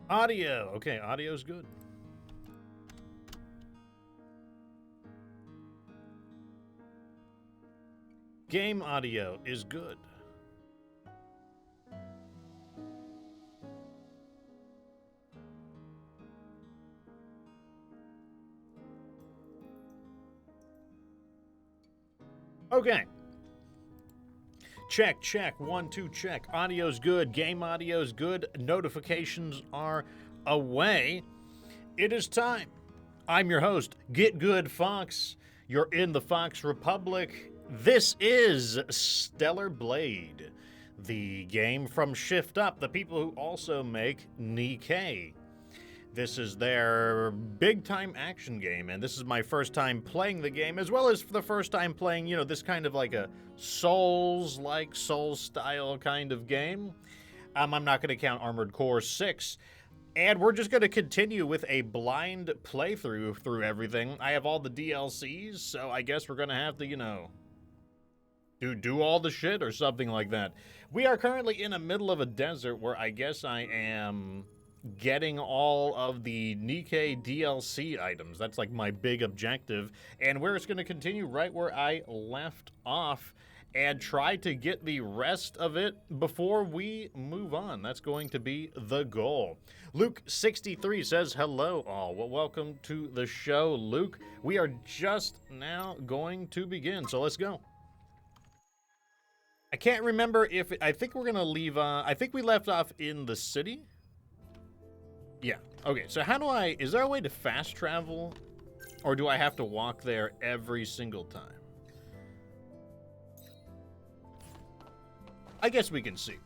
Audio. Okay, audio's good. Game audio is good. Okay. Check, check, 1, 2, check. Audio's good. Game audio's good. Notifications are away. It is time. I'm your host, Get Good Fox. You're in the Fox Republic. This is Stellar Blade, the game from Shift Up, the people who also make Nikke. This is their big-time action game, and this is my first time playing the game, as well as for the first time playing, you know, this kind of like a Souls-like, Souls-style kind of game. I'm not going to count Armored Core 6. And we're just going to continue with a blind playthrough through everything. I have all the DLCs, so I guess we're going to have to, you know, do all the shit or something like that. We are currently in the middle of a desert where I guess I am getting all of the Nikke DLC items. That's like my big objective. And we're just going to continue right where I left off and try to get the rest of it before we move on. That's going to be the goal. Luke63 says, hello all. Well, welcome to the show, Luke. We are just now going to begin, so let's go. I can't remember if, I think we're going to leave, I think we left off in the city. Yeah, okay, so how do I, is there a way to fast travel? Or do I have to walk there every single time? I guess we can see.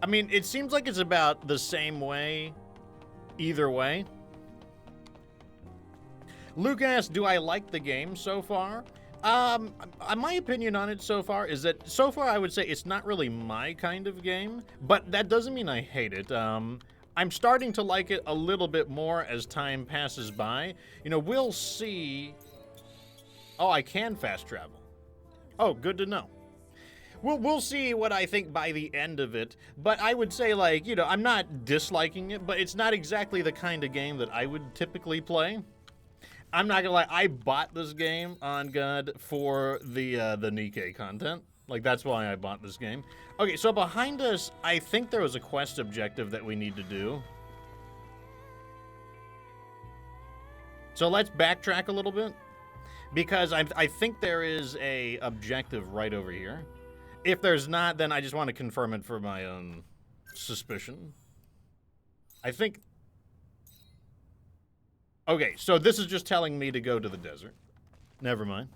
I mean, it seems like it's about the same way either way. Luke asked, do I like the game so far? My opinion on it so far is that so far I would say it's not really my kind of game, but that doesn't mean I hate it. I'm starting to like it a little bit more as time passes by. You know, we'll see. Oh, I can fast travel. Oh, good to know. We'll see what I think by the end of it, but I would say, like, you know, I'm not disliking it, but it's not exactly the kind of game that I would typically play. I'm not gonna lie, I bought this game, on God, for the Nikke content. Like, that's why I bought this game. Okay, so behind us, I think there was a quest objective that we need to do. So let's backtrack a little bit, because I think there is a objective right over here. If there's not, then I just want to confirm it for my own suspicion. I think... Okay, so this is just telling me to go to the desert. Never mind.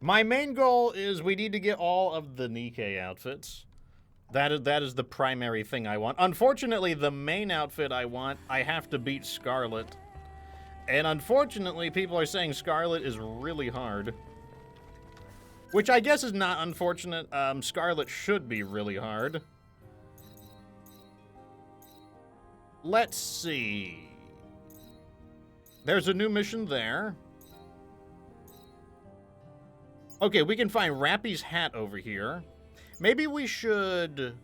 My main goal is we need to get all of the Nikke outfits. That is the primary thing I want. Unfortunately, the main outfit I want, I have to beat Scarlet. And unfortunately, people are saying Scarlet is really hard. Which I guess is not unfortunate. Scarlet should be really hard. Let's see. There's a new mission there. Okay, we can find Rappy's hat over here. Maybe we should...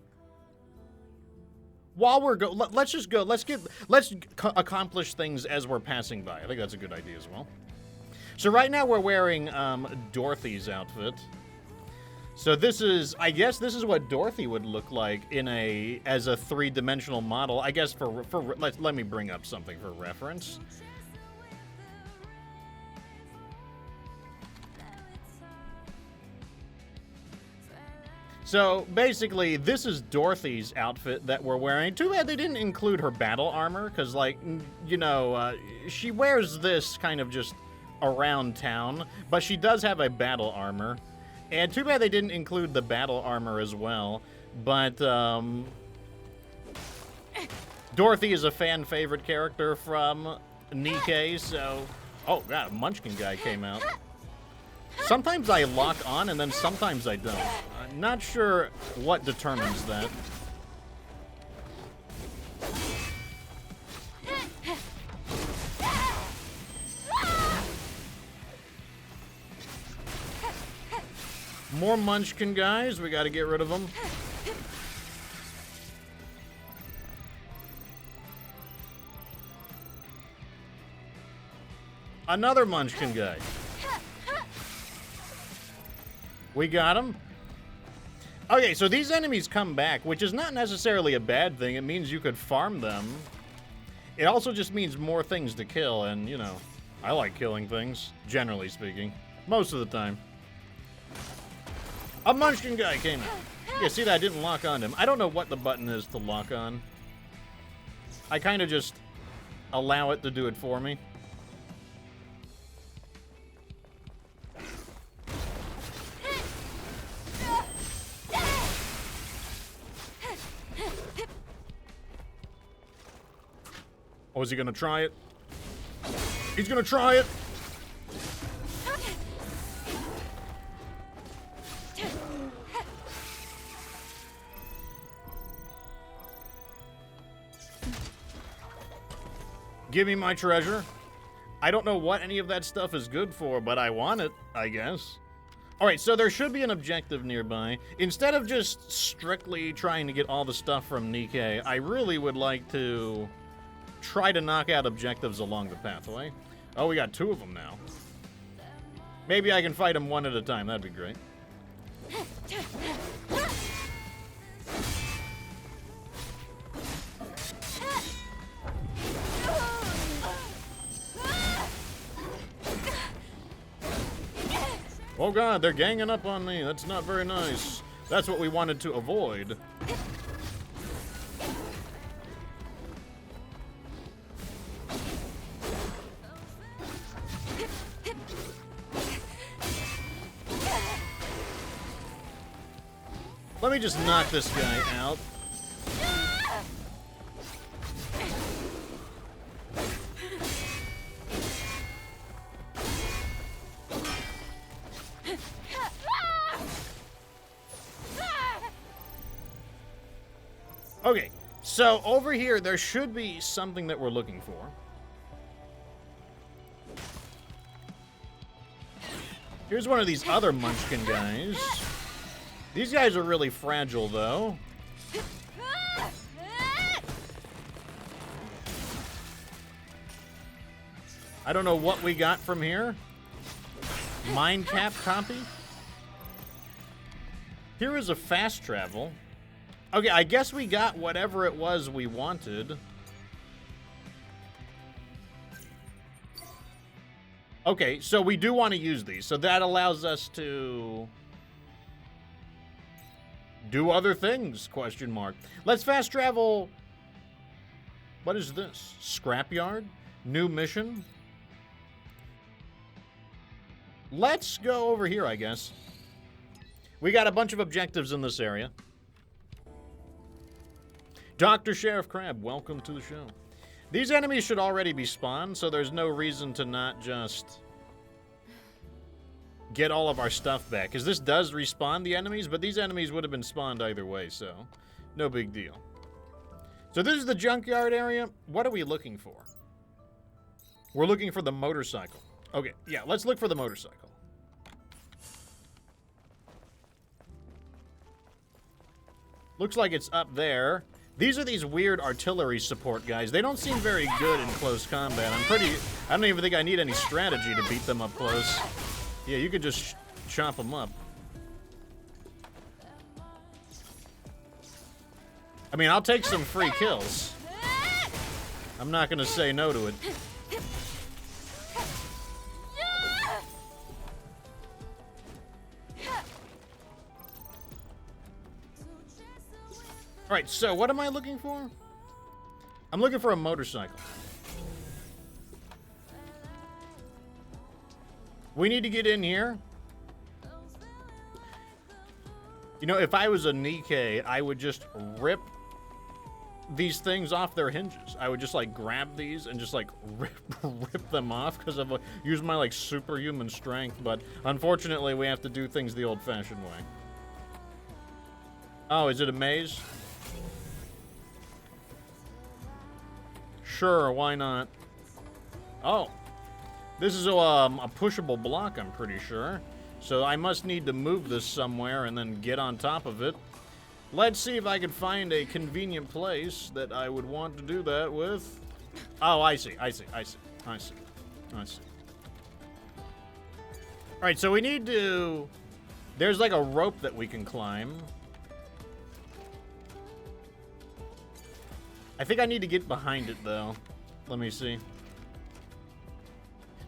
While we're let's just go. Let's accomplish things as we're passing by. I think that's a good idea as well. So right now we're wearing Dorothy's outfit. So this is, I guess this is what Dorothy would look like in as a three-dimensional model. I guess let me bring up something for reference. So basically, this is Dorothy's outfit that we're wearing. Too bad they didn't include her battle armor, because, like, you know, she wears this kind of just around town, but she does have a battle armor. And too bad they didn't include the battle armor as well. But Dorothy is a fan favorite character from Nikke, so... Oh, God, a Munchkin guy came out. Sometimes I lock on, and then sometimes I don't. I'm not sure what determines that. More Munchkin guys. We got to get rid of them. Another Munchkin guy. We got him. Okay, so these enemies come back, which is not necessarily a bad thing. It means you could farm them. It also just means more things to kill, and, you know, I like killing things, generally speaking. Most of the time. A Munchkin guy came out. Yeah, see that? I didn't lock on him. I don't know what the button is to lock on. I kind of just allow it to do it for me. Oh, is he gonna try it? He's gonna try it! Give me my treasure. I don't know what any of that stuff is good for, but I want it, I guess. Alright, so there should be an objective nearby. Instead of just strictly trying to get all the stuff from Nikke, I really would like to try to knock out objectives along the pathway. Oh, we got 2 of them now. Maybe I can fight them one at a time. That'd be great. Oh god, they're ganging up on me. That's not very nice. That's what we wanted to avoid. Let me just knock this guy out. Okay, so over here there should be something that we're looking for. Here's one of these other Munchkin guys. These guys are really fragile, though. I don't know what we got from here. Mine cap copy? Here is a fast travel. Okay, I guess we got whatever it was we wanted. Okay, so we do want to use these. So that allows us to do other things, question mark. Let's fast travel. What is this? Scrapyard? New mission? Let's go over here, I guess. We got a bunch of objectives in this area. Dr. Sheriff Crab, welcome to the show. These enemies should already be spawned, so there's no reason to not just get all of our stuff back. Because this does respawn the enemies, but these enemies would have been spawned either way, so no big deal. So this is the junkyard area. What are we looking for? We're looking for the motorcycle. Okay, yeah, let's look for the motorcycle. Looks like it's up there. These are these weird artillery support guys. They don't seem very good in close combat. I don't even think I need any strategy to beat them up close. Yeah, you could just chop them up. I mean, I'll take some free kills. I'm not gonna say no to it. Alright, so what am I looking for? I'm looking for a motorcycle. We need to get in here. You know, if I was a Nikke, I would just rip these things off their hinges. I would just, like, grab these and just, like, rip them off because I've used my, like, superhuman strength. But unfortunately, we have to do things the old-fashioned way. Oh, is it a maze? Sure, why not? Oh, this is a pushable block, I'm pretty sure. So I must need to move this somewhere and then get on top of it. Let's see if I can find a convenient place that I would want to do that with. Oh, I see. All right, so we need to... There's like a rope that we can climb. I think I need to get behind it, though. Let me see.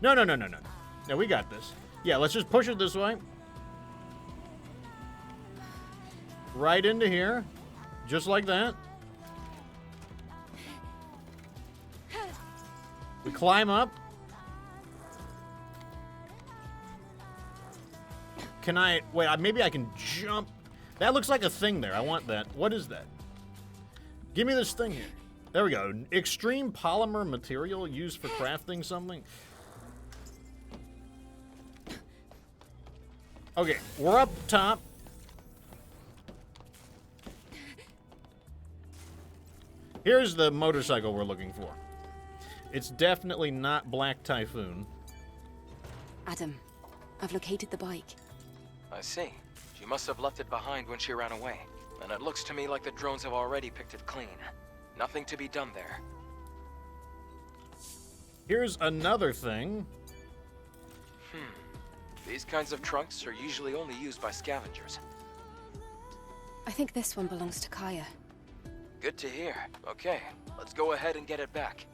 No. No, we got this. Yeah, let's just push it this way. Right into here. Just like that. We climb up. Can I... Wait, maybe I can jump. That looks like a thing there. I want that. What is that? Give me this thing here. There we go. Extreme polymer material used for crafting something. Okay, we're up top. Here's the motorcycle we're looking for. It's definitely not Black Typhoon. Adam, I've located the bike. I see. She must have left it behind when she ran away. And it looks to me like the drones have already picked it clean. Nothing to be done there. Here's another thing. These kinds of trunks are usually only used by scavengers. I think this one belongs to Kaya. Good to hear. Okay, let's go ahead and get it back.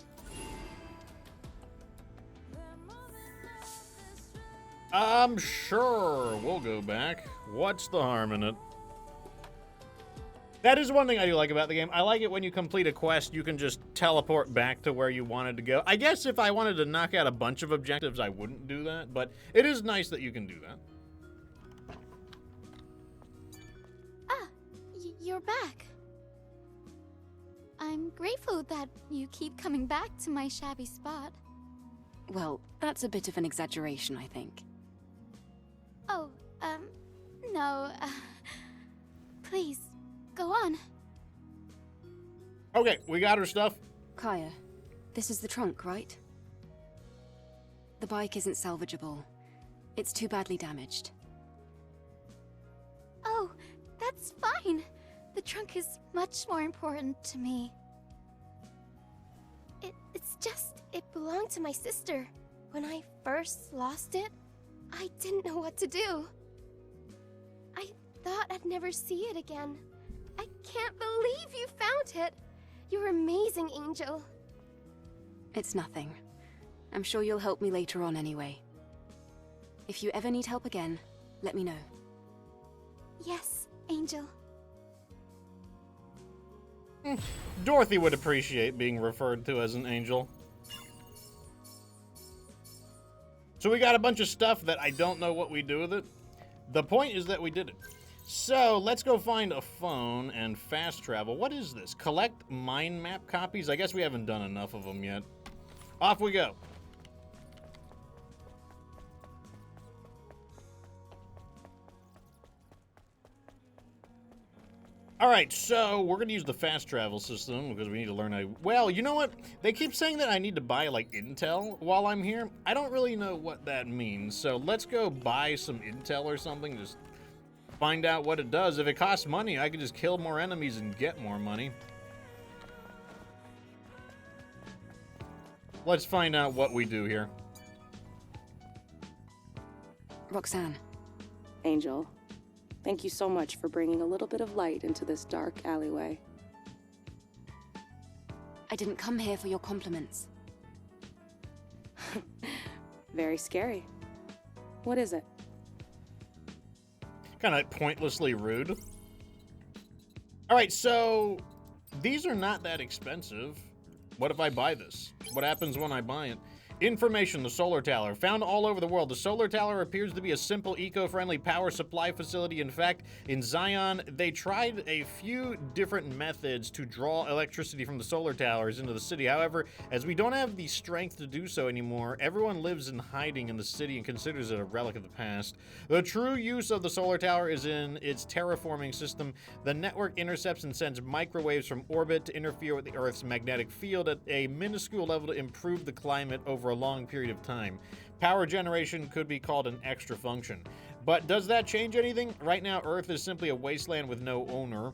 I'm sure we'll go back. What's the harm in it? That is one thing I do like about the game. I like it when you complete a quest, you can just teleport back to where you wanted to go. I guess if I wanted to knock out a bunch of objectives, I wouldn't do that, but it is nice that you can do that. Ah, you're back. I'm grateful that you keep coming back to my shabby spot. Well, that's a bit of an exaggeration, I think. Oh, no, please, go on. Okay, we got her stuff. Kaya, this is the trunk, right? The bike isn't salvageable. It's too badly damaged. Oh, that's fine. The trunk is much more important to me. It's just, it belonged to my sister. When I first lost it, I didn't know what to do. I thought I'd never see it again. I can't believe you found it. You're amazing, Angel. It's nothing. I'm sure you'll help me later on anyway. If you ever need help again, let me know. Yes, Angel. Dorothy would appreciate being referred to as an angel. So we got a bunch of stuff that I don't know what we do with it. The point is that we did it. So let's go find a phone and fast travel. What is this? Collect mind map copies? I guess we haven't done enough of them yet. Off we go. All right, so we're going to use the fast travel system because we need to learn how... Well, you know what? They keep saying that I need to buy, like, intel while I'm here. I don't really know what that means, so let's go buy some intel or something. Just find out what it does. If it costs money, I can just kill more enemies and get more money. Let's find out what we do here. Roxanne. Angel, thank you so much for bringing a little bit of light into this dark alleyway. I didn't come here for your compliments. Very scary. What is it? Kind of pointlessly rude. All right, so these are not that expensive. What if I buy this? What happens when I buy it? Information, the solar tower. Found all over the world, the solar tower appears to be a simple, eco-friendly power supply facility. In fact, in Zion, they tried a few different methods to draw electricity from the solar towers into the city. However, as we don't have the strength to do so anymore, everyone lives in hiding in the city and considers it a relic of the past. The true use of the solar tower is in its terraforming system. The network intercepts and sends microwaves from orbit to interfere with the Earth's magnetic field at a minuscule level to improve the climate over a long period of time. Power generation could be called an extra function. But does that change anything? Right now, Earth is simply a wasteland with no owner.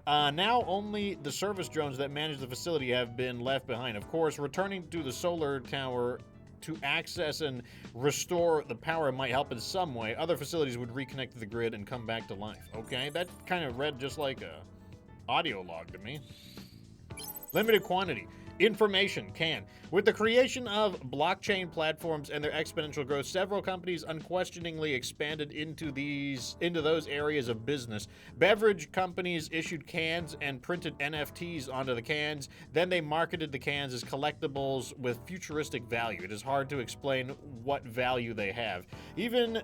Now only the service drones that manage the facility have been left behind. Of course, returning to the solar tower to access and restore the power might help in some way. Other facilities would reconnect to the grid and come back to life. Okay, that kind of read just like a audio log to me. Limited quantity. Information can. With the creation of blockchain platforms and their exponential growth, several companies unquestioningly expanded into those areas of business. Beverage companies issued cans and printed NFTs onto the cans. Then they marketed the cans as collectibles with futuristic value. It is hard to explain what value they have. Even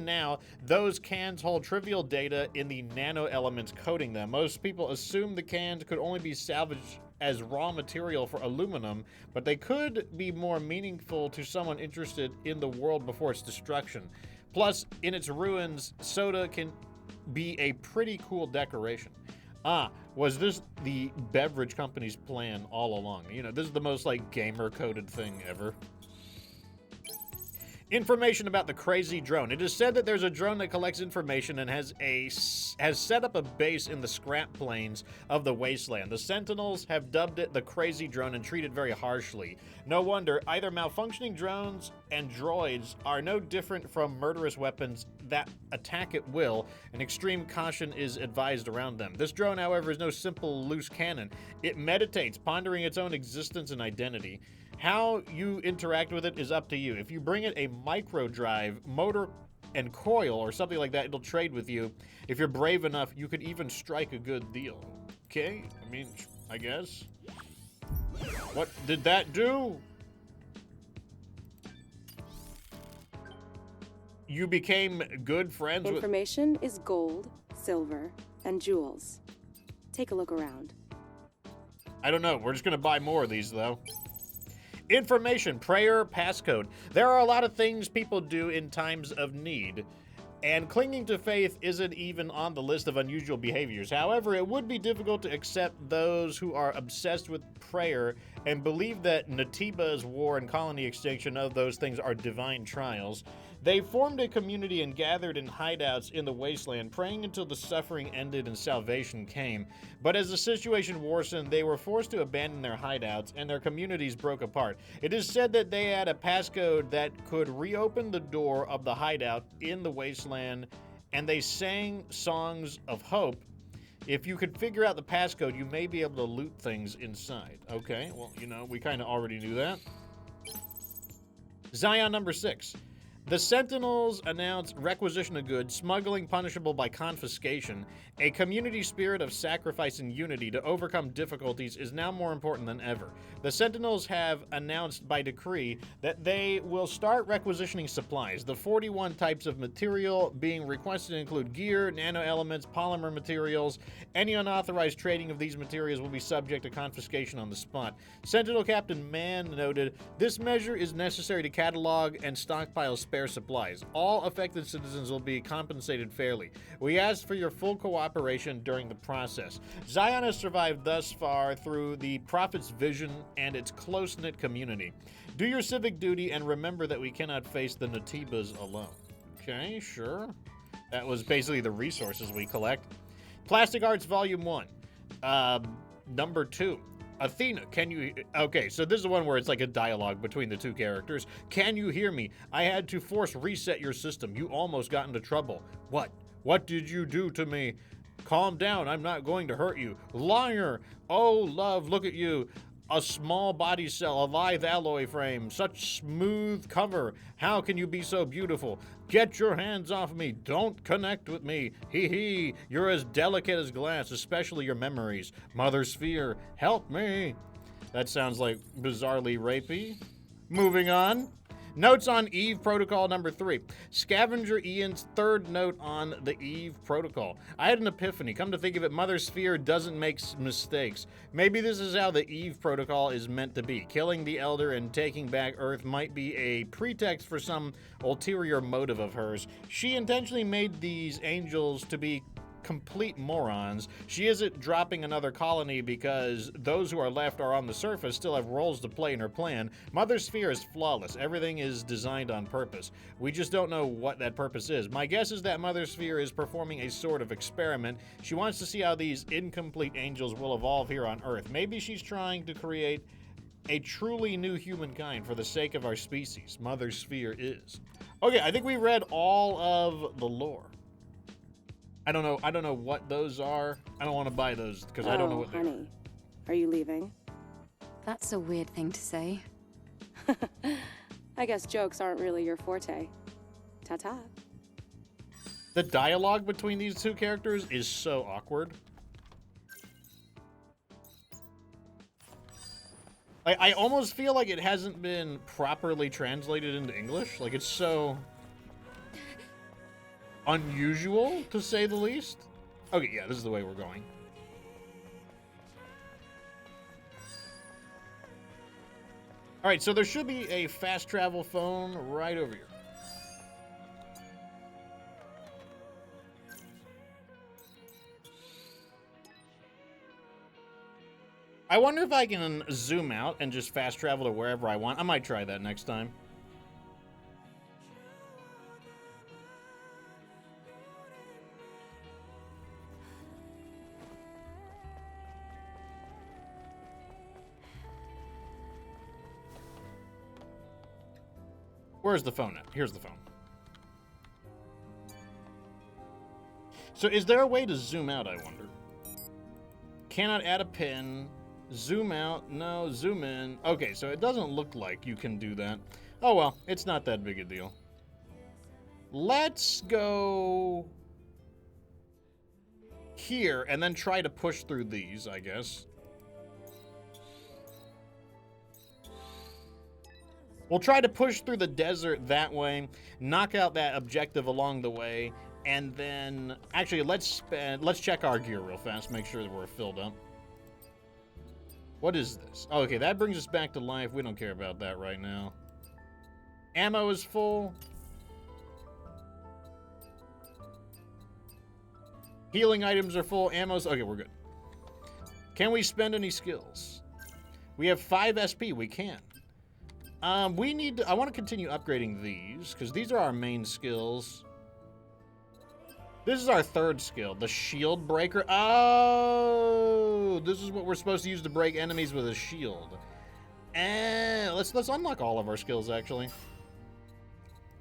now, those cans hold trivial data in the nano elements coating them. Most people assume the cans could only be salvaged as raw material for aluminum, but they could be more meaningful to someone interested in the world before its destruction. Plus, in its ruins, soda can be a pretty cool decoration. Was this the beverage company's plan all along? You know, this is the most, like, gamer-coded thing ever. Information about the crazy drone. It is said that there's a drone that collects information and has set up a base in the scrap plains of the wasteland. The Sentinels have dubbed it the crazy drone and treat it very harshly. No wonder, either malfunctioning drones and droids are no different from murderous weapons that attack at will, and extreme caution is advised around them. This drone, however, is no simple loose cannon. It meditates, pondering its own existence and identity. How you interact with it is up to you. If you bring it a micro drive, motor, and coil or something like that, it'll trade with you. If you're brave enough, you could even strike a good deal. Okay? I mean, I guess. What did that do? You became good friends with... Information is gold, silver, and jewels. Take a look around. I don't know. We're just going to buy more of these, though. Information, prayer, passcode. There are a lot of things people do in times of need, and clinging to faith isn't even on the list of unusual behaviors. However, it would be difficult to accept those who are obsessed with prayer and believe that Natiba's war and colony extinction of those things are divine trials. They formed a community and gathered in hideouts in the wasteland, praying until the suffering ended and salvation came. But as the situation worsened, they were forced to abandon their hideouts, and their communities broke apart. It is said that they had a passcode that could reopen the door of the hideout in the wasteland, and they sang songs of hope. If you could figure out the passcode, you may be able to loot things inside. Okay, well, you know, we kind of already knew that. Zion number 6. The Sentinels announced requisition of goods, smuggling punishable by confiscation. A community spirit of sacrifice and unity to overcome difficulties is now more important than ever. The Sentinels have announced by decree that they will start requisitioning supplies. The 41 types of material being requested include gear, nano-elements, polymer materials. Any unauthorized trading of these materials will be subject to confiscation on the spot. Sentinel Captain Mann noted, "This measure is necessary to catalog and stockpile spare supplies. All affected citizens will be compensated fairly. We ask for your full cooperation during the process." Zion has survived thus far through the Prophet's vision and its close-knit community. Do your civic duty and remember that we cannot face the Natibas alone. Okay, sure. That was basically the resources we collect. Plastic Arts Volume 1. Number 2. Athena, can you... Okay, so this is one where it's like a dialogue between the two characters. "Can you hear me? I had to force reset your system. You almost got into trouble." "What? What did you do to me?" "Calm down, I'm not going to hurt you." "Liar! Oh, love, look at you. A small body cell, a lithe alloy frame, such smooth cover. How can you be so beautiful? Get your hands off me. Don't connect with me. Hee hee. You're as delicate as glass, especially your memories. Mother Sphere, help me." That sounds like bizarrely rapey. Moving on. Notes on Eve Protocol number 3. Scavenger Ian's third note on the Eve Protocol. "I had an epiphany. Come to think of it, Mother Sphere doesn't make mistakes. Maybe this is how the Eve Protocol is meant to be. Killing the Elder and taking back Earth might be a pretext for some ulterior motive of hers. She intentionally made these angels to be complete morons. She isn't dropping another colony because those who are left are on the surface still have roles to play in her plan. Mother Sphere is flawless. Everything is designed on purpose. We just don't know what that purpose is. My guess is that Mother Sphere is performing a sort of experiment. She wants to see how these incomplete angels will evolve here on Earth. Maybe she's trying to create a truly new humankind for the sake of our species. Mother Sphere is. Okay, I think we read all of the lore. I don't know what those are. I don't want to buy those because I don't know what they are. Honey, are you leaving? That's a weird thing to say. I guess jokes aren't really your forte. Ta-ta. The dialogue between these two characters is so awkward. I almost feel like it hasn't been properly translated into English. Like, it's so unusual, to say the least. Okay, yeah, this is the way we're going. All right, so there should be a fast travel phone right over here. I wonder if I can zoom out and just fast travel to wherever I want. I might try that next time. Where's the phone at? Here's the phone. So is there a way to zoom out, I wonder? Cannot add a pin. Zoom out. No, zoom in. Okay, so it doesn't look like you can do that. Oh well, it's not that big a deal. Let's go here and then try to push through these, I guess. We'll try to push through the desert that way, knock out that objective along the way, and then actually let's check our gear real fast, make sure that we're filled up. What is this? Oh, okay, that brings us back to life. We don't care about that right now. Ammo is full. Healing items are full. Ammo's... Okay, we're good. Can we spend any skills? We have 5 SP. We can. We need to... I want to continue upgrading these, because these are our main skills. This is our 3rd skill, the shield breaker. Oh, this is what we're supposed to use to break enemies with a shield. And let's unlock all of our skills, actually.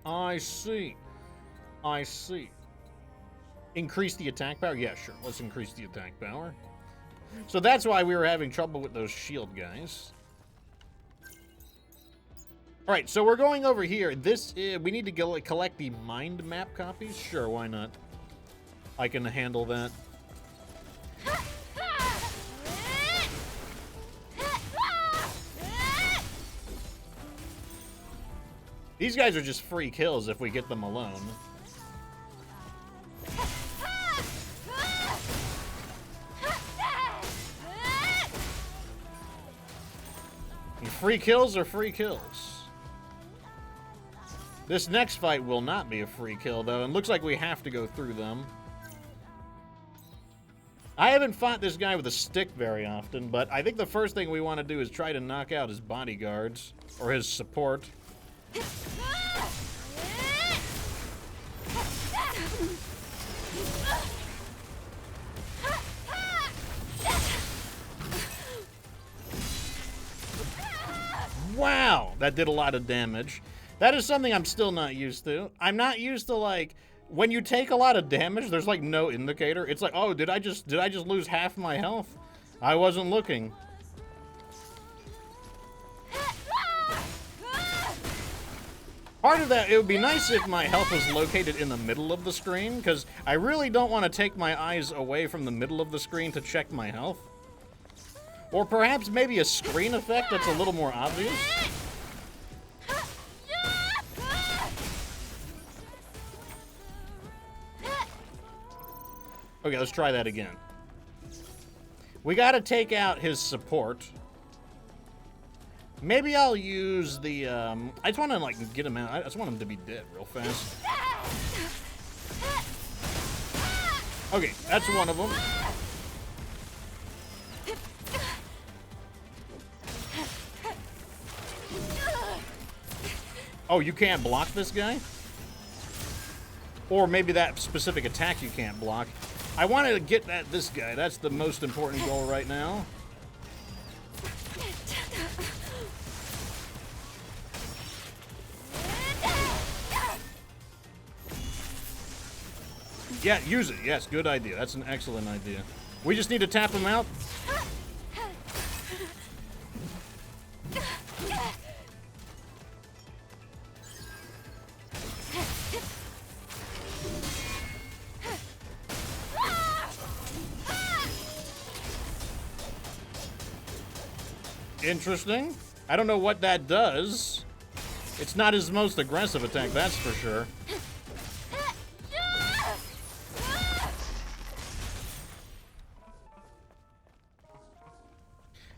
I see. I see. Increase the attack power? Yeah, sure. Let's increase the attack power. So that's why we were having trouble with those shield guys. All right, so we're going over here. This is, we need to go collect the mind map copies. Sure, why not? I can handle that. These guys are just free kills if we get them alone. Free kills are free kills. This next fight will not be a free kill, though, and looks like we have to go through them. I haven't fought this guy with a stick very often, but I think the first thing we want to do is try to knock out his bodyguards, or his support. Wow, that did a lot of damage. That is something I'm still not used to. I'm not used to, like, when you take a lot of damage, there's like no indicator. It's like, oh, did I just lose half my health? I wasn't looking. Part of that, it would be nice if my health was located in the middle of the screen, because I really don't want to take my eyes away from the middle of the screen to check my health. Or perhaps maybe a screen effect that's a little more obvious. Okay, let's try that again. We gotta take out his support. Maybe I'll use the, I just want to, like, get him out. I just want him to be dead real fast. Okay, that's one of them. Oh, you can't block this guy? Or maybe that specific attack you can't block. I want to get at this guy. That's the most important goal right now. Yeah, use it. Yes, good idea. That's an excellent idea. We just need to tap him out. Interesting. I don't know what that does. It's not his most aggressive attack, that's for sure.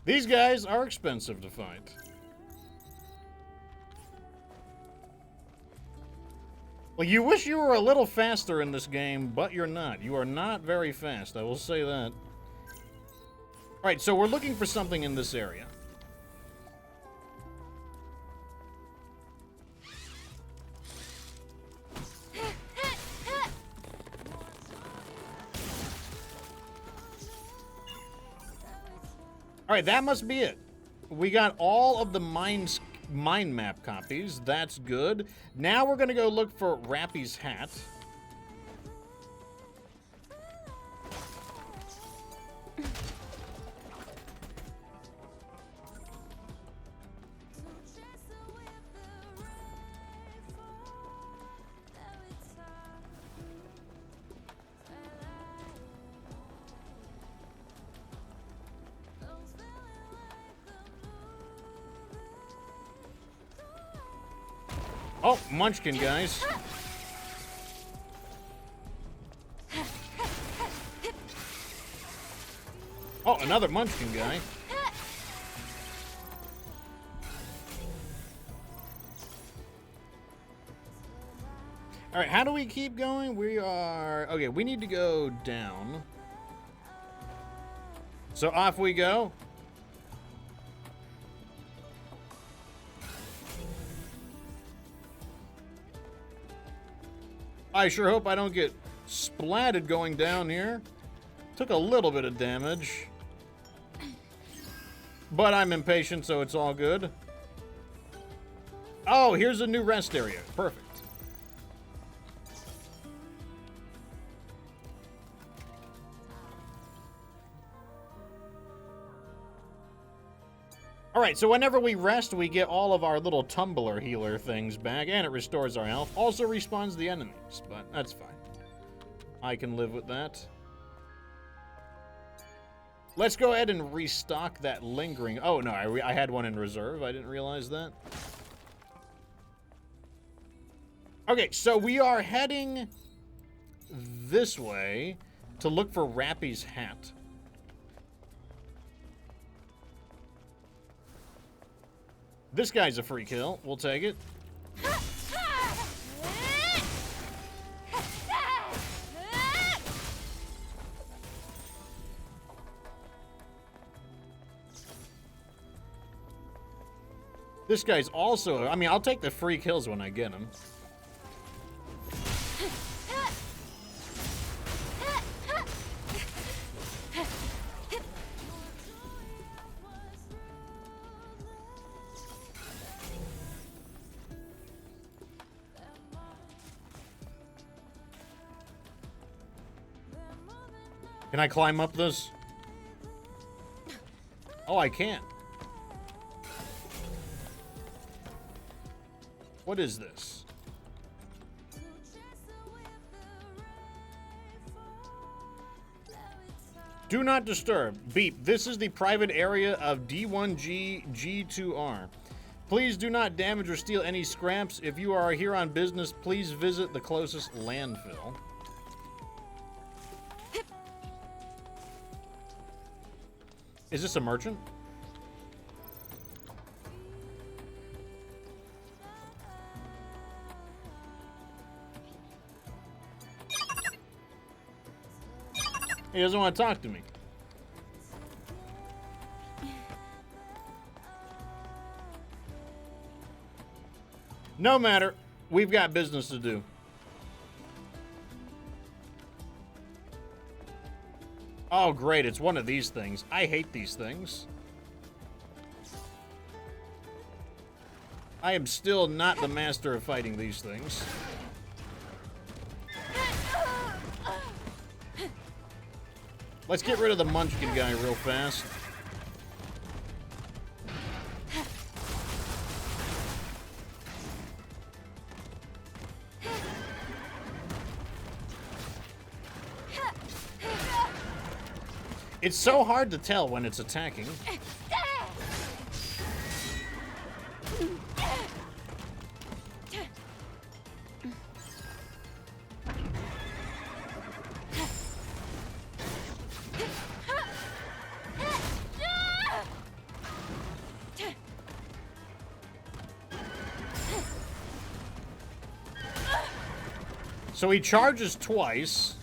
These guys are expensive to fight. Well, you wish you were a little faster in this game, but you're not. You are not very fast, I will say that. Alright, so we're looking for something in this area. Alright, that must be it. We got all of the mind map copies. That's good. Now we're going to go look for Rappy's hat. Oh, Munchkin, guys. Oh, another Munchkin guy. Alright, how do we keep going? We are... Okay, we need to go down. So off we go. I sure hope I don't get splatted going down here. Took a little bit of damage. But I'm impatient, so it's all good. Oh, here's a new rest area. Perfect. Alright, so whenever we rest, we get all of our little tumbler healer things back, and it restores our health. Also respawns the enemies, but that's fine. I can live with that. Let's go ahead and restock that lingering... Oh, no, I had one in reserve. I didn't realize that. Okay, so we are heading this way to look for Rappy's hat. This guy's a free kill. We'll take it. This guy's also... I mean, I'll take the free kills when I get them. Can I climb up this? Oh, I can't. What is this? Do not disturb. Beep. This is the private area of D1G G2R. Please do not damage or steal any scraps. If you are here on business, please visit the closest landfill. Is this a merchant? He doesn't want to talk to me. No matter. We've got business to do. Oh, great. It's one of these things. I hate these things. I am still not the master of fighting these things. Let's get rid of the Munchkin guy real fast. It's so hard to tell when it's attacking. So he charges twice.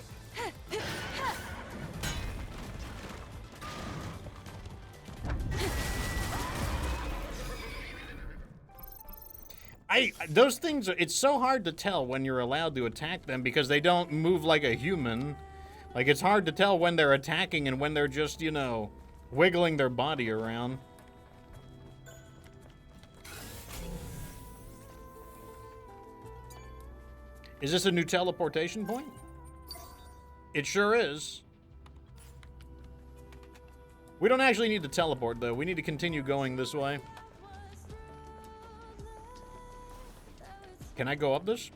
Those things, it's so hard to tell when you're allowed to attack them because they don't move like a human. Like, it's hard to tell when they're attacking and when they're just, you know, wiggling their body around. Is this a new teleportation point? It sure is. We don't actually need to teleport, though. We need to continue going this way. Can I go up this?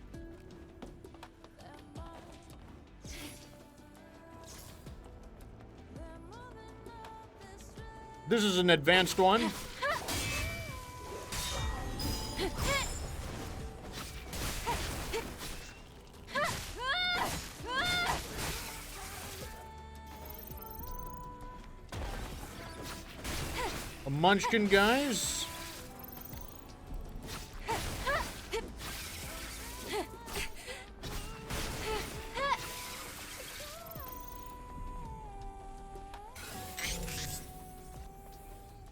This is an advanced one. A Munchkin, guys.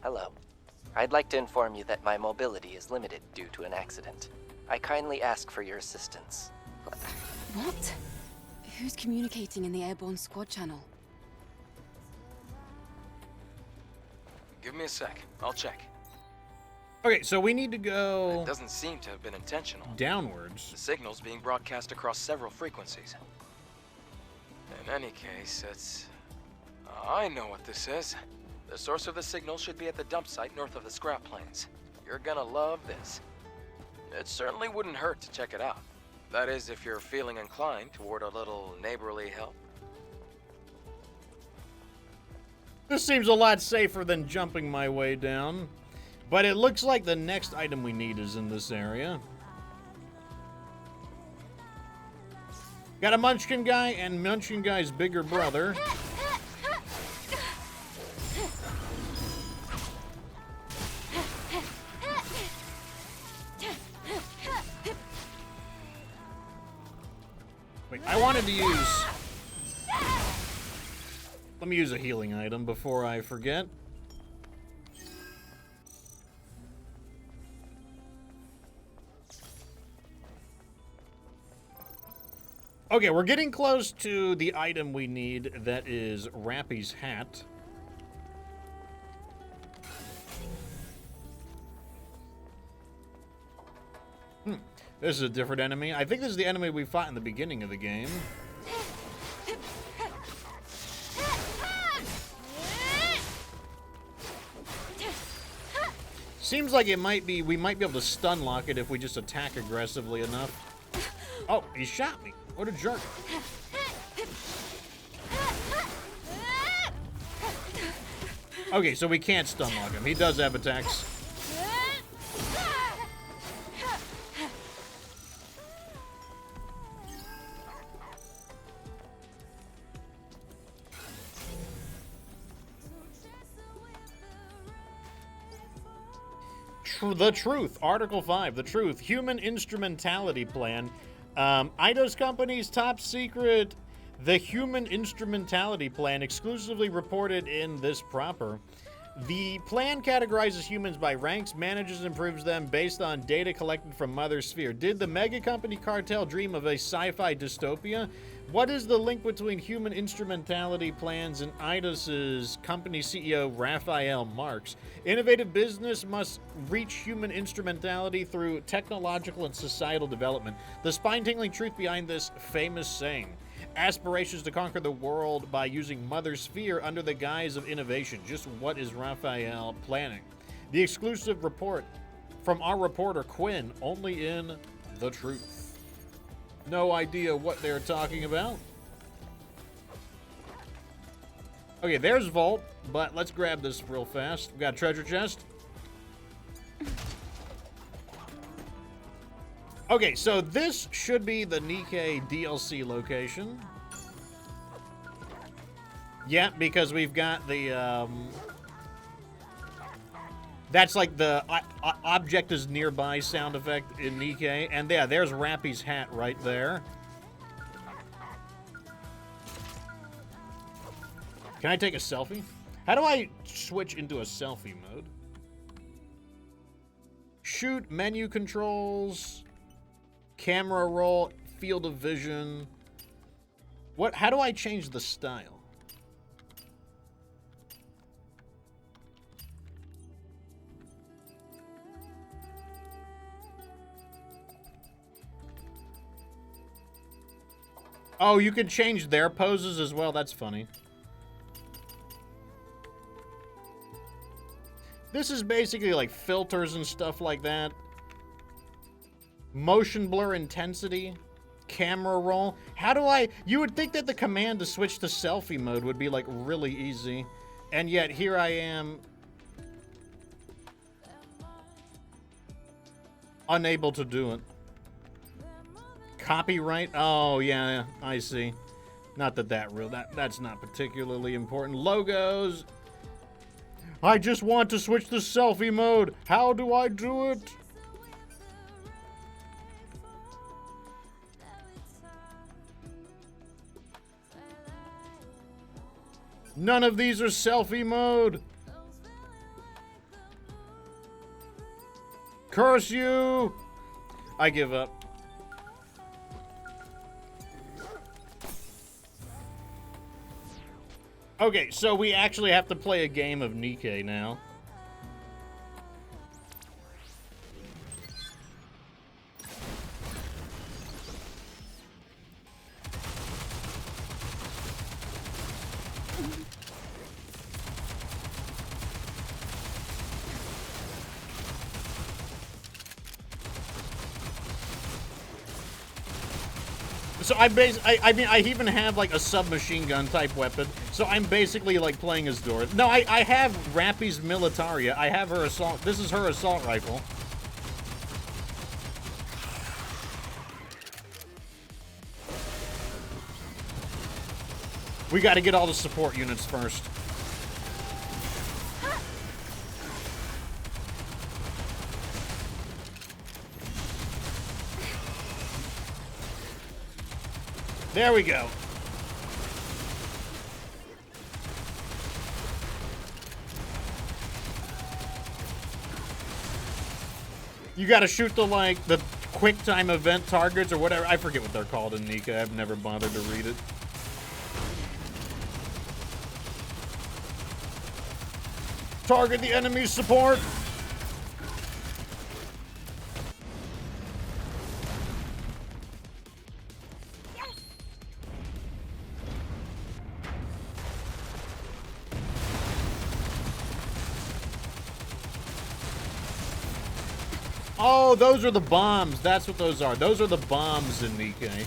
Hello. I'd like to inform you that my mobility is limited due to an accident. I kindly ask for your assistance. What? Who's communicating in the airborne squad channel? Give me a sec. I'll check. Okay, so we need to go It doesn't seem to have been intentional. downwards. The signal's being broadcast across several frequencies. In any case, it's... I know what this is. The source of the signal should be at the dump site north of the scrap plains. You're gonna love this. It certainly wouldn't hurt to check it out. That is, if you're feeling inclined toward a little neighborly help. This seems a lot safer than jumping my way down. But it looks like the next item we need is in this area. Got a Munchkin guy and Munchkin guy's bigger brother. Wait, I wanted to use... Let me use a healing item before I forget. Okay, we're getting close to the item we need, that is Rappy's hat. This is a different enemy. I think this is the enemy we fought in the beginning of the game. Seems like it might be, we might be able to stun lock it if we just attack aggressively enough. Oh, he shot me. What a jerk. Okay, so we can't stun lock him. He does have attacks. The Truth, Article 5, The Truth, Human Instrumentality Plan. Eidos Company's top secret, the Human Instrumentality Plan, exclusively reported in this proper. The plan categorizes humans by ranks, manages and improves them based on data collected from Mother Sphere. Did the mega company cartel dream of a sci-fi dystopia? What is the link between human instrumentality plans and Eidos's company CEO, Raphael Marx? Innovative business must reach human instrumentality through technological and societal development. The spine-tingling truth behind this famous saying. Aspirations to conquer the world by using Mother Sphere under the guise of innovation. Just what is Raphael planning? The exclusive report from our reporter Quinn, only in The Truth. No idea what they're talking about. Okay, there's Volt, but let's grab this real fast. We got a treasure chest. Okay, so this should be the Nikke DLC location. Yeah, because we've got the, that's like the object is nearby sound effect in Nikke. And yeah, there's Rappy's hat right there. Can I take a selfie? How do I switch into a selfie mode? Shoot, menu controls, camera roll, field of vision. What? How do I change the style? Oh, you can change their poses as well. That's funny. This is basically like filters and stuff like that. Motion blur intensity. Camera roll. How do I... You would think that the command to switch to selfie mode would be like really easy. And yet here I am... unable to do it. Copyright? Oh, yeah, I see. Not that that's not particularly important. Logos. I just want to switch to selfie mode. How do I do it? None of these are selfie mode. Curse you! I give up. Okay, so we actually have to play a game of Nikke now. So I mean, I even have like a submachine gun type weapon. So I'm basically like playing as Doris. No, I have Rappy's Militaria. I have her assault. This is her assault rifle. We got to get all the support units first. There we go. You gotta shoot the, like, the quick time event targets or whatever. I forget what they're called in Nikke. I've never bothered to read it. Target the enemy's support. Oh, those are the bombs. That's what those are. Those are the bombs in Nikke.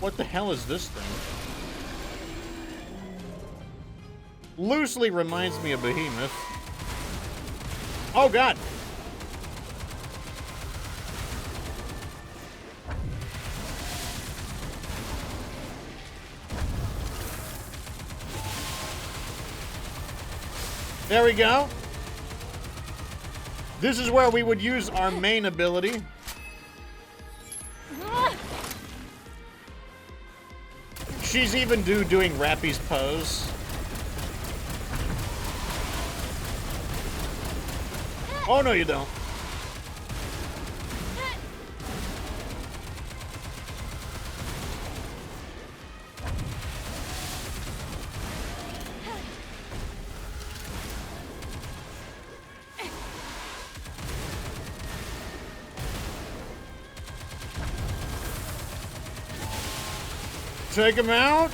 What the hell is this thing? Loosely reminds me of Behemoth. Oh, God. There we go. This is where we would use our main ability. She's even doing Rappy's pose. Oh, no, you don't. take him out?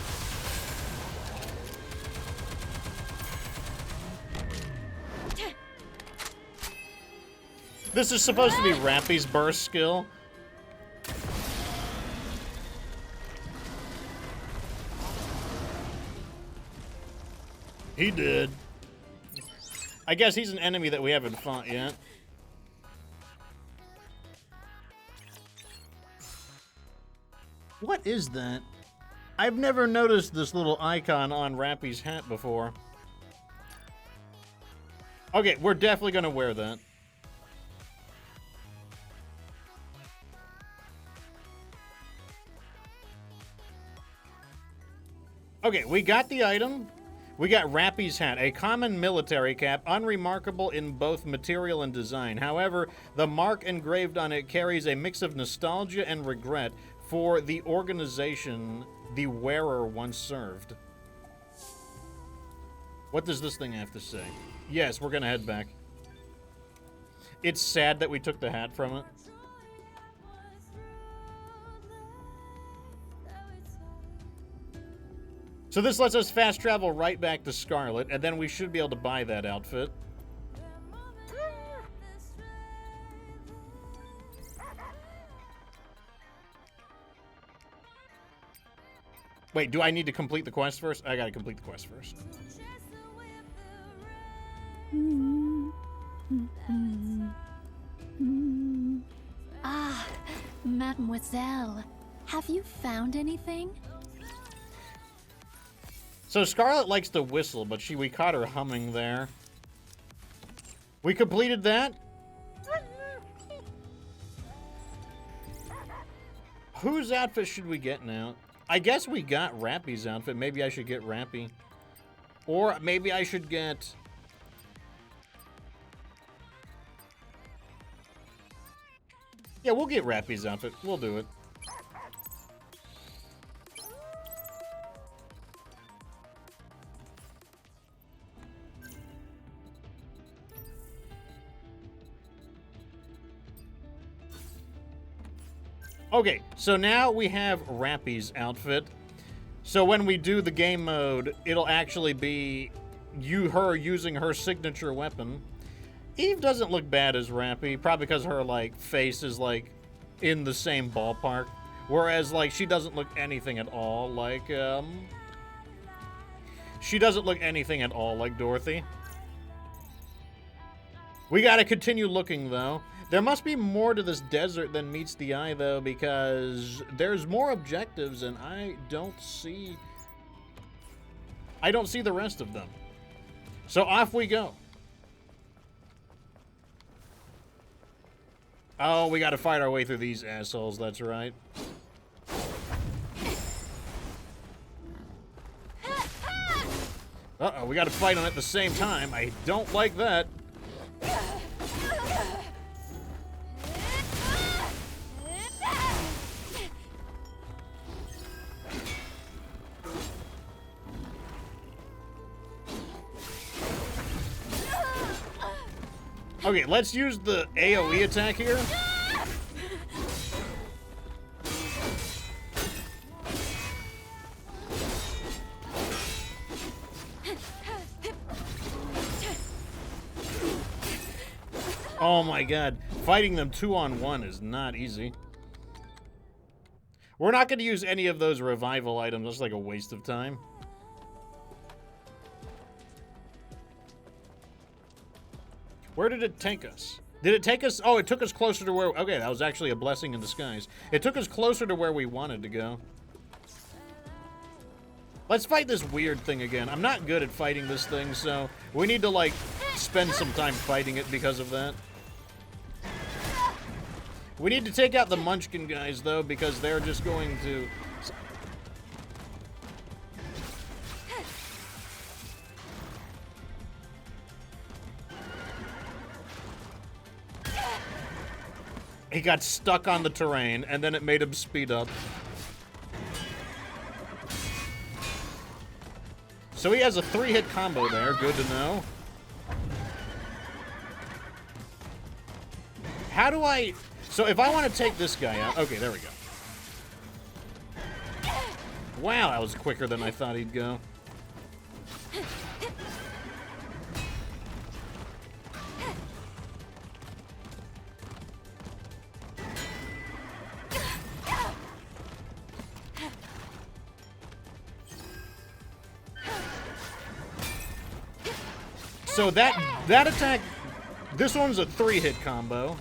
This is supposed to be Rappy's burst skill. He did. I guess he's an enemy that we haven't fought yet. What is that? I've never noticed this little icon on Rappy's hat before. Okay, we're definitely gonna wear that. Okay, we got the item. We got Rappy's hat, a common military cap, unremarkable in both material and design. However, the mark engraved on it carries a mix of nostalgia and regret for the organization the wearer once served. What does this thing have to say? Yes, we're gonna head back. It's sad that we took the hat from it. So this lets us fast travel right back to Scarlet, and then we should be able to buy that outfit. Wait, do I need to complete the quest first? I gotta complete the quest first. Ah, mademoiselle, have you found anything? So Scarlet likes to whistle, but we caught her humming there. We completed that? Whose outfit should we get now? I guess we got Rappy's outfit. Maybe I should get Rappy. Or maybe I should get... Yeah, we'll get Rappy's outfit. We'll do it. Okay, so now we have Rappy's outfit. So when we do the game mode, it'll actually be her using her signature weapon. Eve doesn't look bad as Rappy, probably because her like face is like in the same ballpark. Whereas like she doesn't look anything at all like she doesn't look anything at all like Dorothy. We gotta continue looking though. There must be more to this desert than meets the eye, though, because there's more objectives, and I don't see the rest of them. So off we go. Oh, we gotta fight our way through these assholes, that's right. Uh-oh, we gotta fight them at the same time. I don't like that. Okay, let's use the AoE attack here. Oh my god, fighting them 2-on-1 is not easy. We're not going to use any of those revival items, that's like a waste of time. Where did it take us? Did it take us? Oh, it took us closer to where... Okay, that was actually a blessing in disguise. It took us closer to where we wanted to go. Let's fight this weird thing again. I'm not good at fighting this thing, so we need to, like, spend some time fighting it because of that. We need to take out the Munchkin guys, though, because they're just going to... He got stuck on the terrain, and then it made him speed up. So he has a 3-hit combo there, good to know. How do I... So if I want to take this guy out... Okay, there we go. Wow, that was quicker than I thought he'd go. So that attack, this one's a 3-hit combo.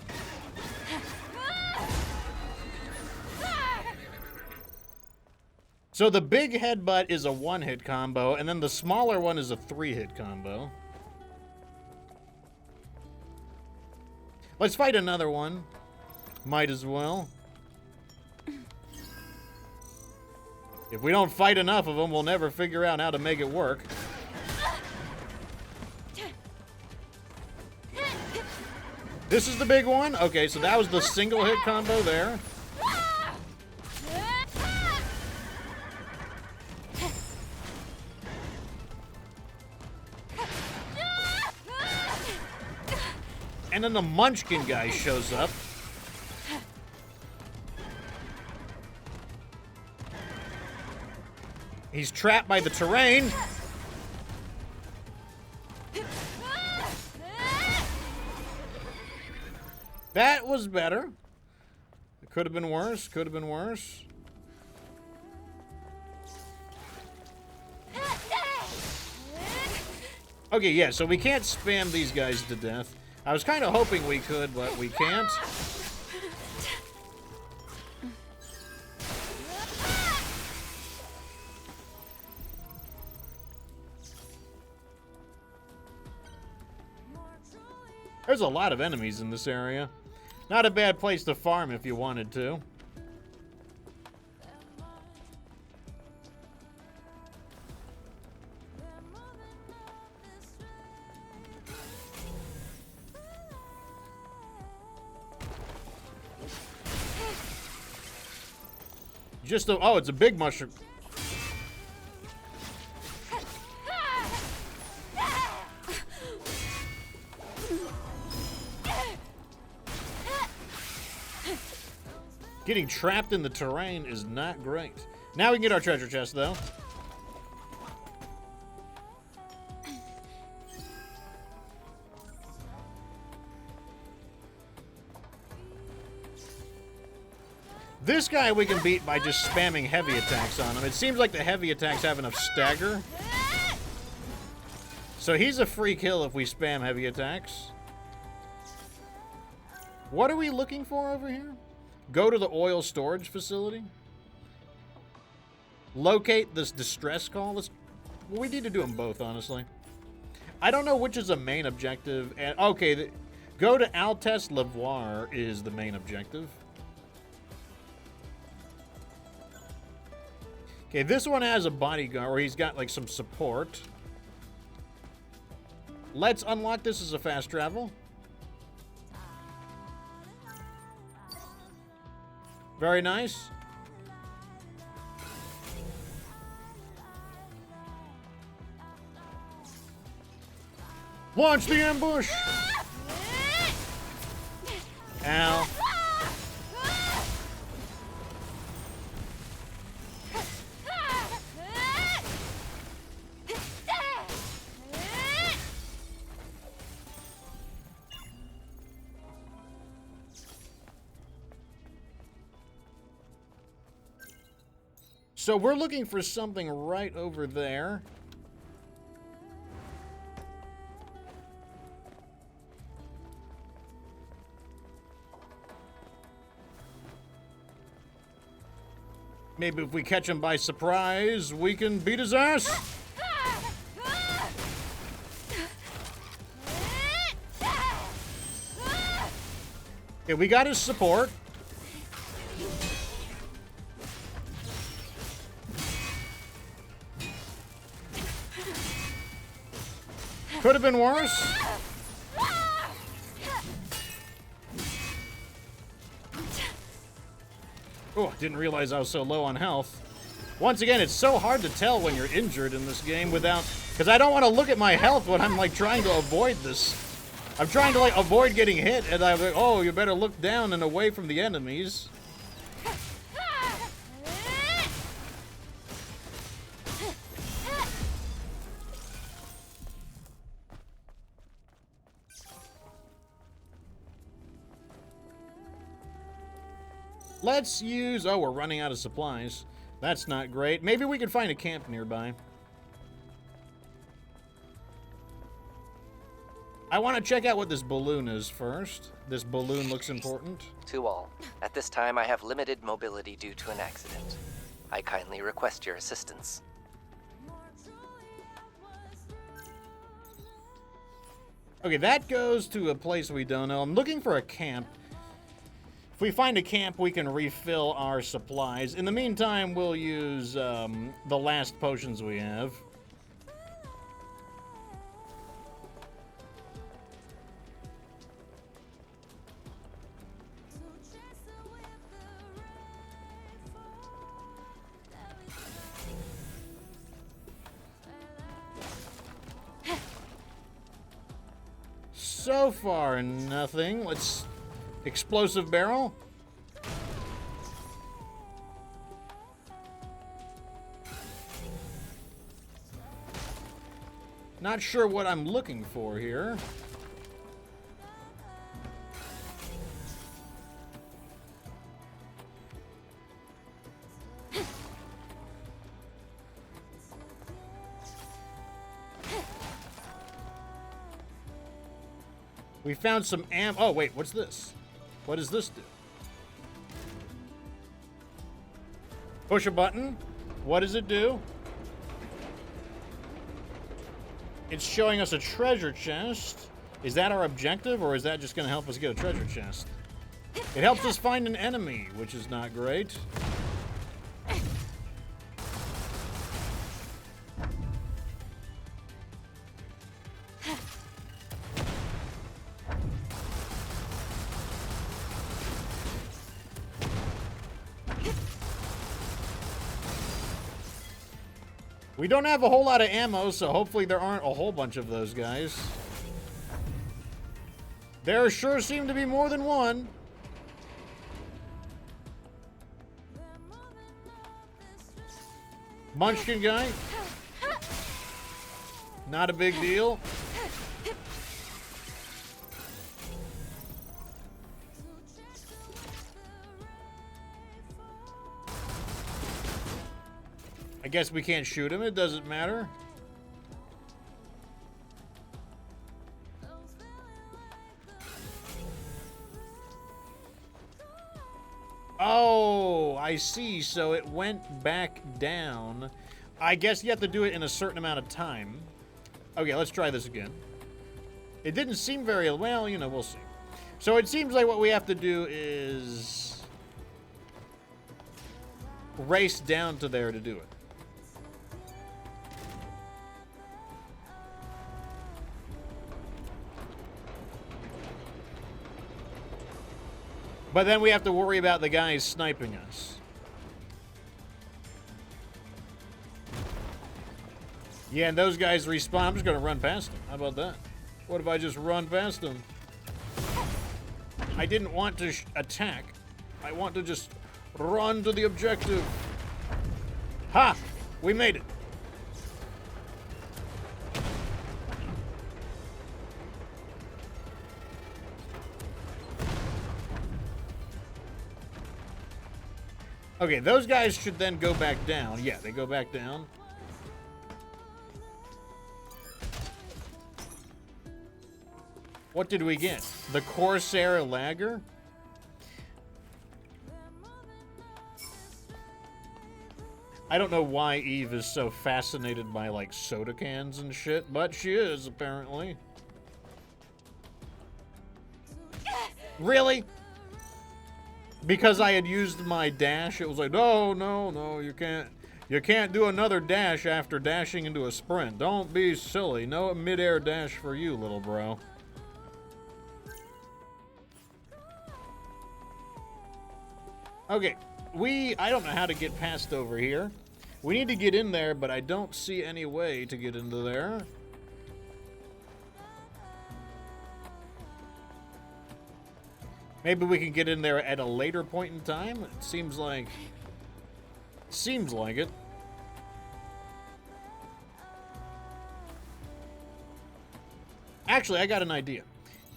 So the big headbutt is a 1-hit combo, and then the smaller one is a 3-hit combo. Let's fight another one. Might as well. If we don't fight enough of them, we'll never figure out how to make it work. This is the big one? Okay, so that was the single hit combo there. And then the Munchkin guy shows up. He's trapped by the terrain. That was better. It could have been worse. Could have been worse. Okay, yeah, so we can't spam these guys to death. I was kind of hoping we could, but we can't. There's a lot of enemies in this area. Not a bad place to farm if you wanted to. Just a, oh, it's a big mushroom. Getting trapped in the terrain is not great. Now we can get our treasure chest, though. This guy we can beat by just spamming heavy attacks on him. It seems like the heavy attacks have enough stagger. So he's a free kill if we spam heavy attacks. What are we looking for over here? Go to the oil storage facility. Locate this distress call. We need to do them both, honestly. I don't know which is a main objective. And okay, go to Altesse Lavoir is the main objective. Okay, this one has a bodyguard where he's got like some support. Let's unlock this as a fast travel. Very nice. Launch the ambush! Ow. So we're looking for something right over there. Maybe if we catch him by surprise, we can beat his ass. Okay, we got his support. Could have been worse. Oh, didn't realize I was so low on health. Once again, it's so hard to tell when you're injured in this game without... Because I don't want to look at my health when I'm, like, trying to avoid this. I'm trying to, like, avoid getting hit, and I'm like, oh, you better look down and away from the enemies. Let's use... Oh, we're running out of supplies. That's not great. Maybe we could find a camp nearby. I want to check out what this balloon is first. This balloon looks important. To all, at this time I have limited mobility due to an accident. I kindly request your assistance. Okay, that goes to a place we don't know. I'm looking for a camp. If we find a camp, we can refill our supplies. In the meantime, we'll use the last potions we have. So far, nothing. Let's... Explosive barrel. Not sure what I'm looking for here. We found some Oh, wait, what's this? What does this do? Push a button. What does it do? It's showing us a treasure chest. Is that our objective, or is that just going to help us get a treasure chest? It helps us find an enemy, which is not great. We don't have a whole lot of ammo, so hopefully there aren't a whole bunch of those guys. There sure seem to be more than one. Munchkin guy. Not a big deal. I guess we can't shoot him. It doesn't matter. Oh, I see. So it went back down. I guess you have to do it in a certain amount of time. Okay, let's try this again. It didn't seem very... Well, you know, we'll see. So it seems like what we have to do is... race down to there to do it. But then we have to worry about the guys sniping us. Yeah, and those guys respawn. I'm just going to run past them. How about that? What if I just run past them? I didn't want to attack. I want to just run to the objective. Ha! We made it. Okay, those guys should then go back down. Yeah, they go back down. What did we get? The Corsair Lager? I don't know why Eve is so fascinated by, like, soda cans and shit, but she is, apparently. Really? Because I had used my dash, it was like, no, you can't do another dash after dashing into a sprint. Don't be silly. No mid-air dash for you, little bro. Okay, I don't know how to get past over here. We need to get in there, but I don't see any way to get into there. Maybe we can get in there at a later point in time? It seems like it. Actually, I got an idea.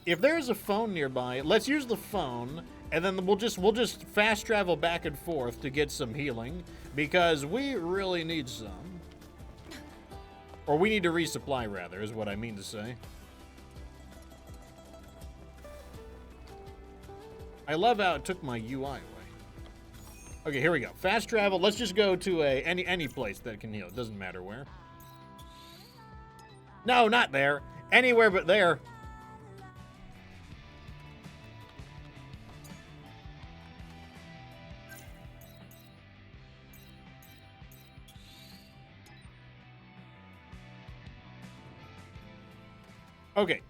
If there's a phone nearby, let's use the phone And then we'll just fast travel back and forth to get some healing, because we really need some. Or we need to resupply, rather, is what I mean to say. I love how it took my UI away. Okay, here we go. Fast travel. Let's just go to any place that can heal. It doesn't matter where. No, not there. Anywhere but there. Okay.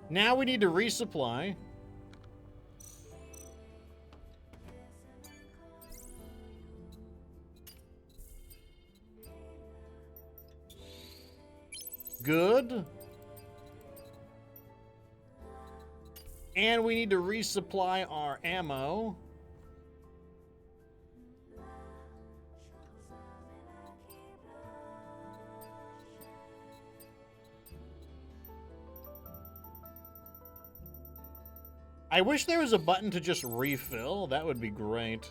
Now we need to resupply. Good. And we need to resupply our ammo. I wish there was a button to just refill. That would be great.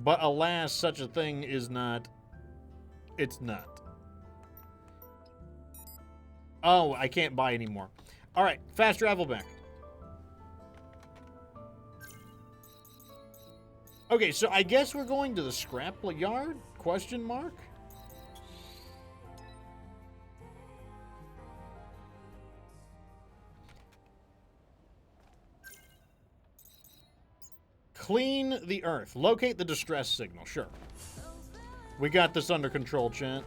But alas, such a thing is not. It's not. Oh, I can't buy anymore. All right, fast travel back. Okay, so I guess we're going to the scrap yard? Question mark? Clean the earth. Locate the distress signal. Sure. We got this under control, chat.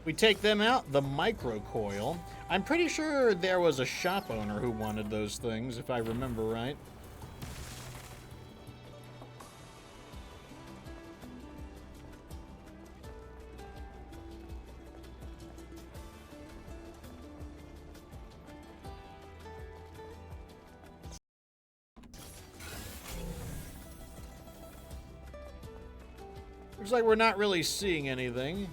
We take them out. The microcoil. I'm pretty sure there was a shop owner who wanted those things, if I remember right. Looks like we're not really seeing anything.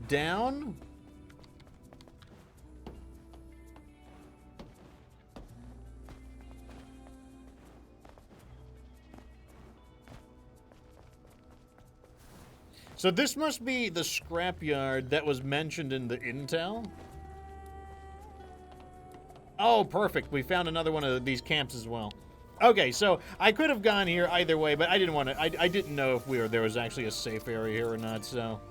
Down? So this must be the scrapyard that was mentioned in the intel? Oh, perfect. We found another one of these camps as well. Okay, so I could have gone here either way, but I didn't want to. I didn't know if there was actually a safe area here or not, so.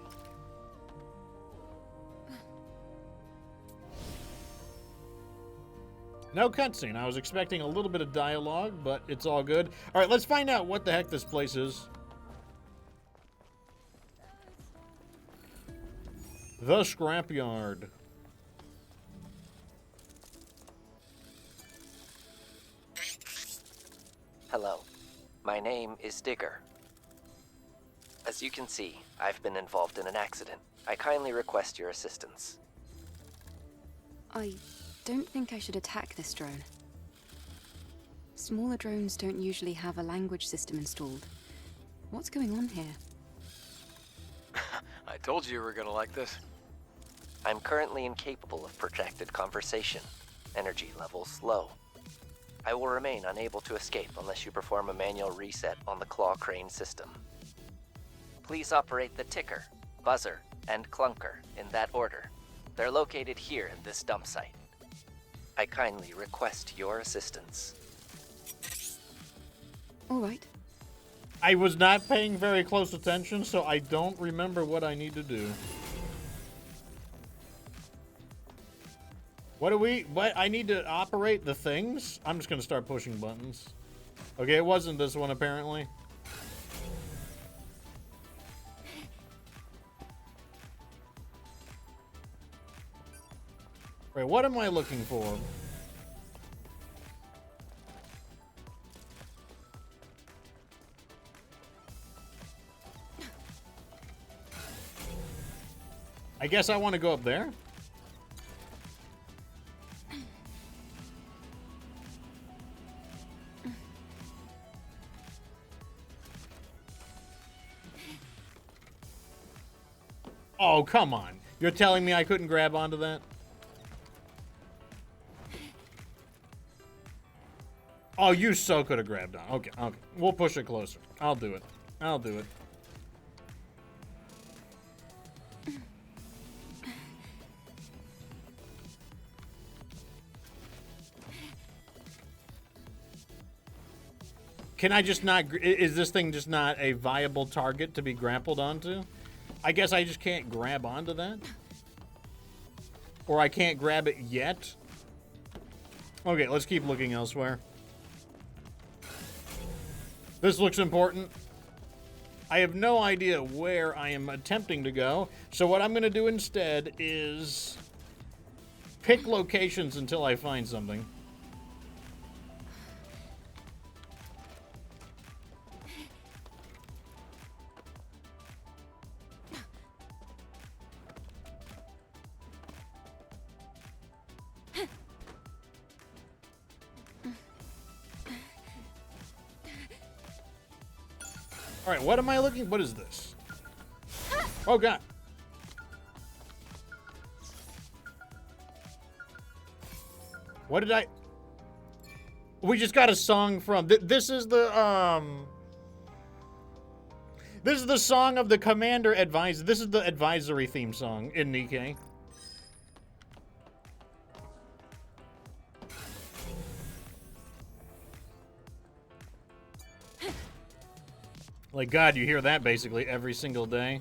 No cutscene. I was expecting a little bit of dialogue, but it's all good. All right, let's find out what the heck this place is. The scrapyard. Hello, my name is Digger. As you can see, I've been involved in an accident. I kindly request your assistance. I don't think I should attack this drone. Smaller drones don't usually have a language system installed. What's going on here? I told you were gonna like this. I'm currently incapable of protracted conversation. Energy levels low. I will remain unable to escape unless you perform a manual reset on the claw crane system. Please operate the ticker, buzzer, and clunker in that order. They're located here in this dump site. I kindly request your assistance. All right, I was not paying very close attention, so I don't remember what I need to do. What I need to operate the things? I'm just gonna start pushing buttons. Okay, it wasn't this one apparently. Wait, what am I looking for? I guess I want to go up there. Oh, come on. You're telling me I couldn't grab onto that? Oh, you so could have grabbed on. Okay, okay. We'll push it closer. I'll do it. I'll do it. Can I just not... Is this thing just not a viable target to be grappled onto? I guess I just can't grab onto that? Or I can't grab it yet? Okay, let's keep looking elsewhere. This looks important. I have no idea where I am attempting to go, so what I'm going to do instead is pick locations until I find something. All right, what am I looking? What is this? Oh, God. What did I... We just got a song from... This is the, This is the song of the Commander Advisor. This is the advisory theme song in Nikke. Like, God, you hear that basically every single day.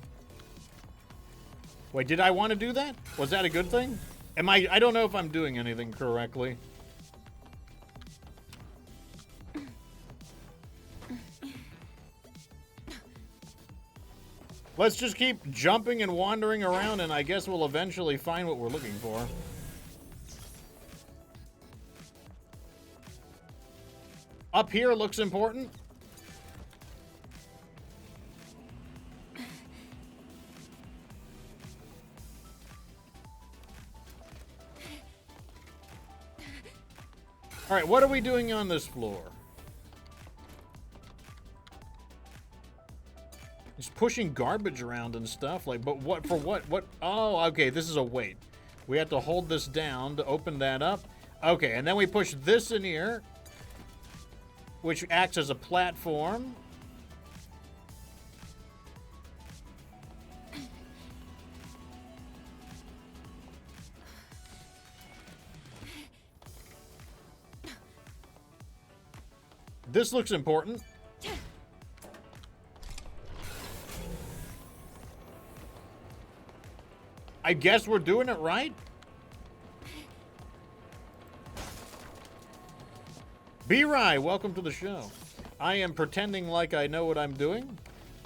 Wait, did I want to do that? Was that a good thing? I don't know if I'm doing anything correctly. Let's just keep jumping and wandering around, and I guess we'll eventually find what we're looking for. Up here looks important. All right, what are we doing on this floor? He's pushing garbage around and stuff. Like, but what, for what? What? Oh, okay, this is a weight. We have to hold this down to open that up. Okay, and then we push this in here, which acts as a platform. This looks important. I guess we're doing it right. B-Rye, welcome to the show. I am pretending like I know what I'm doing,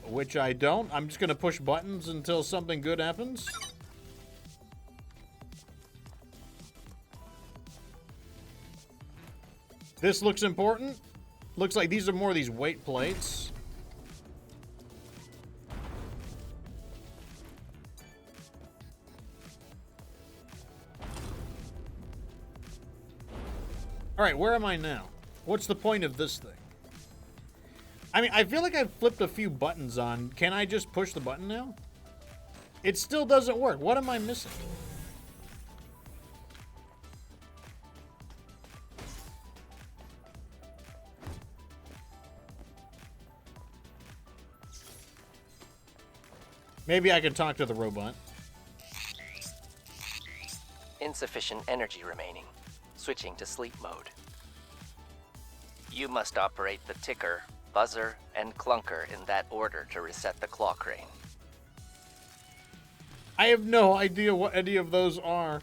which I don't. I'm just going to push buttons until something good happens. This looks important. Looks like these are more of these weight plates. All right, where am I now? What's the point of this thing? I mean, I feel like I've flipped a few buttons on. Can I just push the button now? It still doesn't work. What am I missing? Maybe I can talk to the robot. Insufficient energy remaining. Switching to sleep mode. You must operate the ticker buzzer, and clunker in that order to reset the claw crane. I have no idea what any of those are.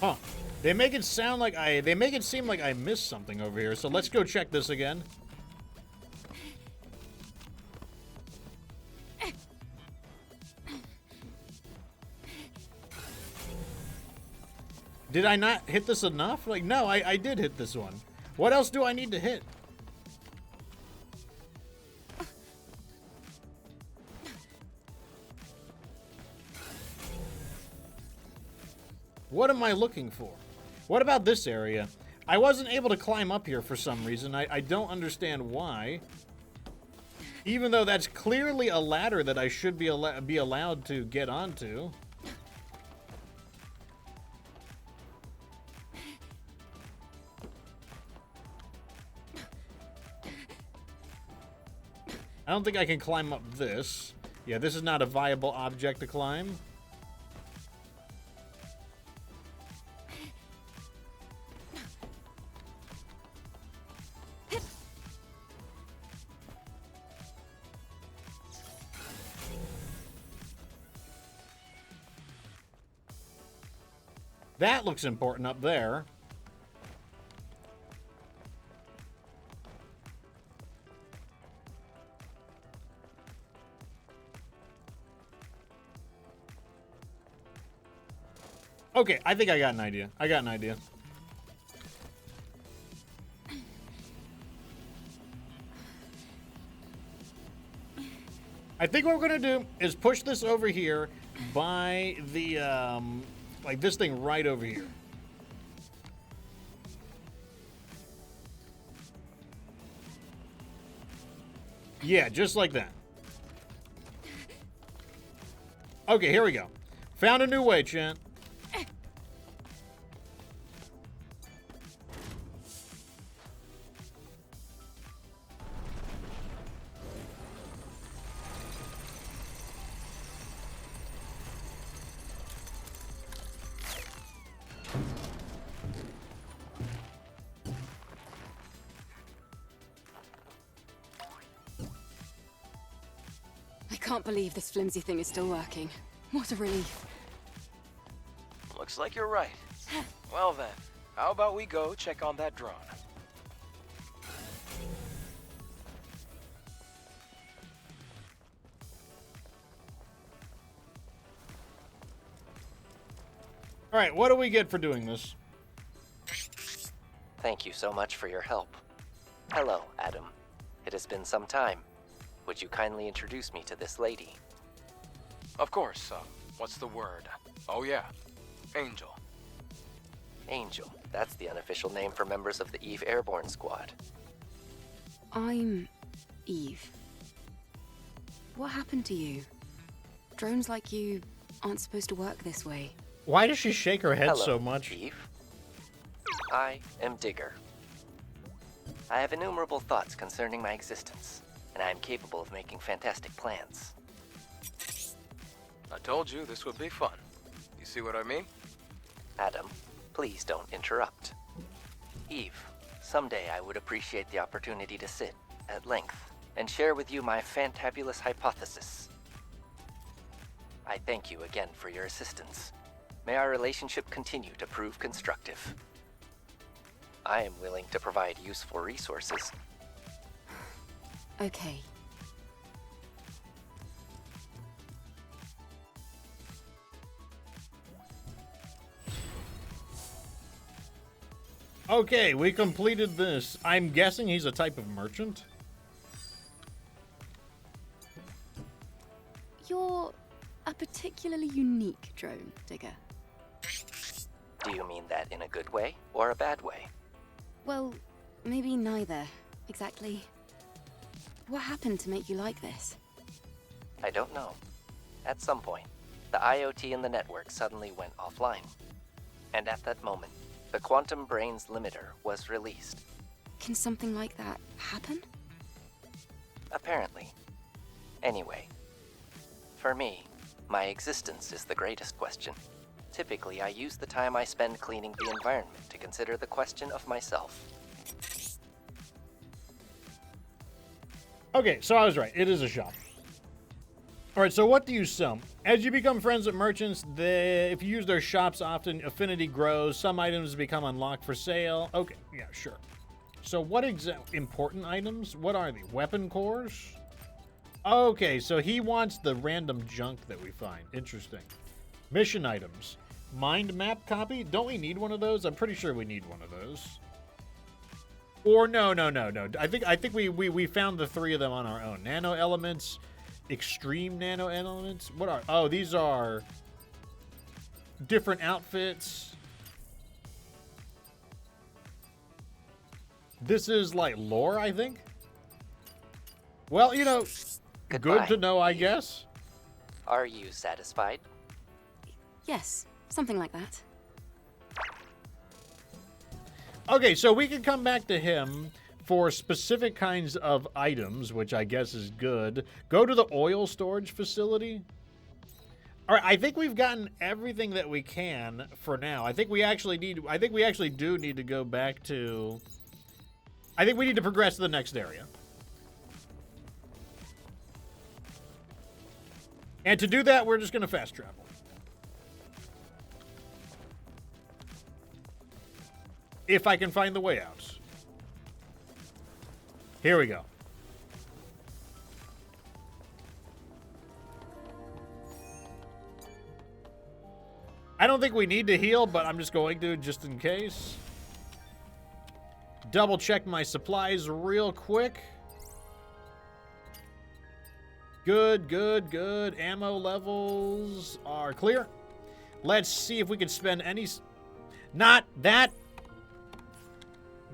Huh. They make it seem like I missed something over here, so let's go check this again. Did I not hit this enough? Like, no, I did hit this one. What else do I need to hit? What am I looking for? What about this area? I wasn't able to climb up here for some reason. I don't understand why. Even though that's clearly a ladder that I should be allowed to get onto. I don't think I can climb up this. Yeah, this is not a viable object to climb. That looks important up there. Okay, I think I got an idea. I think what we're gonna do is push this over here by the, like this thing right over here. Yeah, just like that. Okay, here we go. Found a new way, Chan. I can't believe this flimsy thing is still working. What a relief. Looks like you're right. Well then, how about we go check on that drone? Alright, what do we get for doing this? Thank you so much for your help. Hello, Adam. It has been some time. Would you kindly introduce me to this lady? Of course, what's the word? Oh yeah, Angel. Angel. That's the unofficial name for members of the Eve Airborne Squad. I'm Eve. What happened to you? Drones like you aren't supposed to work this way. Why does she shake her head Hello, so much? Eve. I am Digger. I have innumerable thoughts concerning my existence, and I am capable of making fantastic plans. I told you this would be fun. You see what I mean? Adam, please don't interrupt. Eve, someday I would appreciate the opportunity to sit, at length, and share with you my fantabulous hypothesis. I thank you again for your assistance. May our relationship continue to prove constructive. I am willing to provide useful resources. Okay. Okay, we completed this. I'm guessing he's a type of merchant. You're a particularly unique drone, Digger. Do you mean that in a good way or a bad way? Well, maybe neither, exactly. What happened to make you like this? I don't know. At some point, the IoT in the network suddenly went offline. And at that moment, the Quantum Brains limiter was released. Can something like that happen? Apparently. Anyway, for me, My existence is the greatest question. Typically, I use the time I spend cleaning the environment to consider the question of myself. Okay, so I was right. It is a shop. All right, so what do you sell? As you become friends with merchants, if you use their shops often, affinity grows. Some items become unlocked for sale. Okay, yeah, sure. So what important items? What are they? Weapon cores? Okay, so he wants the random junk that we find. Interesting. Mission items. Mind map copy? Don't we need one of those? I'm pretty sure we need one of those. Or no. I think we found the 3 of them on our own. Nano elements, extreme nano elements. What are? Oh, these are different outfits. This is like lore, I think. Well, you know, Goodbye. good to know, I guess. Are you satisfied? Yes, something like that. Okay, so we can come back to him for specific kinds of items, which I guess is good. Go to the oil storage facility. All right, I think we've gotten everything that we can for now. I think we actually do need to go back to. I think we need to progress to the next area. And to do that, we're just going to fast travel. If I can find the way out. Here we go. I don't think we need to heal, but I'm just going to just in case. Double check my supplies real quick. Good. Ammo levels are clear. Let's see if we can spend any... Not that.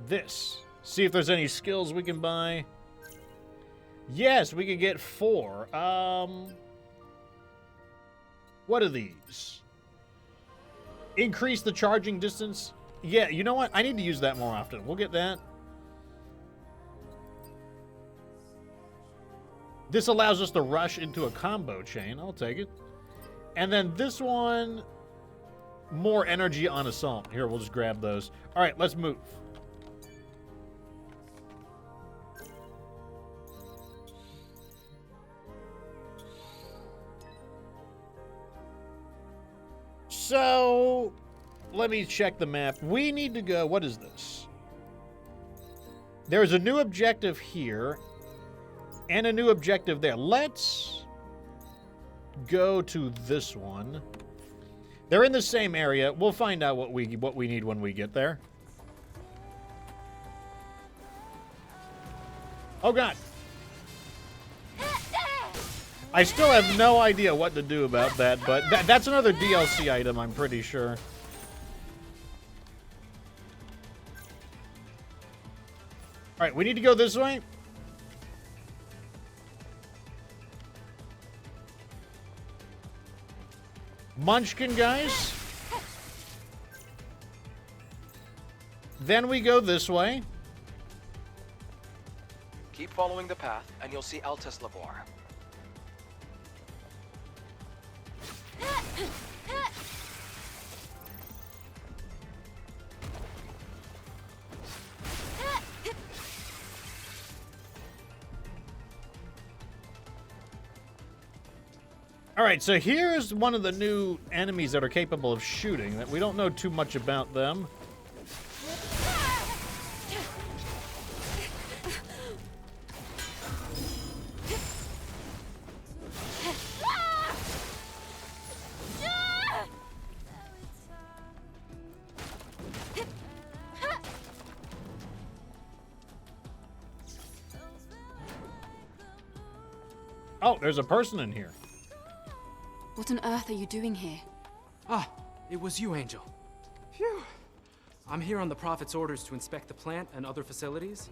This. See if there's any skills we can buy. Yes, we can get 4. What are these? Increase the charging distance. Yeah, you know what? I need to use that more often. We'll get that. This allows us to rush into a combo chain. I'll take it. And then this one, more energy on assault. Here, we'll just grab those. All right, let's move. So, let me check the map. We need to go... What is this? There's a new objective here and a new objective there. Let's go to this one. They're in the same area. We'll find out what we need when we get there. Oh, God. I still have no idea what to do about that, but that's another DLC item, I'm pretty sure. All right, we need to go this way. Munchkin, guys. Then we go this way. Keep following the path, and you'll see Altus Lavoir. All right, so here's one of the new enemies that are capable of shooting that we don't know too much about them. Oh, there's a person in here. What on earth are you doing here? Ah, it was you, Angel. Phew. I'm here on the Prophet's orders to inspect the plant and other facilities.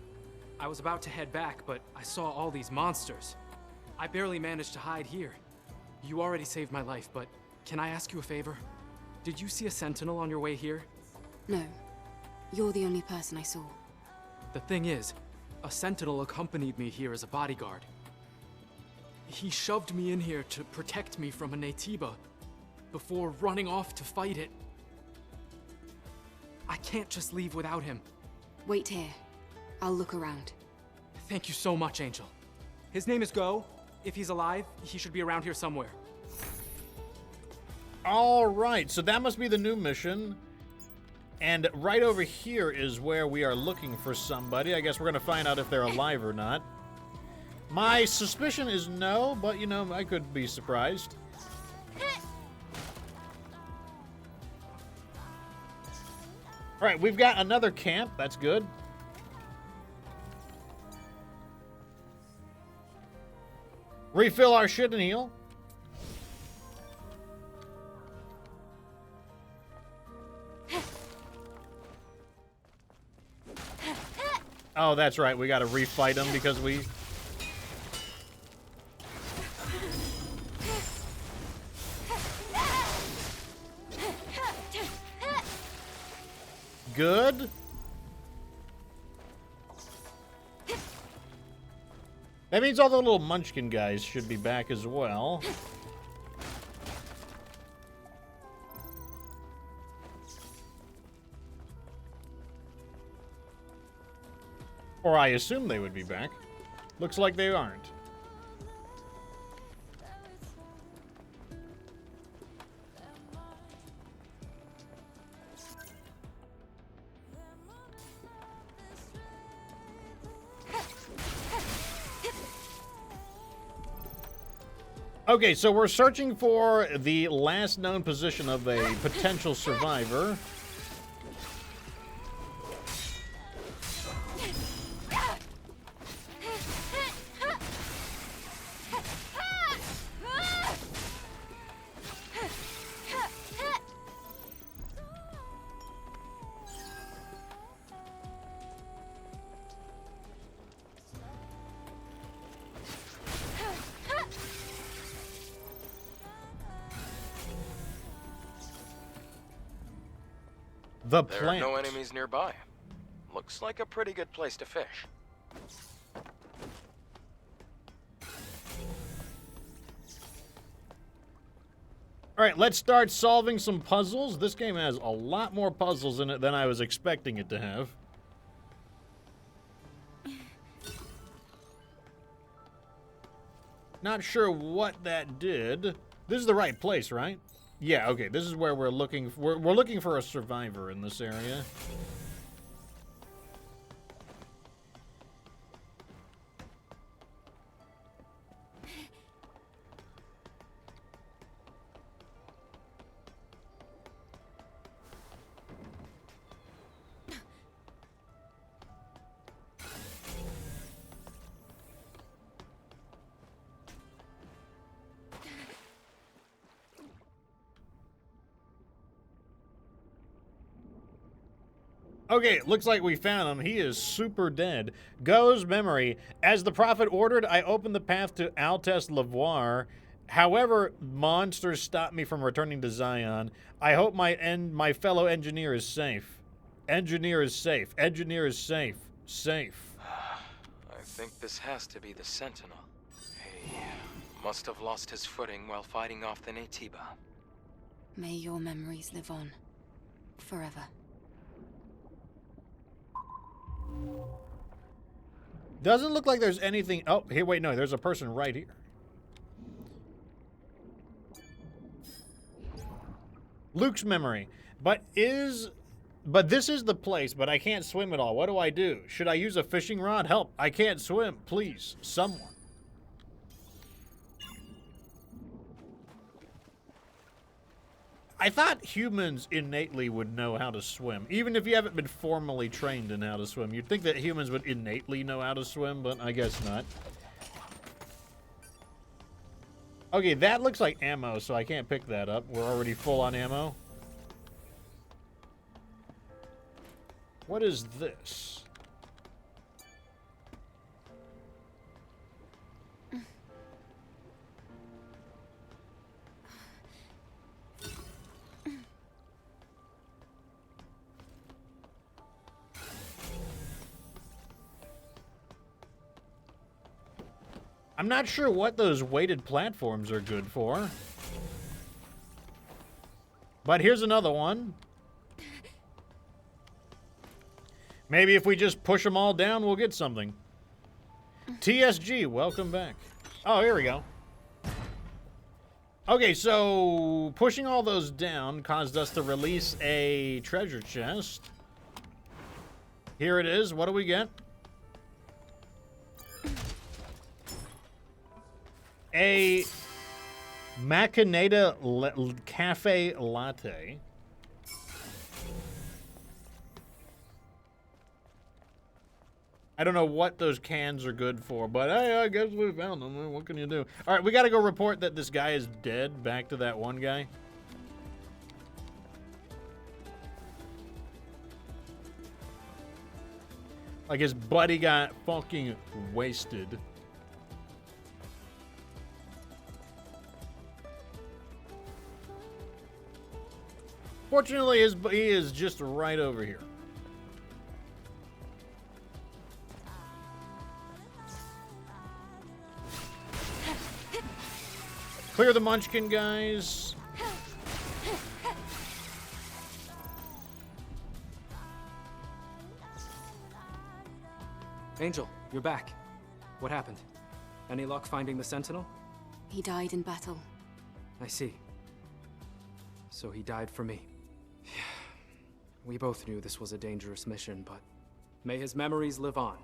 I was about to head back, but I saw all these monsters. I barely managed to hide here. You already saved my life, but can I ask you a favor? Did you see a sentinel on your way here? No. You're the only person I saw. The thing is, a sentinel accompanied me here as a bodyguard. He shoved me in here to protect me from a Natiba before running off to fight it. I can't just leave without him. Wait here. I'll look around. Thank you so much, Angel. His name is Go. If he's alive, he should be around here somewhere. All right, so that must be the new mission. And right over here is where we are looking for somebody. I guess we're going to find out if they're alive or not. My suspicion is no, but, you know, I could be surprised. All right, we've got another camp. That's good. Refill our shit and heal. Oh, that's right. We got to refight them because we... Good. That means all the little munchkin guys should be back as well. Or I assume they would be back. Looks like they aren't. Okay, so we're searching for the last known position of a potential survivor. The There plant. are no enemies nearby. Looks like a pretty good place to fish. All right, let's start solving some puzzles. This game has a lot more puzzles in it than I was expecting it to have. Not sure what that did. This is the right place, right? Yeah, okay. This is where we're looking. We're looking for a survivor in this area. Okay, looks like we found him. He is super dead. Go's memory. As the Prophet ordered, I opened the path to Altest Lavoir. However, monsters stopped me from returning to Zion. I hope my fellow engineer is safe. Engineer is safe. Engineer is safe. Safe. I think this has to be the Sentinel. He must have lost his footing while fighting off the Natiba. May your memories live on. Forever. Doesn't look like there's anything... Oh, here, wait, no, there's a person right here. Luke's memory. But this is the place, but I can't swim at all. What do I do? Should I use a fishing rod? Help, I can't swim. Please, someone. I thought humans innately would know how to swim. Even if you haven't been formally trained in how to swim. You'd think that humans would innately know how to swim, but I guess not. Okay, that looks like ammo, so I can't pick that up. We're already full on ammo. What is this? I'm not sure what those weighted platforms are good for. But here's another one. Maybe if we just push them all down, we'll get something. TSG, welcome back. Oh, here we go. Okay, so pushing all those down caused us to release a treasure chest. Here it is. What do we get? A Machinata Cafe Latte. I don't know what those cans are good for, but hey, I guess we found them. What can you do? All right, we got to go report that this guy is dead. Back to that one guy. Like his buddy got fucking wasted. Fortunately, he is just right over here. Clear the Munchkin, guys. Angel, you're back. What happened? Any luck finding the Sentinel? He died in battle. I see. So he died for me. We both knew this was a dangerous mission, but may his memories live on.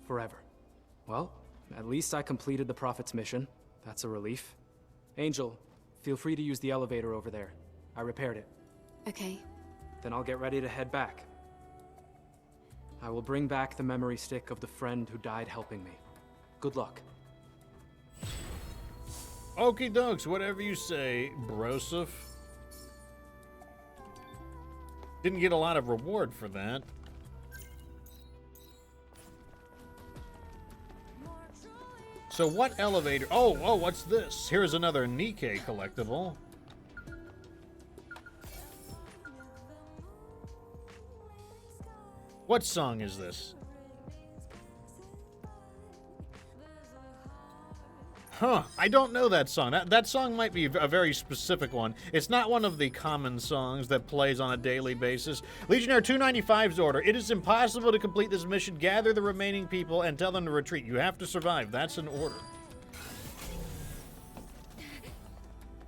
Forever. Well, at least I completed the Prophet's mission. That's a relief. Angel, feel free to use the elevator over there. I repaired it. Okay. Then I'll get ready to head back. I will bring back the memory stick of the friend who died helping me. Good luck. Okie dokes, whatever you say, Broseph. Didn't get a lot of reward for that. So what elevator? Oh, what's this? Here's another Nikke collectible. What song is this? Huh, I don't know that song. That song might be a very specific one. It's not one of the common songs that plays on a daily basis. Legionnaire 295's order. It is impossible to complete this mission. Gather the remaining people and tell them to retreat. You have to survive. That's an order.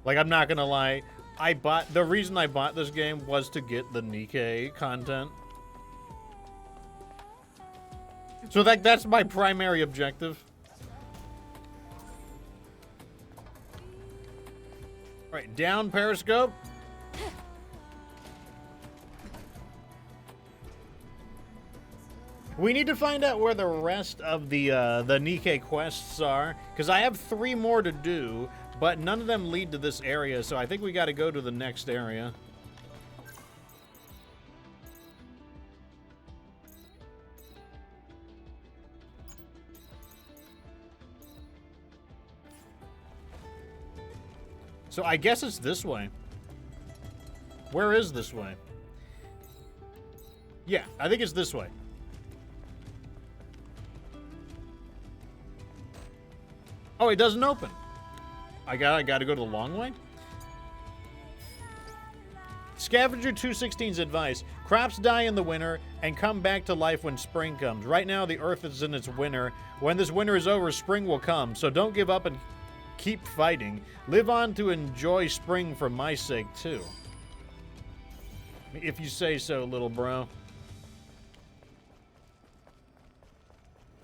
Like, I'm not gonna lie. The reason I bought this game was to get the Nikke content. So that's my primary objective. All right, down periscope. We need to find out where the rest of the Nikke quests are, because I have 3 more to do, but none of them lead to this area, so I think we got to go to the next area. So I guess it's this way. Where is this way? Yeah, I think it's this way. Oh, it doesn't open. I gotta go the long way? Scavenger 216's advice. Crops die in the winter and come back to life when spring comes. Right now, the earth is in its winter. When this winter is over, spring will come. So don't give up and keep fighting. Live on to enjoy spring for my sake, too. If you say so, little bro.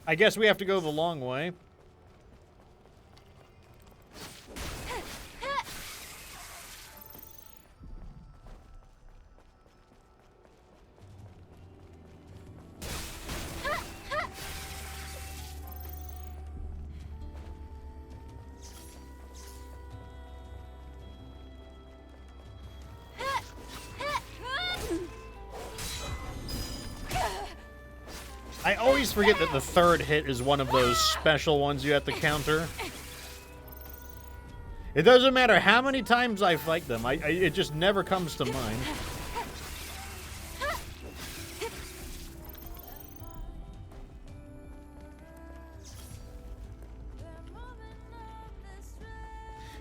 I guess we have to go the long way. I always forget that the third hit is one of those special ones you have to counter. It doesn't matter how many times I fight them, it just never comes to mind.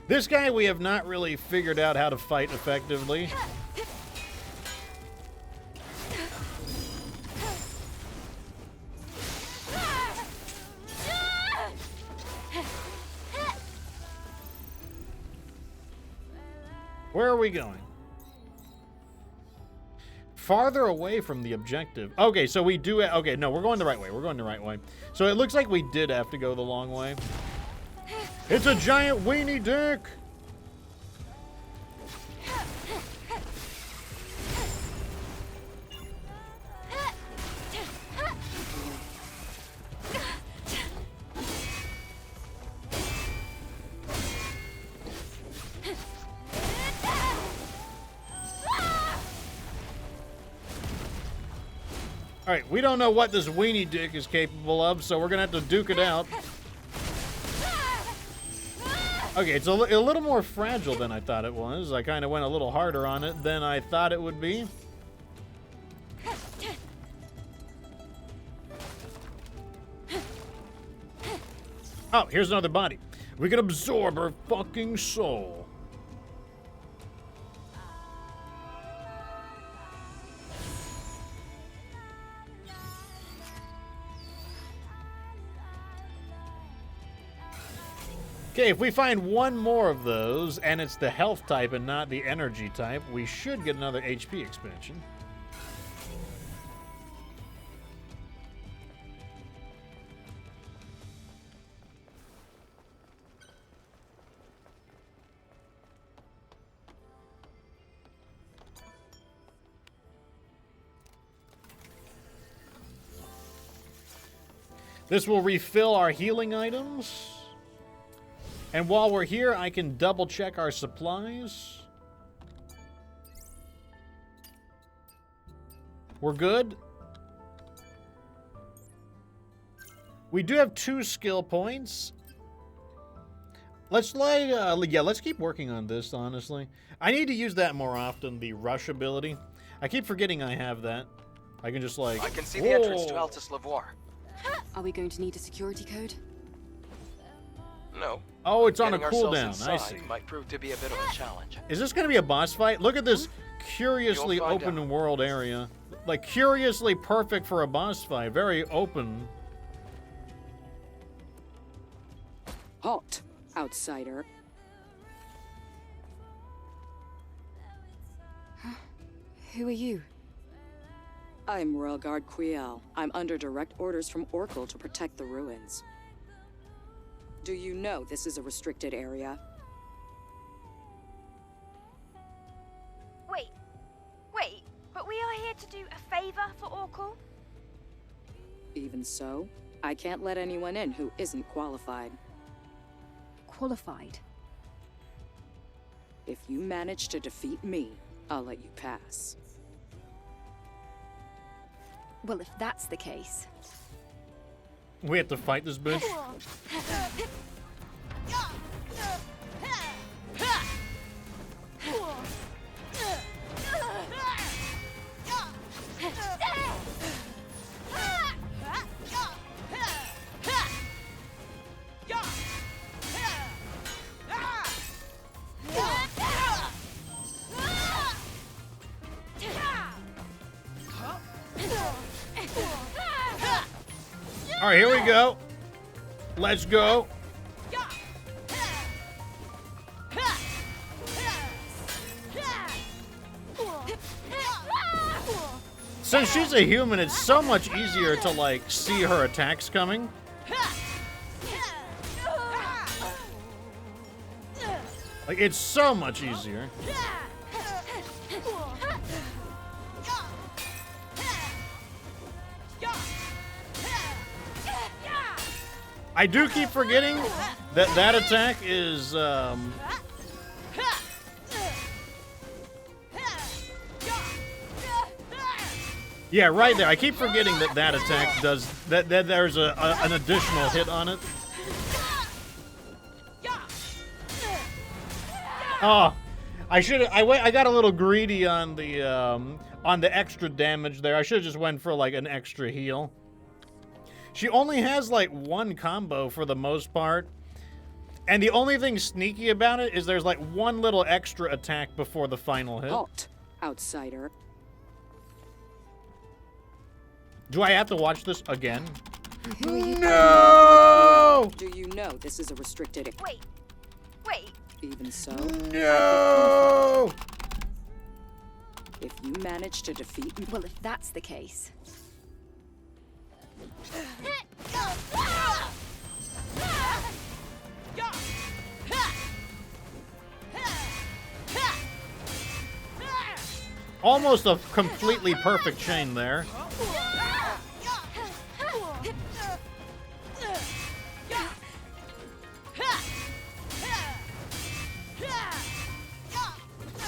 This guy we have not really figured out how to fight effectively. Where are we going? Farther away from the objective. Okay, so we do... Okay, no, we're going the right way. We're going the right way. So it looks like we did have to go the long way. It's a giant weenie dick! Alright, we don't know what this weenie dick is capable of, so we're gonna have to duke it out. Okay, it's a little more fragile than I thought it was. I kind of went a little harder on it than I thought it would be. Oh, here's another body. We can absorb her fucking soul. Okay, if we find one more of those, and it's the health type and not the energy type, we should get another HP expansion. This will refill our healing items. And while we're here, I can double check our supplies. We're good. We do have 2 skill points. Let's let's keep working on this, honestly. I need to use that more often, the rush ability. I keep forgetting I have that. I can just like... I can see the entrance to Altus Lavoir. Are we going to need a security code? No. Oh, it's on a Getting ourselves cooldown. I see. inside might prove to be a bit of a challenge. Is this going to be a boss fight? Look at this curiously You'll find open out. world area. Like, curiously perfect for a boss fight. Very open. Halt, outsider. Who are you? I'm Royal Guard Quiel. I'm under direct orders from Oracle to protect the ruins. Do you know this is a restricted area? Wait, but we are here to do a favor for Oracle? Even so, I can't let anyone in who isn't qualified. Qualified? If you manage to defeat me, I'll let you pass. Well, if that's the case... We have to fight this bitch. All right, here we go. Let's go. Since she's a human, it's so much easier to, like, see her attacks coming. Like, it's so much easier. I do keep forgetting that that attack is, yeah, right there. I keep forgetting that that attack does, that there's an additional hit on it. Oh, I got a little greedy on the extra damage there. I should have just went for, like, an extra heal. She only has, like, 1 combo for the most part. And the only thing sneaky about it is there's like one little extra attack before the final hit. Halt, outsider. Do I have to watch this again? Who are you? No! Do you know this is a restricted... Wait. Wait. Even so, No! if you manage to defeat me... Well, if that's the case. Almost a completely perfect chain there.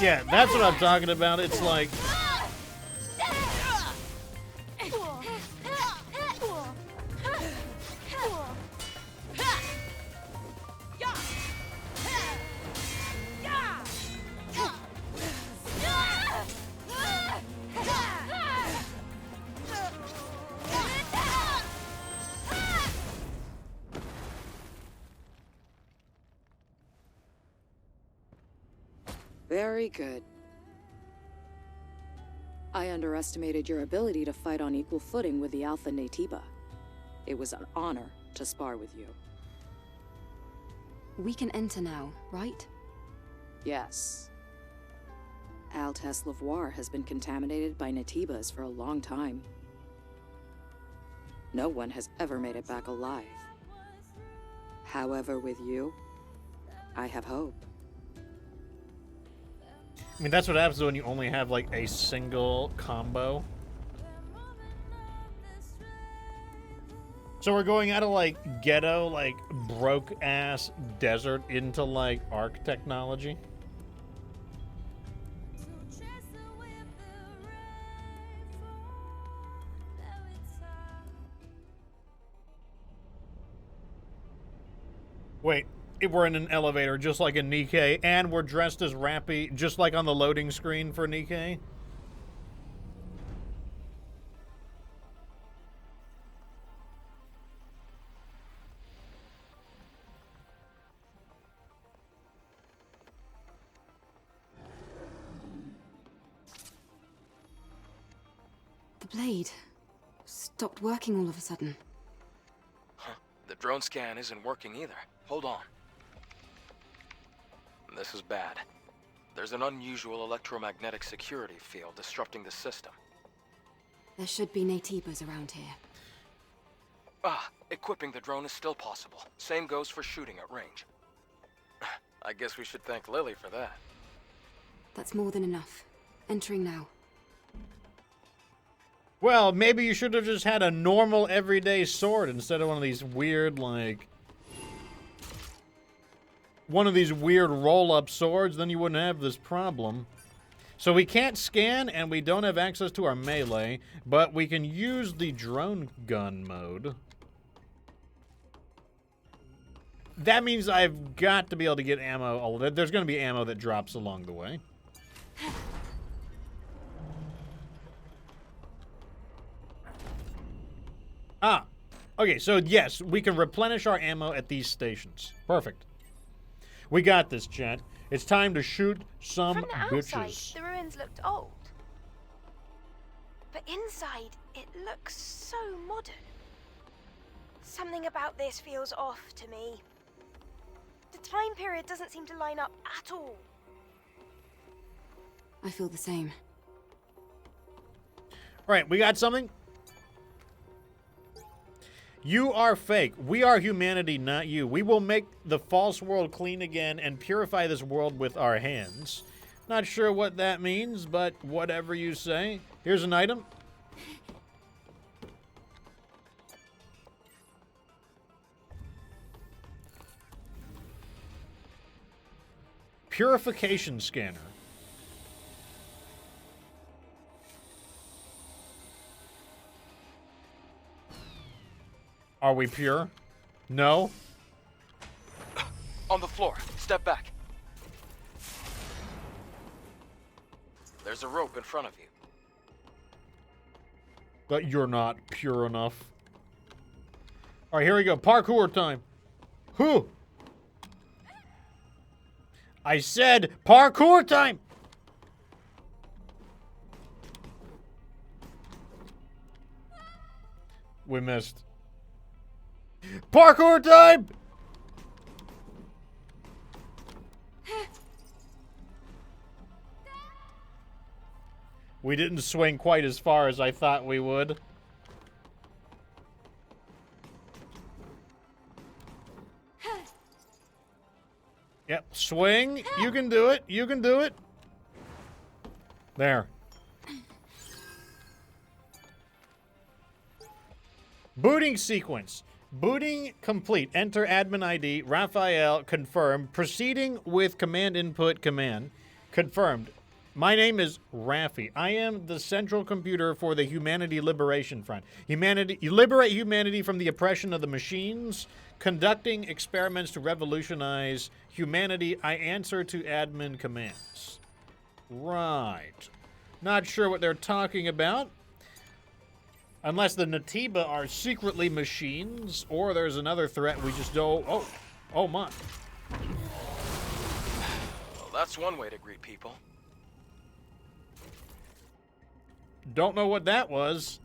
Yeah, that's what I'm talking about. It's like... Very good. I underestimated your ability to fight on equal footing with the Alpha Natiba. It was an honor to spar with you. We can enter now, right? Yes. Altes Lavoir has been contaminated by Natibas for a long time. No one has ever made it back alive. However, with you, I have hope. I mean, that's what happens when you only have, like, a single combo. So we're going out of, like, ghetto, like, broke-ass desert into, like, Ark technology? Wait. We're in an elevator, just like in Nikke, and we're dressed as Rappy, just like on the loading screen for Nikke. The blade stopped working all of a sudden. Huh. The drone scan isn't working either. Hold on. This is bad. There's an unusual electromagnetic security field disrupting the system. There should be Natibas around here. Equipping the drone is still possible. Same goes for shooting at range. I guess we should thank Lily for that. That's more than enough. Entering now. Well, maybe you should have just had a normal, everyday sword instead of one of these weird, like... one of these weird roll-up swords, then you wouldn't have this problem. So we can't scan, and we don't have access to our melee, but we can use the drone gun mode. That means I've got to be able to get ammo. There's going to be ammo that drops along the way. Okay, so yes, we can replenish our ammo at these stations. Perfect. We got this, chat. It's time to shoot some From the outside, bitches. the ruins looked old. But inside, it looks so modern. Something about this feels off to me. The time period doesn't seem to line up at all. I feel the same. Right, we got something? You are fake. We are humanity, not you. We will make the false world clean again and purify this world with our hands. Not sure what that means, but whatever you say. Here's an item. Purification scanner. Are we pure? No? On the floor. Step back. There's a rope in front of you. But you're not pure enough. Alright, here we go. Parkour time. Whew! I said parkour time! We missed. Parkour time! We didn't swing quite as far as I thought we would. Yep, swing. You can do it. You can do it. There. Booting sequence. Booting complete. Enter admin ID. Raphael. Confirmed. Proceeding with command input command. Confirmed. My name is Raffi. I am the central computer for the Humanity Liberation Front. You liberate humanity from the oppression of the machines, conducting experiments to revolutionize humanity. I answer to admin commands. Right. Not sure what they're talking about. Unless the Natiba are secretly machines, or there's another threat we just don't... Oh my. Well, that's one way to greet people. Don't know what that was.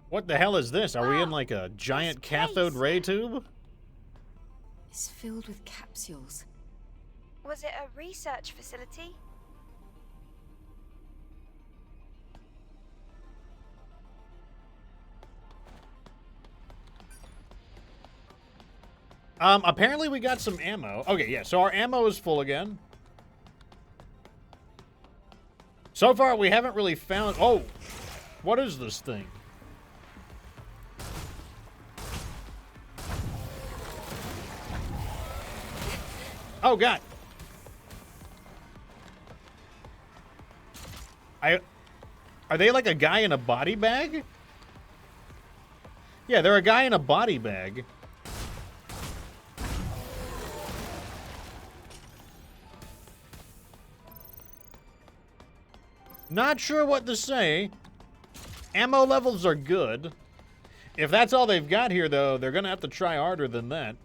What the hell is this? Are we in like a giant cathode ray tube? It's filled with capsules. Was it a research facility? Apparently we got some ammo. Okay, yeah, so our ammo is full again. So far, we haven't really found... Oh! What is this thing? Oh, God! Are they like a guy in a body bag? Yeah, they're a guy in a body bag. Not sure what to say. Ammo levels are good. If that's all they've got here, though, they're gonna have to try harder than that.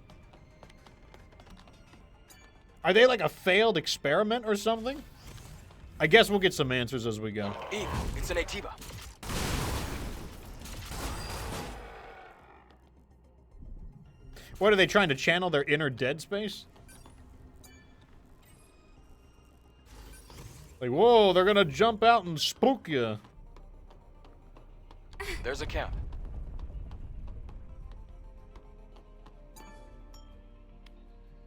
Are they like a failed experiment or something? I guess we'll get some answers as we go. Eve, it's an Atiba. What, are they trying to channel their inner dead space? Like, whoa, they're gonna jump out and spook you. There's a count. I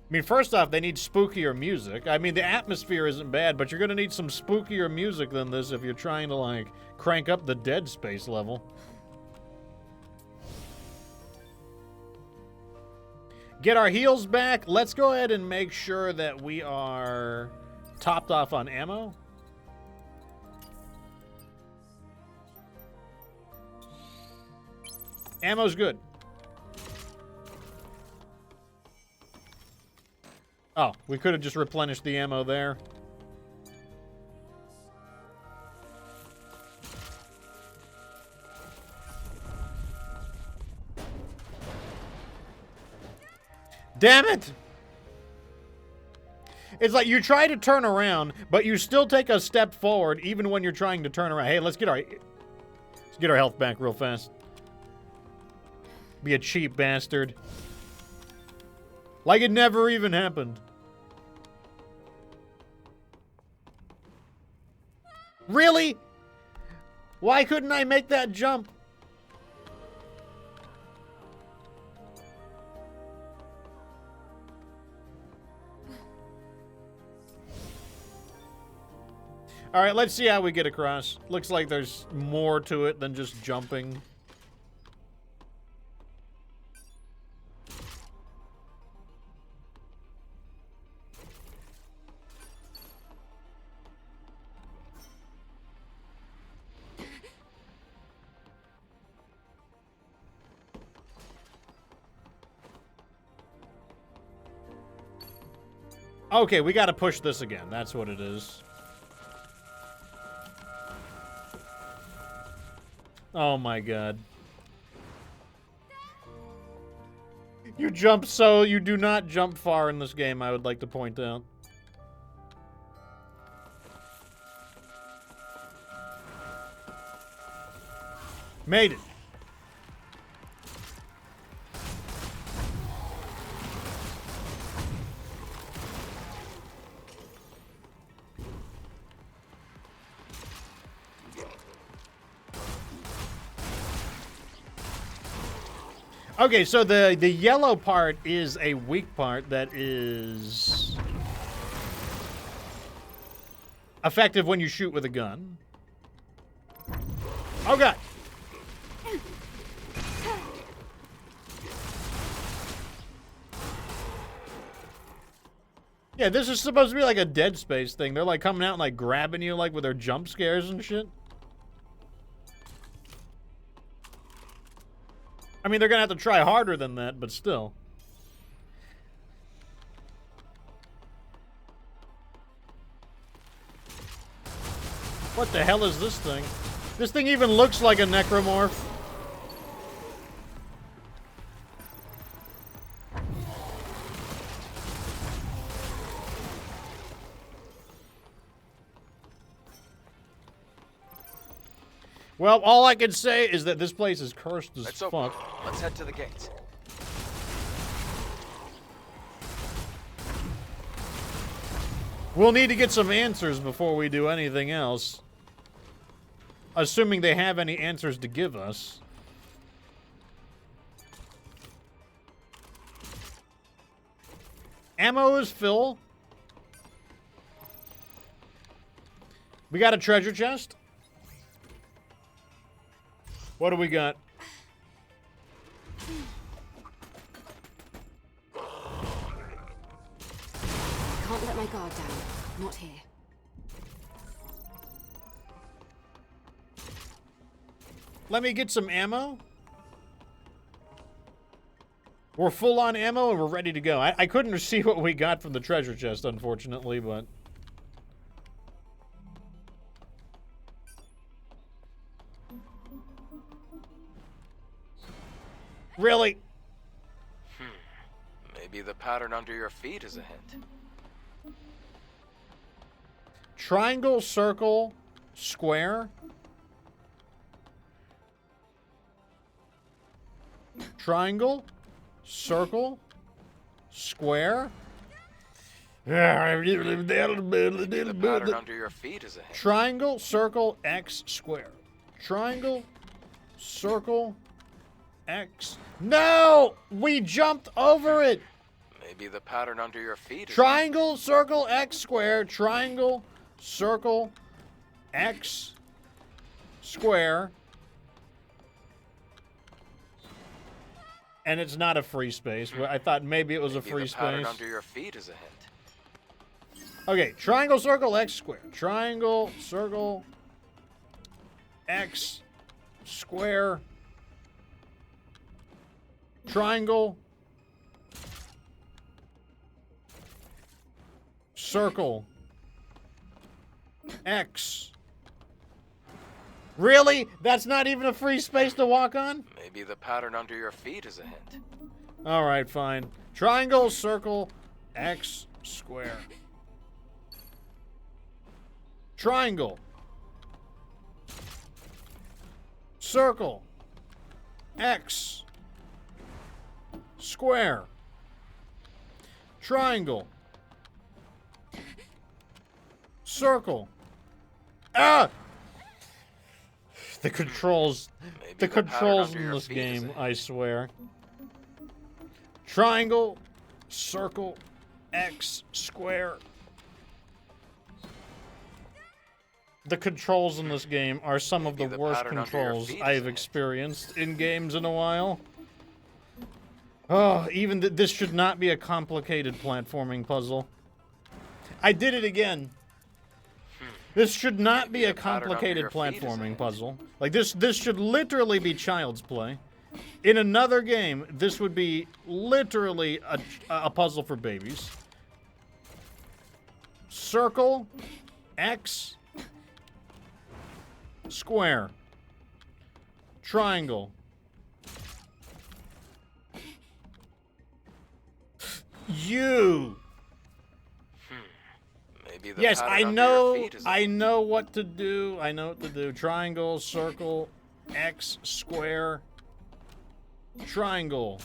mean, first off, they need spookier music. I mean, the atmosphere isn't bad, but you're gonna need some spookier music than this if you're trying to, like, crank up the dead space level. Get our heals back. Let's go ahead and make sure that we are topped off on ammo. Ammo's good. Oh, we could have just replenished the ammo there. Damn it! It's like you try to turn around, but you still take a step forward even when you're trying to turn around. Hey, let's get our health back real fast. Be a cheap bastard. Like it never even happened. Really? Why couldn't I make that jump? All right, let's see how we get across. Looks like there's more to it than just jumping. Okay, we gotta push this again. That's what it is. Oh my god. You jump so... You do not jump far in this game, I would like to point out. Made it. Okay, so the yellow part is a weak part that is effective when you shoot with a gun. Oh god. Yeah, this is supposed to be like a Dead Space thing. They're like coming out and like grabbing you like with their jump scares and shit. I mean, they're gonna have to try harder than that, but still. What the hell is this thing? This thing even looks like a necromorph. Well, all I can say is that this place is cursed as fuck. Let's head to the gates. We'll need to get some answers before we do anything else. Assuming they have any answers to give us. Ammo is full. We got a treasure chest. What do we got? Can't let my guard down. Not here. Let me get some ammo. We're full on ammo and we're ready to go. I couldn't see what we got from the treasure chest, unfortunately, but... Really? Maybe the pattern under your feet is a hint. Triangle, circle, square. Triangle, circle, square. The pattern under your feet is a hint. Triangle, circle, X, square. Triangle, circle, X. No! We jumped over it! Maybe the pattern under your feet is Triangle, circle, X, square. Triangle, circle, X, square. And it's not a free space. I thought maybe it was a free the pattern space. under your feet is a hint. Okay, triangle, circle, X, square. Triangle, circle, X, square. Triangle, circle, X. Really? That's not even a free space to walk on? Maybe the pattern under your feet is a hint. Alright, fine. Triangle, circle, X, square. Triangle. Circle. X. Square. Triangle. Circle. Ah! The controls. The controls in this game, I swear. Triangle. Circle. X. Square. The controls in this game are some of the worst controls I've experienced in games in a while. Oh, even this should not be a complicated platforming puzzle. I did it again. This should not be a complicated platforming puzzle. Like, this should literally be child's play. In another game, this would be literally a puzzle for babies. Circle, X, square. Triangle. You. Maybe the Yes, pattern I under your know. feet is I know what to do. I know what to do. Triangle, circle, X, square. Triangle.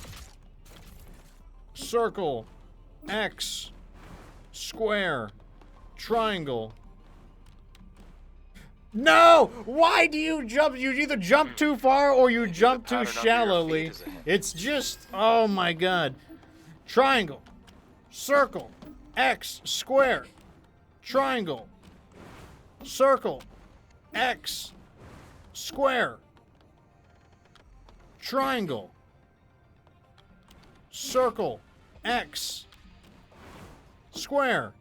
Circle, X, square, triangle. No! Why do you jump? You either jump too far or you jump too pattern under your shallowly. feet is a hint. It's just, oh my god. Triangle, circle, X, square, triangle, circle, X, square, triangle, circle, X, square,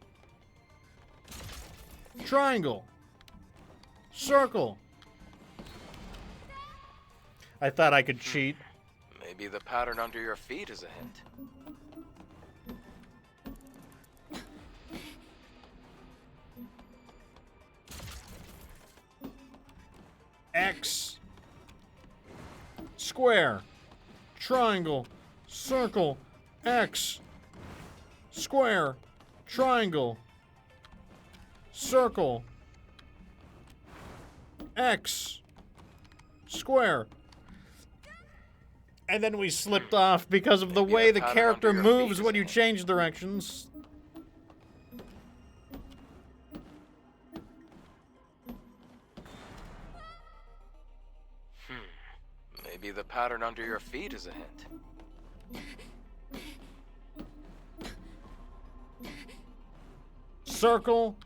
triangle, circle. I thought I could cheat. Maybe the pattern under your feet is a hint. X, square, triangle, circle, X, square, triangle, circle, X, square. And then we slipped off because of the Maybe way the the pattern character under your feet moves is when you a- change directions. Maybe the pattern under your feet is a hint. Circle,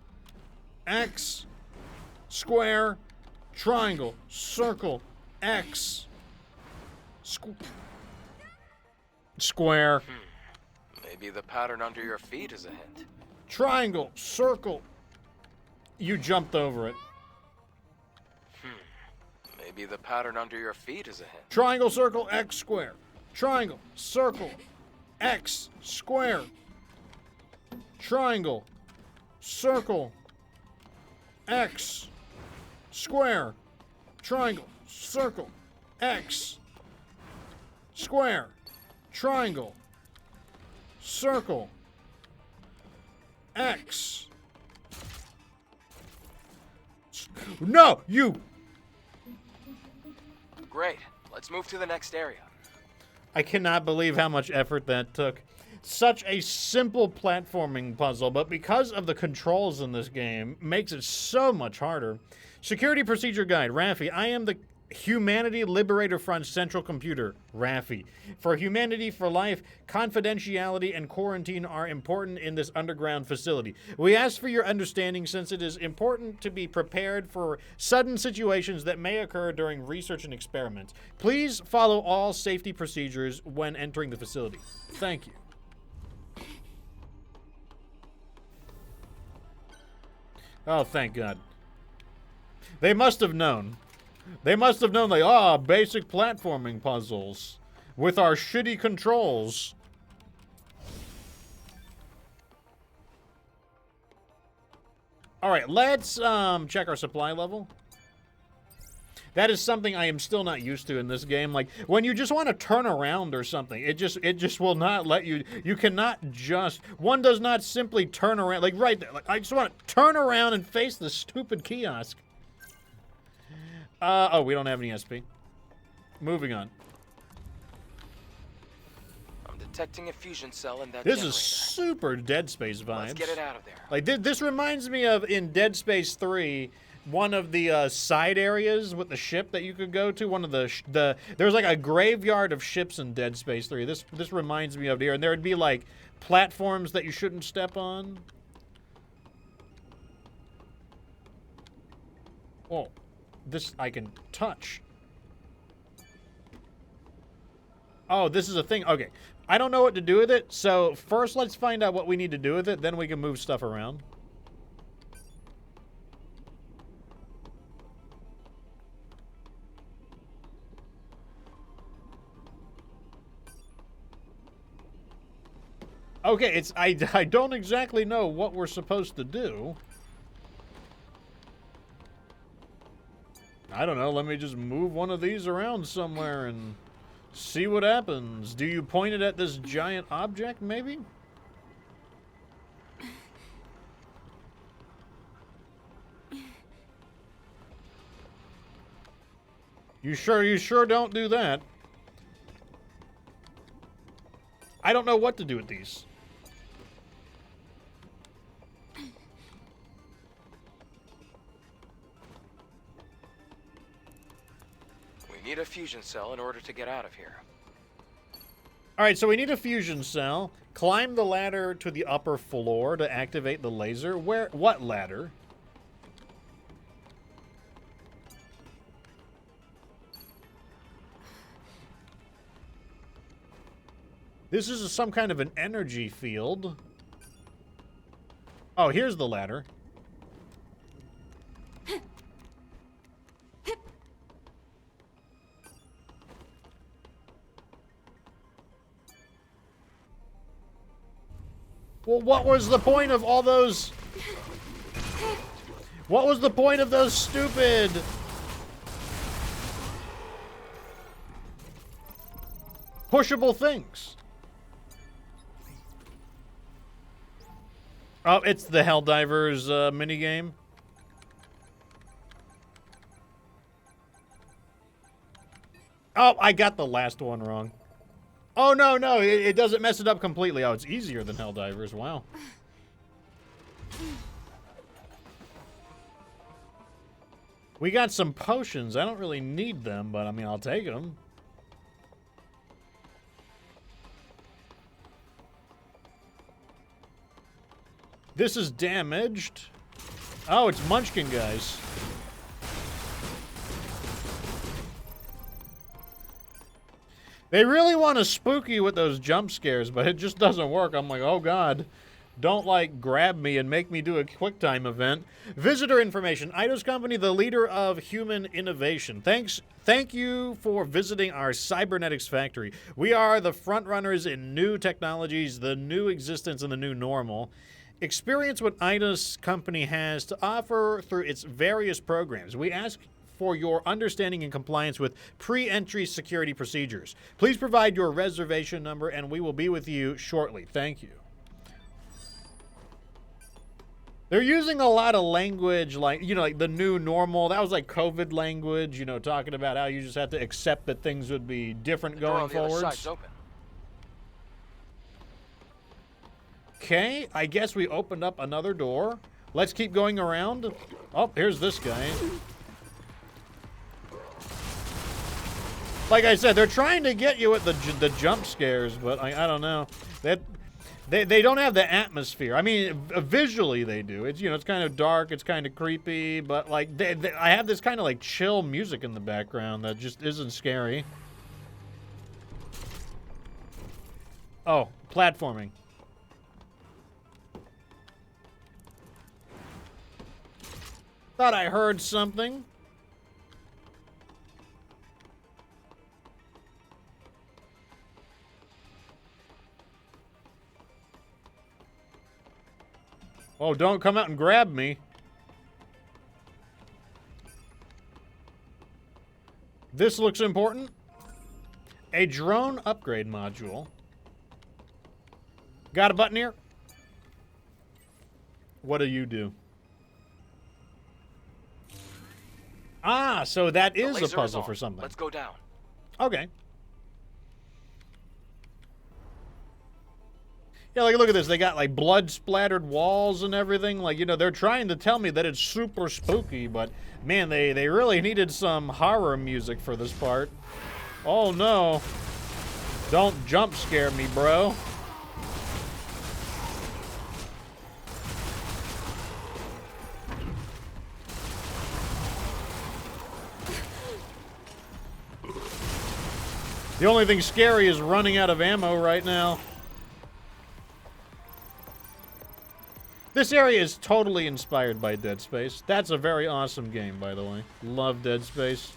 X, square, triangle, circle, X, square, Maybe the pattern under your feet is a hint. triangle, circle. You jumped over it. Maybe the pattern under your feet is a hint. Triangle, circle, X, square. Triangle, circle, X, square. Triangle, circle, X, square. Triangle, circle, X, square. Triangle, circle, X. No, you. Great. Let's move to the next area. I cannot believe how much effort that took. Such a simple platforming puzzle, but because of the controls in this game, makes it so much harder. Security Procedure Guide, Raffi. I am the Humanity Liberator Front Central Computer, Raffi. For humanity for life, confidentiality and quarantine are important in this underground facility. We ask for your understanding since it is important to be prepared for sudden situations that may occur during research and experiments. Please follow all safety procedures when entering the facility. Thank you. Oh, thank God. They must have known. They must have known, like, basic platforming puzzles with our shitty controls. All right, let's check our supply level. That is something I am still not used to in this game. Like, when you just want to turn around or something, it just will not let you. You cannot just. One does not simply turn around. Like, right there. Like, I just want to turn around and face the stupid kiosk. Oh, we don't have any SP. Moving on. I'm detecting a fusion cell in that This generator. is super Dead Space vibes. Let's get it out of there. Like, this reminds me of, in Dead Space 3, one of the side areas with the ship that you could go to. One of the there's like a graveyard of ships in Dead Space 3. This reminds me of here. And there would be like platforms that you shouldn't step on. Oh, this I can touch. Oh, this is a thing. Okay. I don't know what to do with it. So first let's find out what we need to do with it. Then we can move stuff around. Okay, I don't exactly know what we're supposed to do. I don't know, let me just move one of these around somewhere and see what happens. Do you point it at this giant object, maybe? You sure don't do that. I don't know what to do with these. We need a fusion cell in order to get out of here. All right, so we need a fusion cell. Climb the ladder to the upper floor to activate the laser. What ladder? This is some kind of an energy field. Oh, here's the ladder. Well, what was the point of all those... What was the point of those stupid... pushable things? Oh, it's the Helldivers minigame. Oh, I got the last one wrong. Oh, no, it doesn't mess it up completely. Oh, it's easier than Helldivers. Wow. We got some potions. I don't really need them, but I mean, I'll take them. This is damaged. Oh, it's Munchkin guys. They really want to spook you with those jump scares, but it just doesn't work. I'm like, oh god. Don't, like, grab me and make me do a QuickTime event. Visitor information. Eidos Company, the leader of human innovation. Thank you for visiting our cybernetics factory. We are the front runners in new technologies, the new existence, and the new normal. Experience what Eidos Company has to offer through its various programs. We ask for your understanding and compliance with pre-entry security procedures. Please provide your reservation number and we will be with you shortly. Thank you. They're using a lot of language like, you know, like the new normal. That was like COVID language, you know, talking about how you just have to accept that things would be different going forwards. Okay, I guess we opened up another door. Let's keep going around. Oh, here's this guy. Like I said, they're trying to get you with the jump scares, but I don't know. They don't have the atmosphere. I mean, visually they do. It's, you know, it's kind of dark, it's kind of creepy, but like I have this kind of like chill music in the background that just isn't scary. Oh, platforming. Thought I heard something. Oh, don't come out and grab me. This looks important. A drone upgrade module. Got a button here? What do you do? Ah, so that is a puzzle for something. Let's go down. Okay. Yeah, like, look at this. They got, like, blood-splattered walls and everything. Like, you know, they're trying to tell me that it's super spooky, but, man, they really needed some horror music for this part. Oh, no. Don't jump scare me, bro. The only thing scary is running out of ammo right now. This area is totally inspired by Dead Space. That's a very awesome game, by the way. Love Dead Space.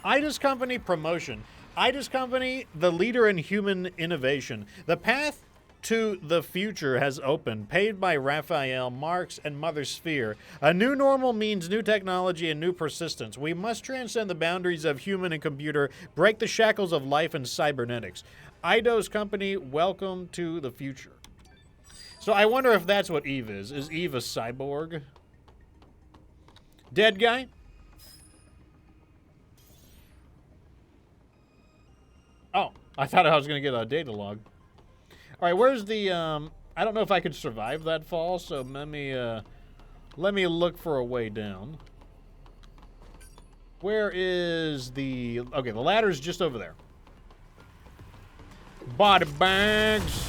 Eidos Company promotion. Eidos Company, the leader in human innovation. The path to the Future has opened, paved by Raphael, Marx, and Mother Sphere. A new normal means new technology and new persistence. We must transcend the boundaries of human and computer, break the shackles of life and cybernetics. Eidos Company, welcome to the future. So I wonder if that's what Eve is. Is Eve a cyborg? Dead guy? Oh, I thought I was going to get a data log. All right, where's the, I don't know if I could survive that fall, so let me look for a way down. Where is the, okay, the ladder's just over there. Body bags.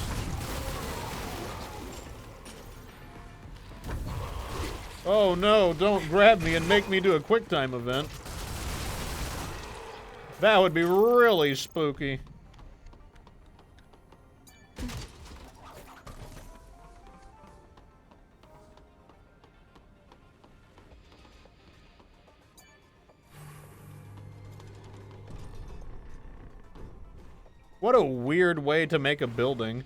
Oh no, don't grab me and make me do a quick time event. That would be really spooky. What a weird way to make a building.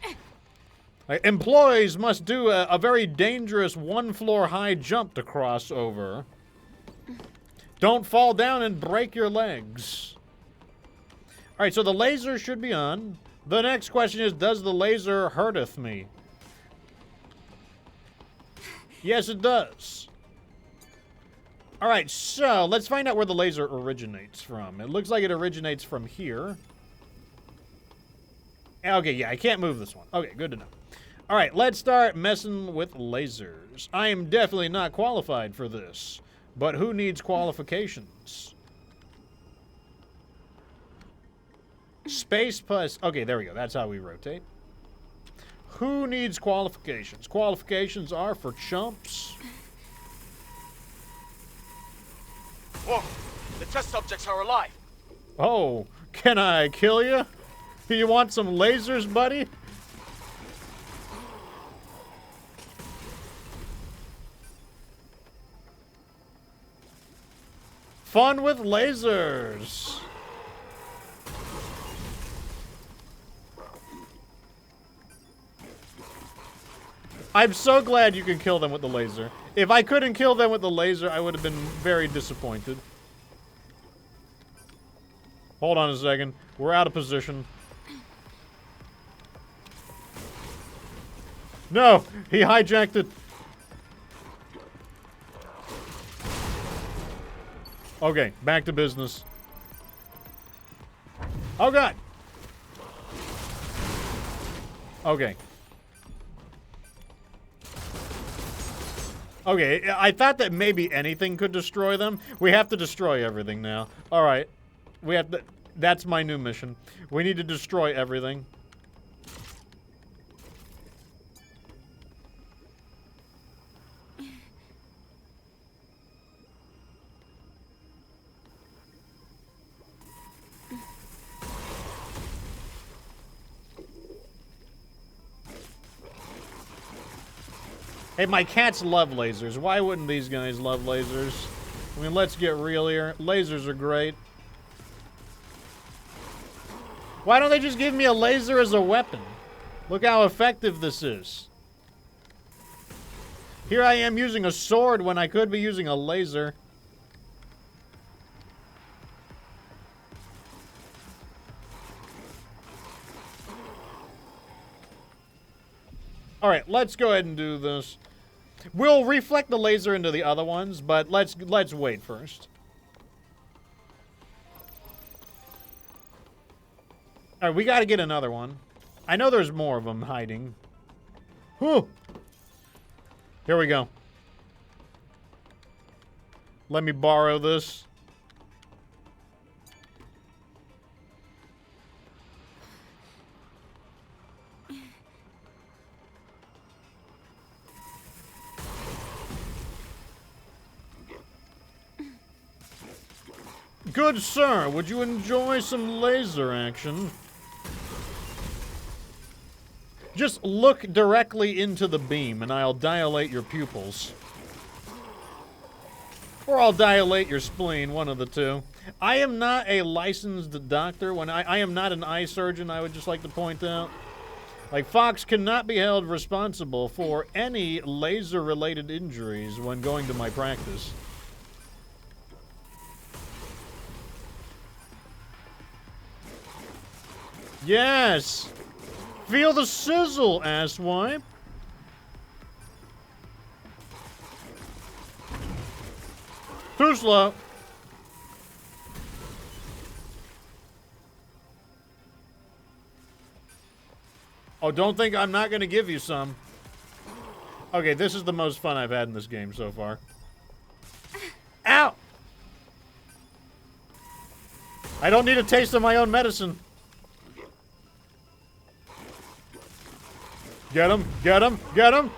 Employees must do a very dangerous one-floor high jump to cross over. Don't fall down and break your legs. All right, so the laser should be on. The next question is, does the laser hurteth me? Yes, it does. All right, so let's find out where the laser originates from. It looks like it originates from here. Okay, yeah, I can't move this one. Okay, good to know. All right, let's start messing with lasers. I am definitely not qualified for this, but who needs qualifications? Space plus... Okay, there we go. That's how we rotate. Who needs qualifications? Qualifications are for chumps. Whoa! The test subjects are alive! Oh, can I kill you? You want some lasers, buddy? Fun with lasers. I'm so glad you can kill them with the laser. If I couldn't kill them with the laser, I would have been very disappointed. Hold on a second. We're out of position. No! He hijacked it. Okay, back to business. Oh, God! Okay. Okay, I thought that maybe anything could destroy them. We have to destroy everything now. Alright. We have to... That's my new mission. We need to destroy everything. Hey, my cats love lasers. Why wouldn't these guys love lasers? I mean, let's get real here. Lasers are great. Why don't they just give me a laser as a weapon? Look how effective this is. Here I am using a sword when I could be using a laser. All right, let's go ahead and do this. We'll reflect the laser into the other ones, but let's wait first. All right, we got to get another one. I know there's more of them hiding. Whew. Here we go. Let me borrow this. Good sir, would you enjoy some laser action? Just look directly into the beam and I'll dilate your pupils. Or I'll dilate your spleen, one of the two. I am not a licensed doctor. When I am not an eye surgeon, I would just like to point out. Like, Fox cannot be held responsible for any laser-related injuries when going to my practice. Yes! Feel the sizzle, asswipe! Too slow. Oh, don't think I'm not going to give you some. Okay, this is the most fun I've had in this game so far. Ow! I don't need a taste of my own medicine. Get him, get him, get him!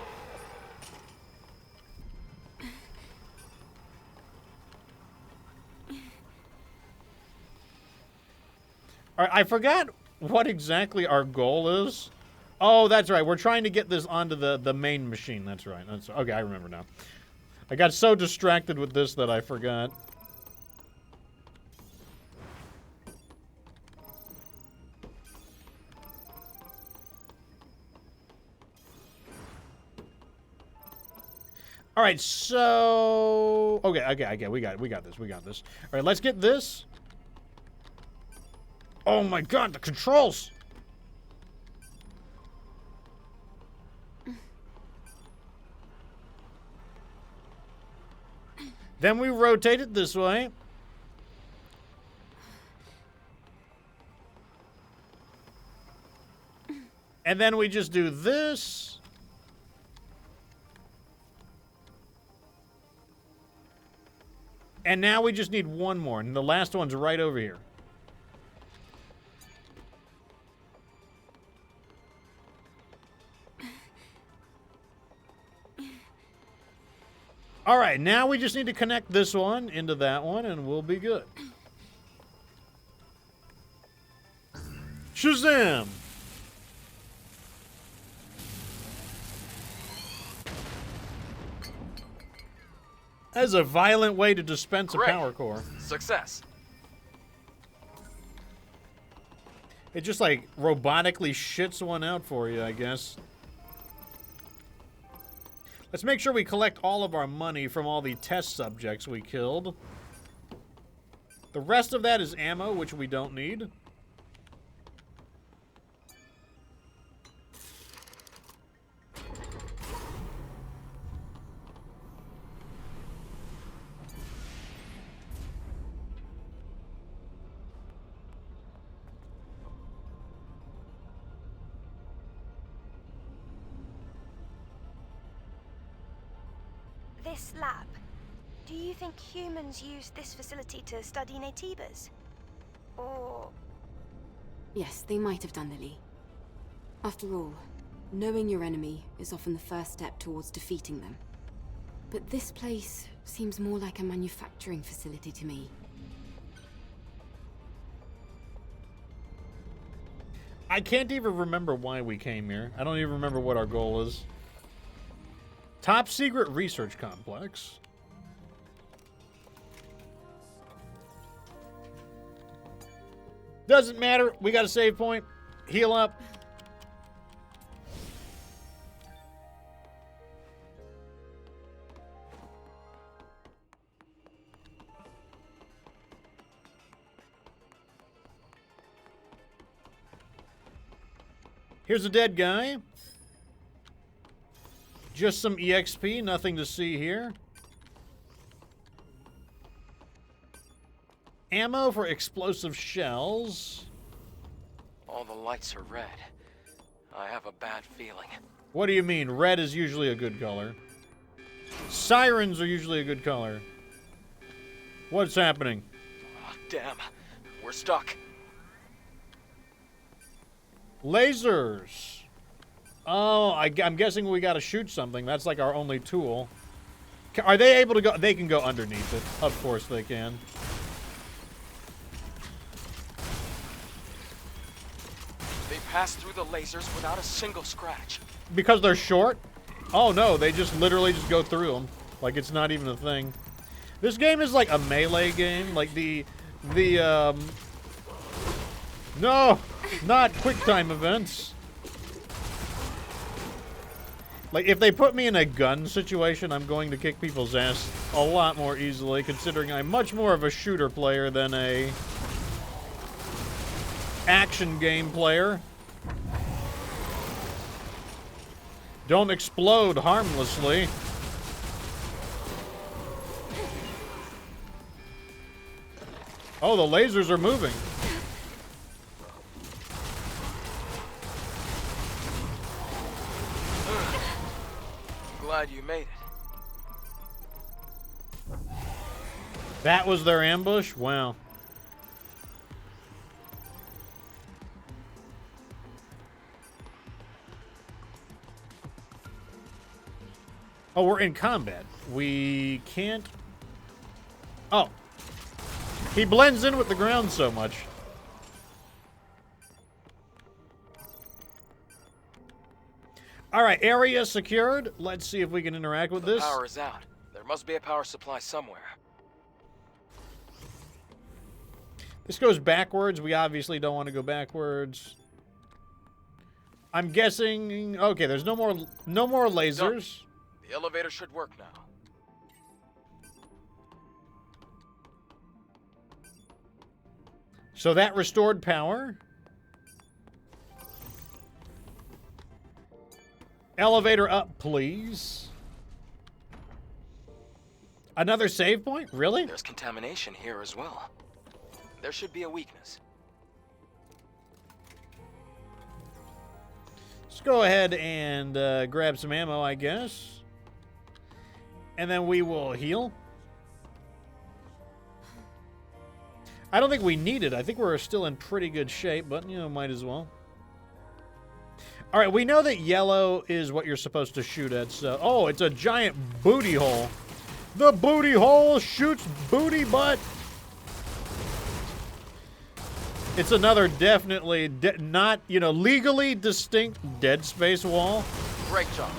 Alright, I forgot what exactly our goal is. Oh, that's right. We're trying to get this onto the main machine. That's right. That's okay, I remember now. I got so distracted with this that I forgot. All right, so okay, we got this. All right, let's get this. Oh my God, the controls! Then we rotate it this way. And then we just do this. And now we just need one more, and the last one's right over here. All right, now we just need to connect this one into that one, and we'll be good. Shazam! That's a violent way to dispense a power core. Success. It just, like, robotically shits one out for you, I guess. Let's make sure we collect all of our money from all the test subjects we killed. The rest of that is ammo, which we don't need. This lab, do you think humans use this facility to study Naytibas? Or... Yes, they might have done, Lily. After all, knowing your enemy is often the first step towards defeating them. But this place seems more like a manufacturing facility to me. I can't even remember why we came here. I don't even remember what our goal is. Top secret research complex. Doesn't matter. We got a save point. Heal up. Here's a dead guy. Just some EXP, nothing to see here. Ammo for explosive shells. All the lights are red. I have a bad feeling. What do you mean? Red is usually a good color. Sirens are usually a good color. What's happening? Oh, damn. We're stuck. Lasers. Oh, I'm guessing we gotta shoot something. That's like our only tool. Are they able to go? They can go underneath it. Of course they can. They pass through the lasers without a single scratch. Because they're short? Oh no, they just literally just go through them. Like it's not even a thing. This game is like a melee game. Like no, not quick time events. Like, if they put me in a gun situation, I'm going to kick people's ass a lot more easily, considering I'm much more of a shooter player than a action game player. Don't explode harmlessly. Oh, the lasers are moving. Glad you made it. That was their ambush? Wow. Oh, we're in combat. We can't... Oh. He blends in with the ground so much. All right, area secured. Let's see if we can interact with this. The power is out. There must be a power supply somewhere. This goes backwards. We obviously don't want to go backwards. I'm guessing... Okay, there's no more lasers. Done. The elevator should work now. So that restored power. Elevator up, please. Another save point? Really? There's contamination here as well. There should be a weakness. Let's go ahead and grab some ammo, I guess. And then we will heal. I don't think we need it. I think we're still in pretty good shape, but, you know, might as well. All right, we know that yellow is what you're supposed to shoot at, so... Oh, it's a giant booty hole. The booty hole shoots booty butt. It's another definitely not, you know, legally distinct Dead Space wall. Great job.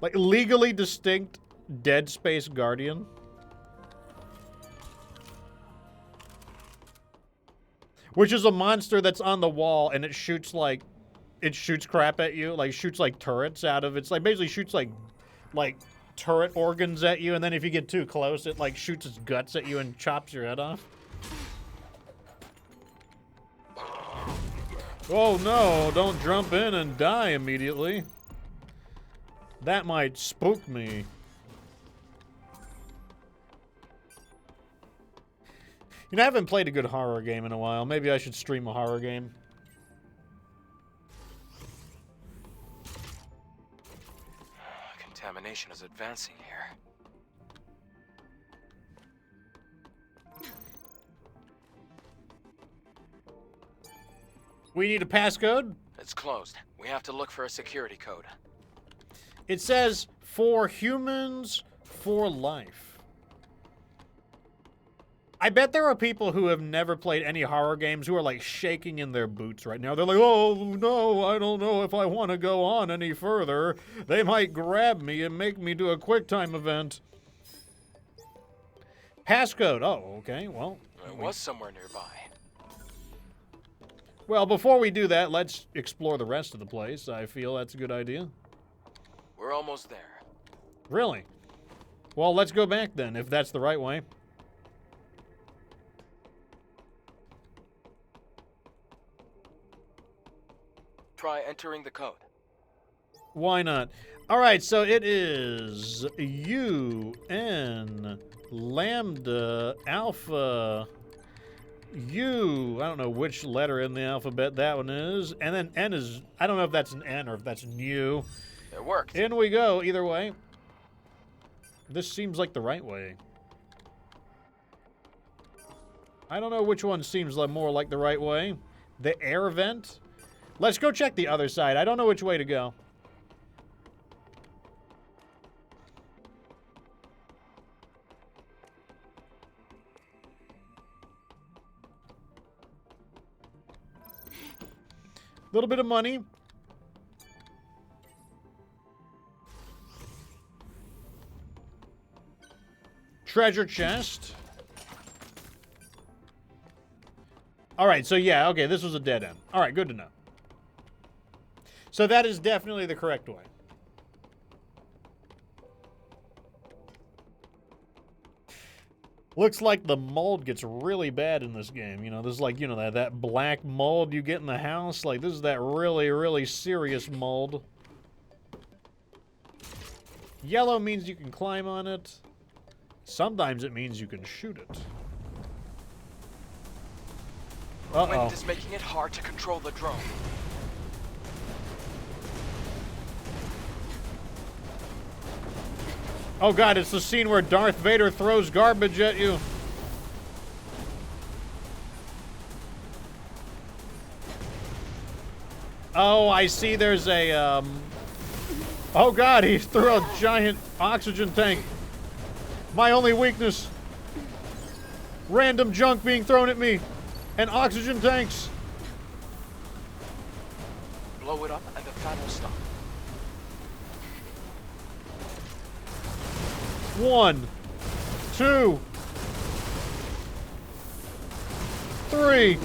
Like, legally distinct Dead Space Guardian. Which is a monster that's on the wall and it shoots like... It shoots crap at you. Like, shoots like turrets out of... It's like, basically shoots like turret organs at you, and then if you get too close, it like shoots its guts at you and chops your head off. Oh no, don't jump in and die immediately. That might spook me. You know, I haven't played a good horror game in a while. Maybe I should stream a horror game. Contamination is advancing here. We need a passcode? It's closed. We have to look for a security code. It says, for humans, for life. I bet there are people who have never played any horror games who are like shaking in their boots right now. They're like, oh no, I don't know if I want to go on any further. They might grab me and make me do a QuickTime event. Passcode. Oh, okay, well. It was somewhere nearby. Well, before we do that, let's explore the rest of the place. I feel that's a good idea. We're almost there. Really? Well, let's go back then, if that's the right way. Try entering the code. Why not? All right, so it is UN Lambda Alpha U. I don't know which letter in the alphabet that one is. And then N is, I don't know if that's an N or if that's an U. It worked. In we go, either way. This seems like the right way. I don't know which one seems like more like the right way. The air vent? Let's go check the other side. I don't know which way to go. A little bit of money. Treasure chest. Alright, so yeah, okay, this was a dead end. Alright, good to know. So that is definitely the correct way. Looks like the mold gets really bad in this game. You know, this is like, you know, that black mold you get in the house. Like, this is that really, really serious mold. Yellow means you can climb on it. Sometimes it means you can shoot it. Uh-oh. Wind is making it hard to control the drone. Oh god, it's the scene where Darth Vader throws garbage at you. Oh, I see there's a, Oh god, he threw a giant oxygen tank. My only weakness. Random junk being thrown at me. And oxygen tanks. Blow it up and the fan will stop. 1, 2, 3.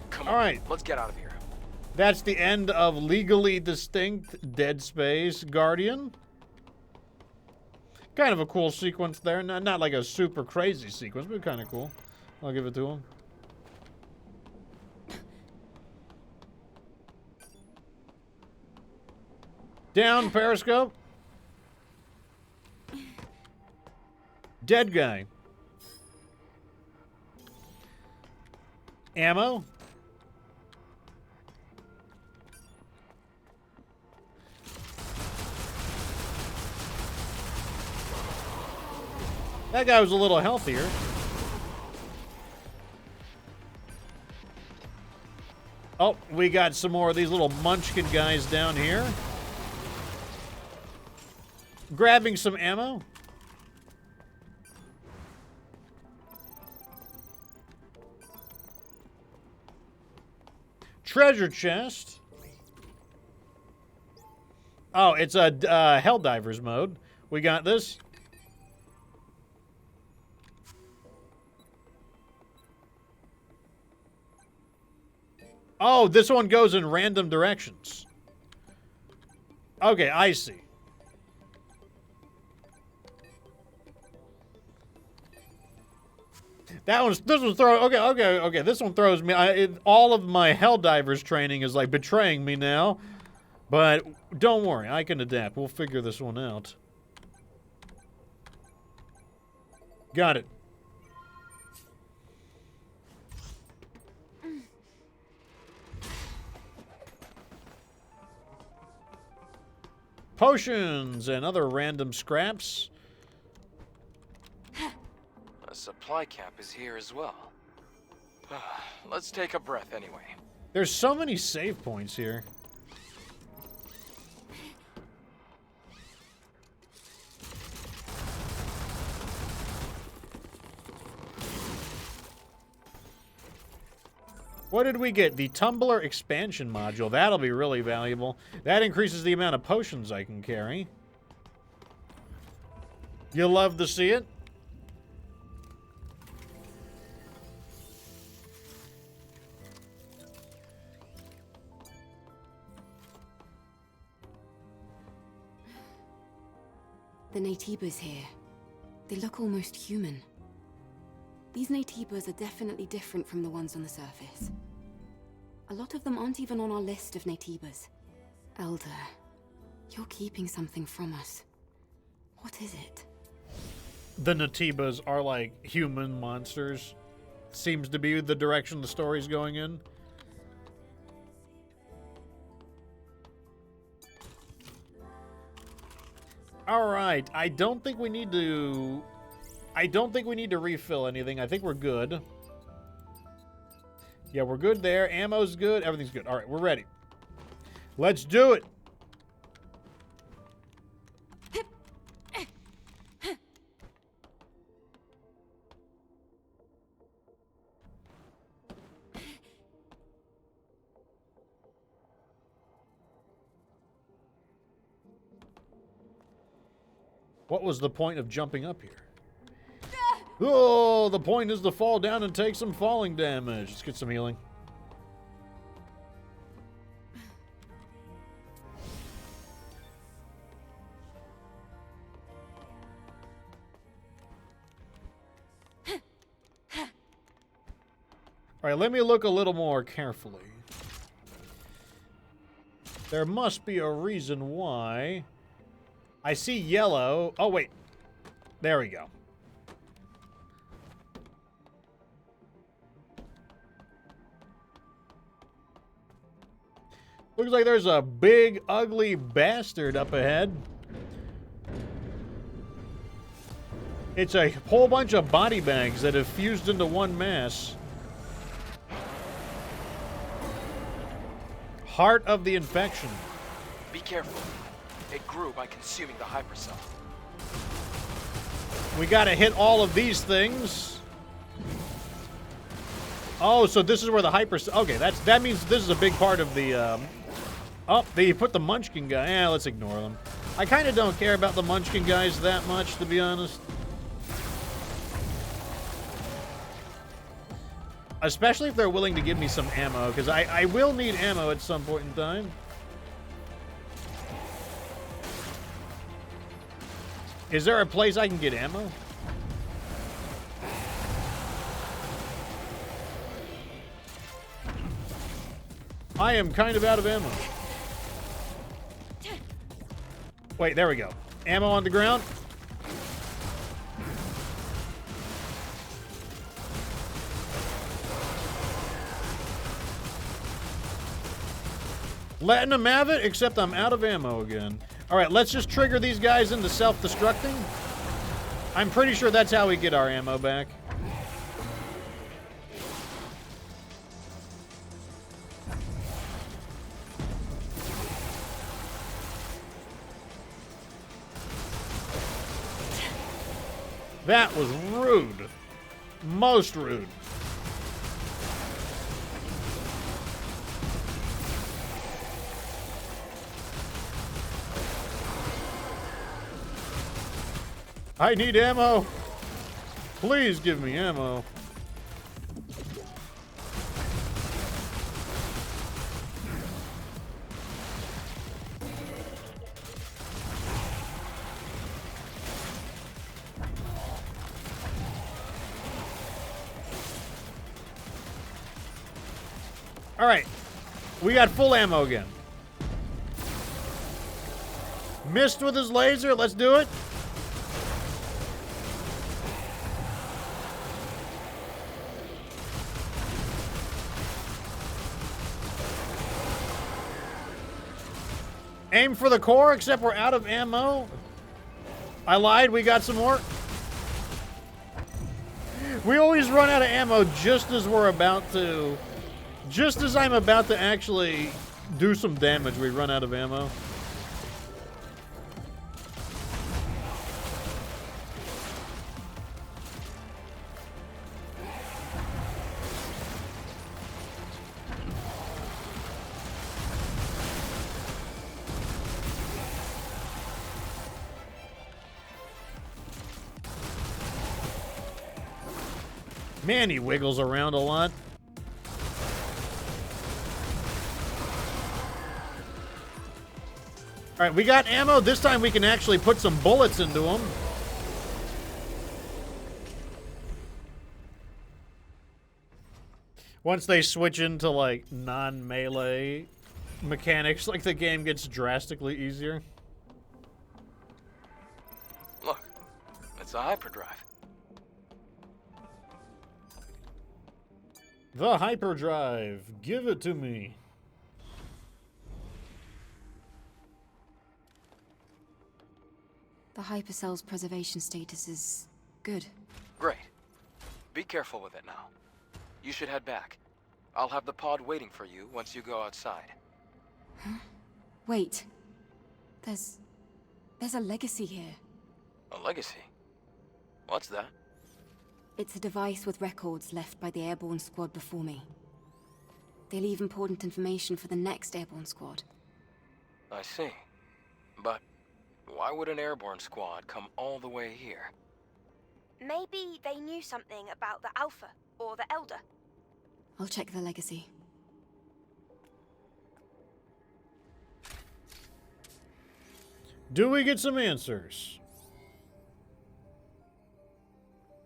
Come All on, right. let's get out of here. That's the end of Legally Distinct Dead Space Guardian. Kind of a cool sequence there. Not like a super crazy sequence, but kind of cool. I'll give it to him. Down, Periscope. Dead guy. Ammo. That guy was a little healthier. Oh, we got some more of these little munchkin guys down here. Grabbing some ammo. Treasure chest. Oh, it's a Helldivers mode. We got this. Oh, this one goes in random directions. Okay, I see. This one's throwing, okay, this one throws me, all of my Helldivers training is like betraying me now. But don't worry, I can adapt. We'll figure this one out. Got it. Potions and other random scraps. A supply camp is here as well. Let's take a breath anyway. There's so many save points here. What did we get? The Tumbler expansion module. That'll be really valuable. That increases the amount of potions I can carry. You'll love to see it. The Naytibas here. They look almost human. These Naytibas are definitely different from the ones on the surface. A lot of them aren't even on our list of Naytibas. Elder, you're keeping something from us. What is it? The Naytibas are like human monsters. Seems to be the direction the story's going in. All right, I don't think we need to refill anything. I think we're good. Yeah, we're good there. Ammo's good. Everything's good. All right, we're ready. Let's do it. What was the point of jumping up here? Oh, the point is to fall down and take some falling damage. Let's get some healing. All right, let me look a little more carefully. There must be a reason why. I see yellow. Oh, wait. There we go. Looks like there's a big, ugly bastard up ahead. It's a whole bunch of body bags that have fused into one mass. Heart of the infection. Be careful. It grew by consuming the hypercell. We gotta hit all of these things. Oh, so this is where the hypercell... Okay, that means this is a big part of the... Oh, they put the Munchkin guy. Yeah, let's ignore them. I kind of don't care about the Munchkin guys that much, to be honest. Especially if they're willing to give me some ammo, because I will need ammo at some point in time. Is there a place I can get ammo? I am kind of out of ammo. Wait, there we go. Ammo on the ground. Letting them have it, except I'm out of ammo again. All right, let's just trigger these guys into self-destructing. I'm pretty sure that's how we get our ammo back. That was rude. Most rude. I need ammo. Please give me ammo. All right. We got full ammo again. Missed with his laser. Let's do it. Aim for the core, except we're out of ammo. I lied, we got some more. We always run out of ammo just as we're about to... Just as I'm about to actually do some damage, we run out of ammo. Man, he wiggles around a lot. All right, we got ammo. This time we can actually put some bullets into him. Once they switch into, like, non-melee mechanics, like, the game gets drastically easier. Look, it's a hyperdrive. The hyperdrive. Give it to me. The hypercell's preservation status is good. Great. Be careful with it now. You should head back. I'll have the pod waiting for you once you go outside. Huh? Wait. There's a legacy here. A legacy? What's that? It's a device with records left by the airborne squad before me. They leave important information for the next airborne squad. I see. But why would an airborne squad come all the way here? Maybe they knew something about the Alpha or the Elder. I'll check the legacy. Do we get some answers?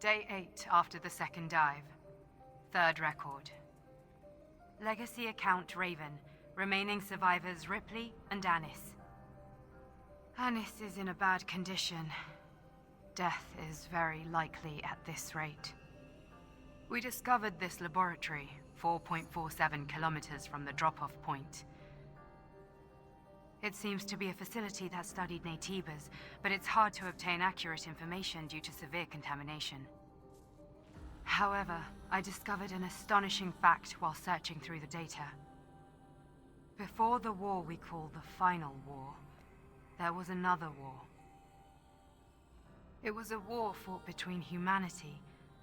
Day 8 after the second dive. Third record. Legacy account Raven. Remaining survivors Ripley and Anis. Anis is in a bad condition. Death is very likely at this rate. We discovered this laboratory 4.47 kilometers from the drop-off point. It seems to be a facility that studied Naytibas, but it's hard to obtain accurate information due to severe contamination. However, I discovered an astonishing fact while searching through the data. Before the war we call the Final War, there was another war. It was a war fought between humanity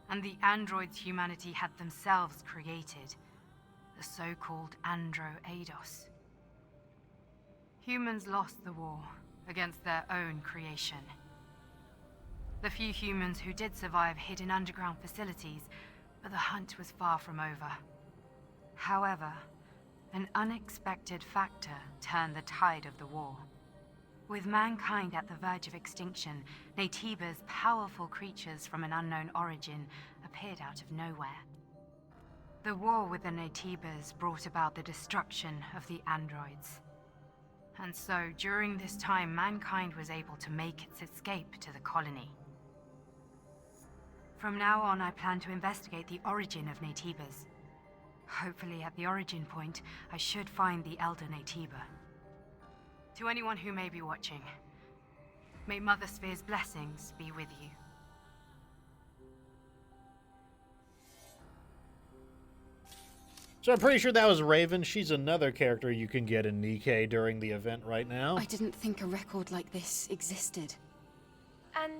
and the androids humanity had themselves created, the so-called Andro-Eidos. Humans lost the war against their own creation. The few humans who did survive hid in underground facilities, but the hunt was far from over. However, an unexpected factor turned the tide of the war. With mankind at the verge of extinction, Naytibas, powerful creatures from an unknown origin, appeared out of nowhere. The war with the Naytibas brought about the destruction of the androids. And so, during this time, mankind was able to make its escape to the colony. From now on, I plan to investigate the origin of Naytibas. Hopefully, at the origin point, I should find the Elder Naytiba. To anyone who may be watching, may Mother Sphere's blessings be with you. So I'm pretty sure that was Raven. She's another character you can get in Nikke during the event right now. I didn't think a record like this existed. And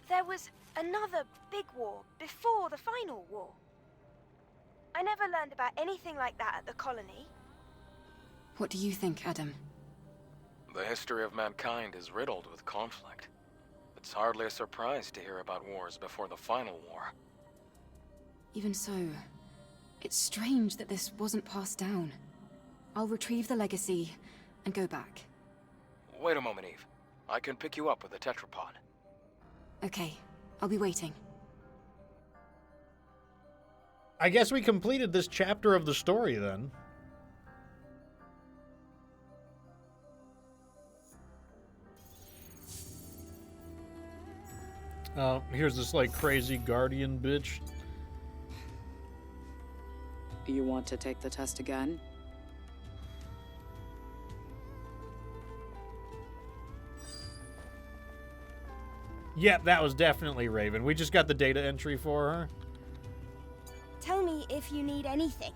there was another big war before the Final War. I never learned about anything like that at the colony. What do you think, Adam? The history of mankind is riddled with conflict. It's hardly a surprise to hear about wars before the Final War. Even so, it's strange that this wasn't passed down. I'll retrieve the legacy and go back. Wait a moment, Eve. I can pick you up with a tetrapod. Okay, I'll be waiting. I guess we completed this chapter of the story then. Here's this like crazy guardian bitch. You want to take the test again? Yep, that was definitely Raven. We just got the data entry for her. Tell me if you need anything.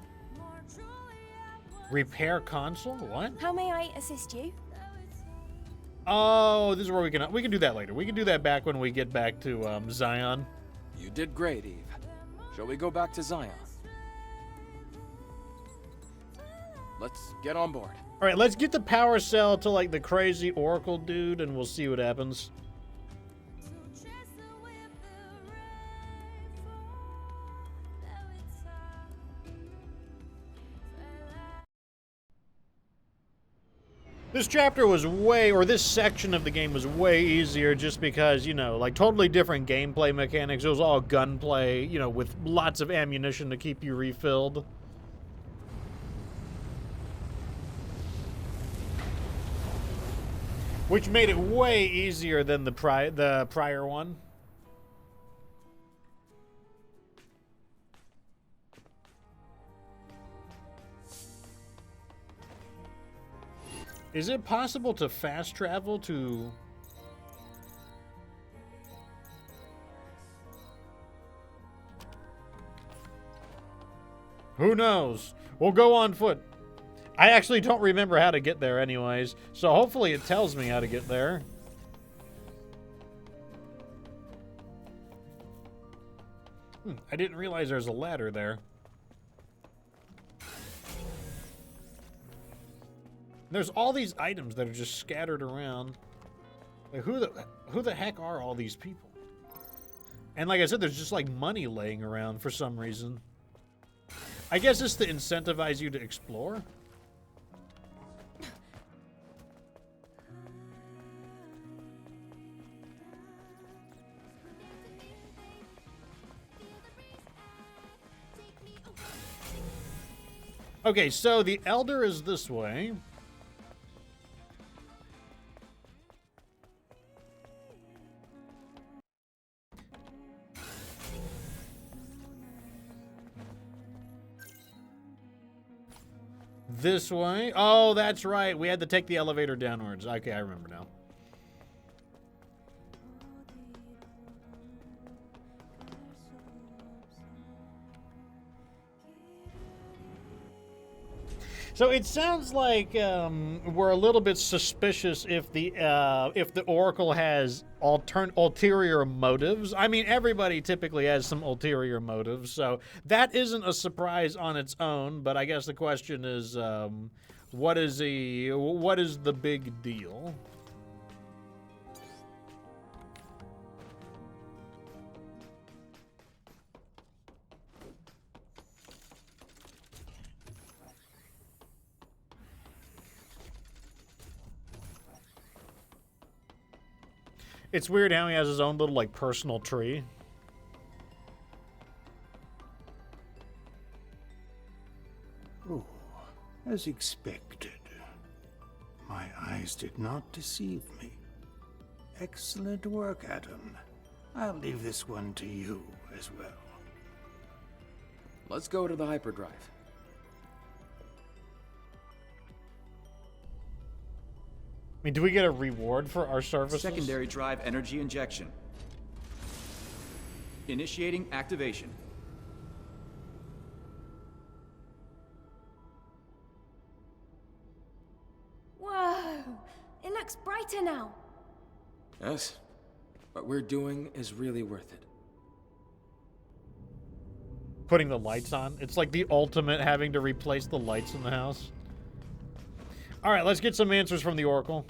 Repair console? What? How may I assist you? Oh, this is where we can do that later. We can do that back when we get back to Zion. You did great, Eve. Shall we go back to Zion? Let's get on board. All right, let's get the power cell to like the crazy Oracle dude, and we'll see what happens. This chapter was this section of the game was way easier just because, you know, like totally different gameplay mechanics. It was all gunplay, you know, with lots of ammunition to keep you refilled. Which made it way easier than the prior one. Is it possible to fast travel to... Who knows? We'll go on foot. I actually don't remember how to get there anyways, so hopefully it tells me how to get there. I didn't realize there's a ladder there. There's all these items that are just scattered around. Like who the heck are all these people? And like I said, there's just like money laying around for some reason. I guess it's to incentivize you to explore. Okay, so the Elder is this way. This way. Oh, that's right. We had to take the elevator downwards. Okay, I remember now. So it sounds like we're a little bit suspicious if the Oracle has ulterior motives. I mean, everybody typically has some ulterior motives, so that isn't a surprise on its own. But I guess the question is, what is the big deal? It's weird how he has his own little, like, personal tree. Oh, as expected. My eyes did not deceive me. Excellent work, Adam. I'll leave this one to you as well. Let's go to the hyperdrive. I mean, do we get a reward for our services? Secondary drive energy injection. Initiating activation. Whoa! It looks brighter now. Yes. What we're doing is really worth it. Putting the lights on. It's like the ultimate having to replace the lights in the house. All right, let's get some answers from the Oracle.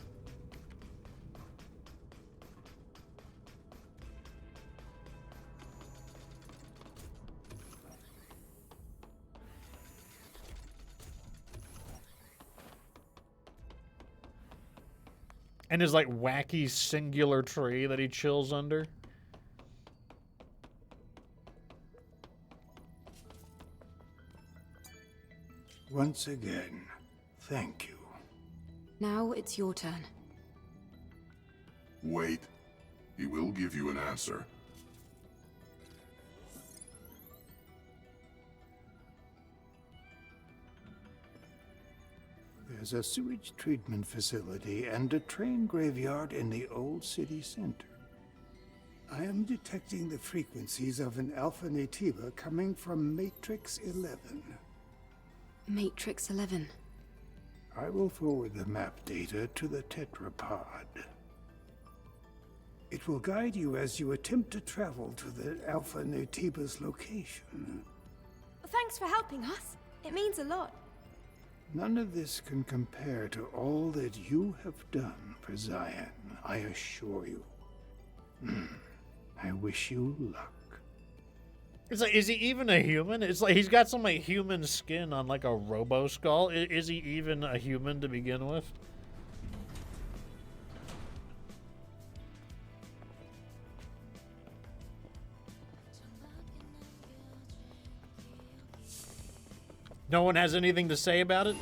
And his, like, wacky singular tree that he chills under. Once again, thank you. Now it's your turn. Wait. He will give you an answer. There's a sewage treatment facility and a train graveyard in the old city center. I am detecting the frequencies of an alpha nativa coming from Matrix 11. Matrix 11. I will forward the map data to the tetrapod. It will guide you as you attempt to travel to the alpha nativa's location. Thanks for helping us. It means a lot. None of this can compare to all that you have done for Zion, I assure you. I wish you luck. It's like, is he even a human? It's like he's got some like human skin on like a robo skull. Is he even a human to begin with? No one has anything to say about it?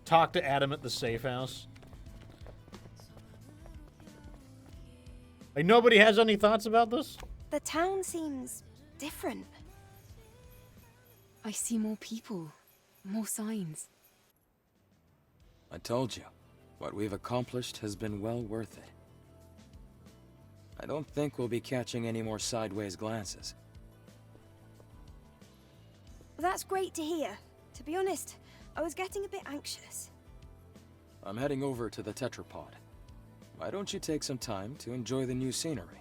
Talk to Adam at the safe house. Like, nobody has any thoughts about this? The town seems different. I see more people, more signs. I told you, what we've accomplished has been well worth it. I don't think we'll be catching any more sideways glances. That's great to hear. To be honest, I was getting a bit anxious. I'm heading over to the tetrapod. Why don't you take some time to enjoy the new scenery?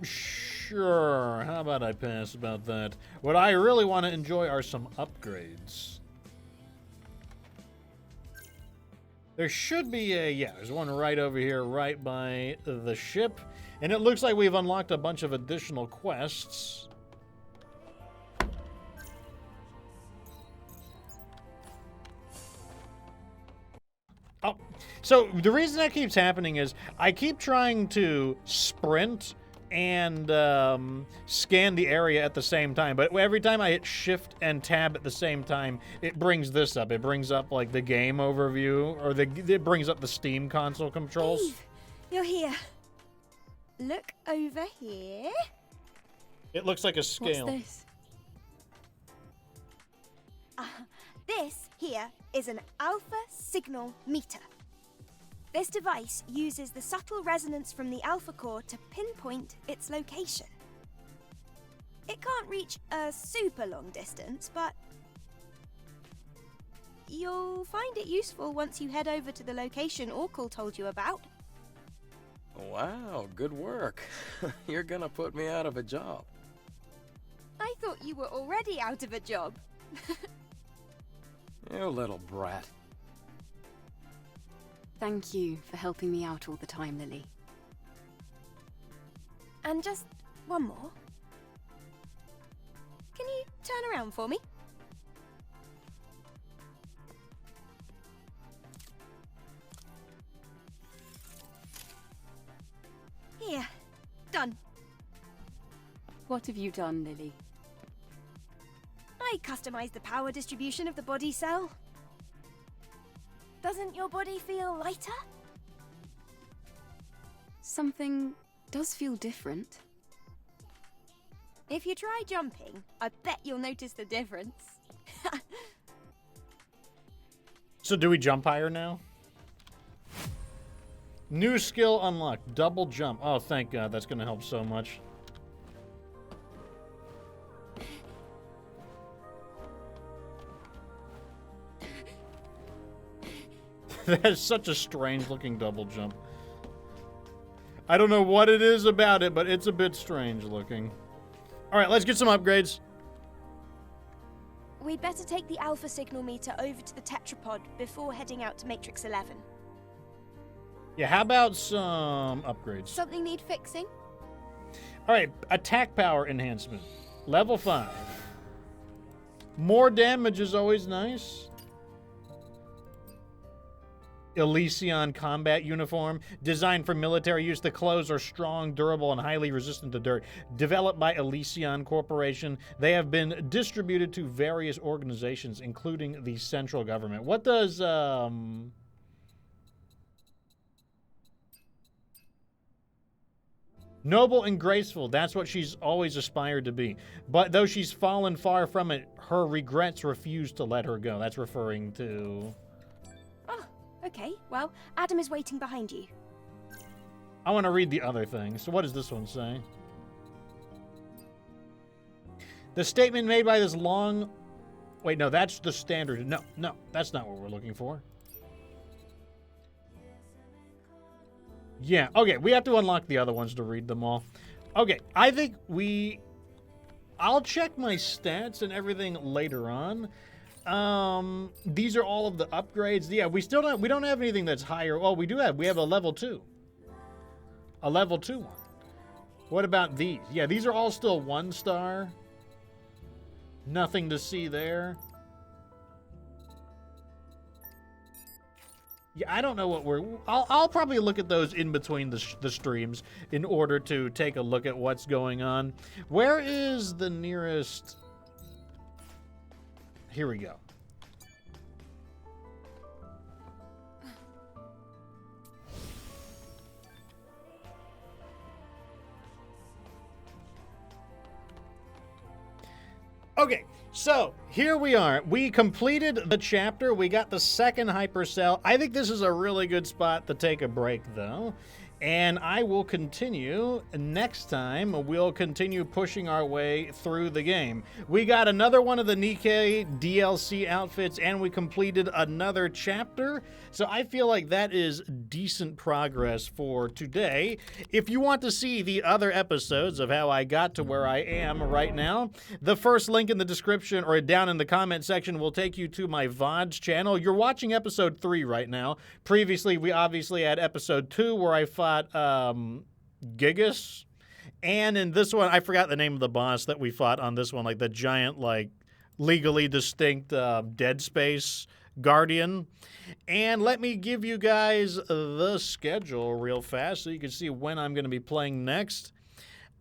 Sure. How about I pass about that? What I really want to enjoy are some upgrades. There should be a, yeah, there's one right over here, right by the ship. And it looks like we've unlocked a bunch of additional quests. Oh, so the reason that keeps happening is I keep trying to sprint and scan the area at the same time, but every time I hit shift and tab at the same time, it brings this up. It brings up like the game overview, or it brings up the Steam console controls. Eve, you're here. Look over here. It looks like a scale. What's this? This here is an alpha signal meter. This device uses the subtle resonance from the alpha core to pinpoint its location. It can't reach a super long distance, but you'll find it useful once you head over to the location Orkul told you about. Wow, good work. You're gonna put me out of a job. I thought you were already out of a job. You little brat. Thank you for helping me out all the time, Lily. And just one more. Can you turn around for me? Here, done. What have you done, Lily? I customized the power distribution of the body cell. Doesn't your body feel lighter? Something does feel different. If you try jumping, I bet you'll notice the difference. So do we jump higher now? New skill unlocked. Double jump. Oh, thank God. That's going to help so much. That's such a strange looking double jump. I don't know what it is about it, but it's a bit strange looking. All right, let's get some upgrades. We'd better take the alpha signal meter over to the tetrapod before heading out to Matrix 11. Yeah, how about some upgrades? Something need fixing? All right, attack power enhancement. Level 5. More damage is always nice. Elysion combat uniform. Designed for military use, the clothes are strong, durable, and highly resistant to dirt. Developed by Elysion Corporation, they have been distributed to various organizations, including the central government. What does, Noble and graceful, that's what she's always aspired to be. But though she's fallen far from it, her regrets refuse to let her go. That's referring to... Oh, okay. Well, Adam is waiting behind you. I want to read the other thing. So what does this one say? The statement made by this long... Wait, no, that's the standard. No, that's not what we're looking for. Yeah, okay, we have to unlock the other ones to read them all. Okay, I think I'll check my stats and everything later on. These are all of the upgrades. Yeah, we don't have anything that's higher. Oh, we have a level 2. A level 2 one. What about these? Yeah, these are all still 1 star. Nothing to see there. Yeah, I don't know what I'll probably look at those in between the streams in order to take a look at what's going on. Where is the nearest... Here we go. Okay, so here we are. We completed the chapter. We got the second hypercell. I think this is a really good spot to take a break, though. And I will continue next time. We'll continue pushing our way through the game. We got another one of the Nikke DLC outfits, and we completed another chapter. So I feel like that is decent progress for today. If you want to see the other episodes of how I got to where I am right now, the first link in the description or down in the comment section will take you to my VODs channel. You're watching episode 3 right now. Previously, we obviously had episode 2 where I fought Gigas, and in this one I forgot the name of the boss that we fought on this one, like the giant, like legally distinct Dead Space Guardian. And let me give you guys the schedule real fast so you can see when I'm going to be playing next.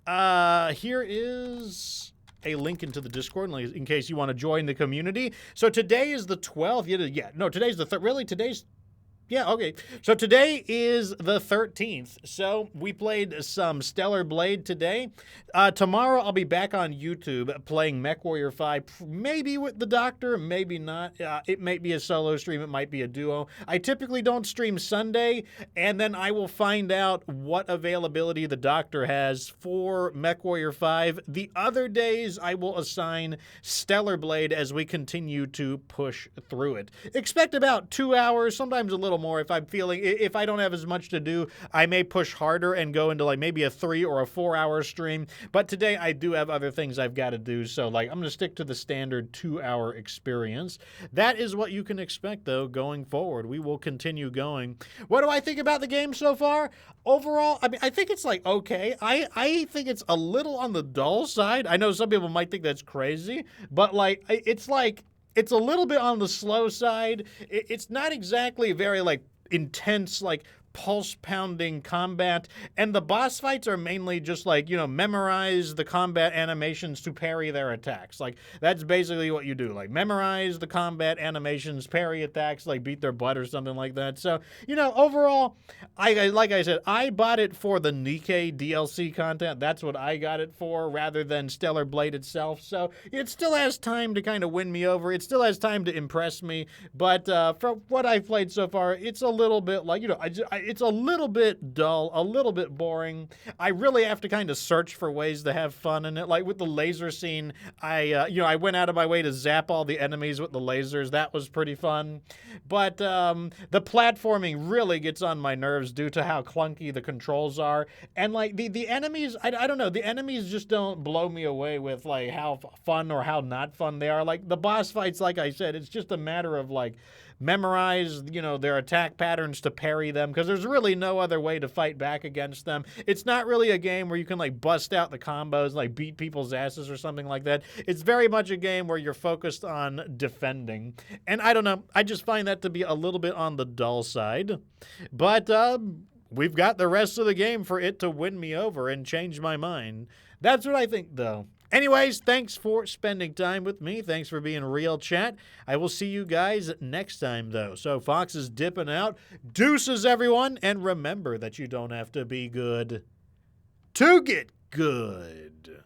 Here is a link into the Discord in case you want to join the community. So today is the 12th. Today's the really today's Yeah, okay. So today is the 13th. So we played some Stellar Blade today. Tomorrow I'll be back on YouTube playing MechWarrior 5, maybe with the Doctor, maybe not. It might be a solo stream, it might be a duo. I typically don't stream Sunday, and then I will find out what availability the Doctor has for MechWarrior 5. The other days I will assign Stellar Blade as we continue to push through it. Expect about 2 hours, sometimes a little more if I'm feeling, if I don't have as much to do, I may push harder and go into like maybe a 3 or a 4 hour stream. But today I do have other things I've got to do. So like I'm going to stick to the standard 2 hour experience. That is what you can expect though going forward. We will continue going. What do I think about the game so far? Overall, I mean, I think it's like okay. I think it's a little on the dull side. I know some people might think that's crazy, but like it's a little bit on the slow side. It's not exactly very, like, intense, like, pulse-pounding combat. And the boss fights are mainly just, like, you know, memorize the combat animations to parry their attacks. Like, that's basically what you do. Like, memorize the combat animations, parry attacks, like, beat their butt or something like that. So, you know, overall, like I said, I bought it for the Nikke DLC content. That's what I got it for, rather than Stellar Blade itself. So, it still has time to kind of win me over. It still has time to impress me. But for what I've played so far, it's a little bit, like, you know, it's a little bit dull, a little bit boring. I really have to kind of search for ways to have fun in it. Like with the laser scene, I went out of my way to zap all the enemies with the lasers. That was pretty fun. But the platforming really gets on my nerves due to how clunky the controls are. And like the enemies, I don't know, the enemies just don't blow me away with like how fun or how not fun they are. Like the boss fights, like I said, it's just a matter of like memorize, you know, their attack patterns to parry them, because there's really no other way to fight back against them. It's not really a game where you can like bust out the combos, like beat people's asses or something like that. It's very much a game where you're focused on defending. And I don't know, I just find that to be a little bit on the dull side. But we've got the rest of the game for it to win me over and change my mind. That's what I think, though. Anyways, thanks for spending time with me. Thanks for being real, chat. I will see you guys next time, though. So Fox is dipping out. Deuces, everyone. And remember that you don't have to be good to get good.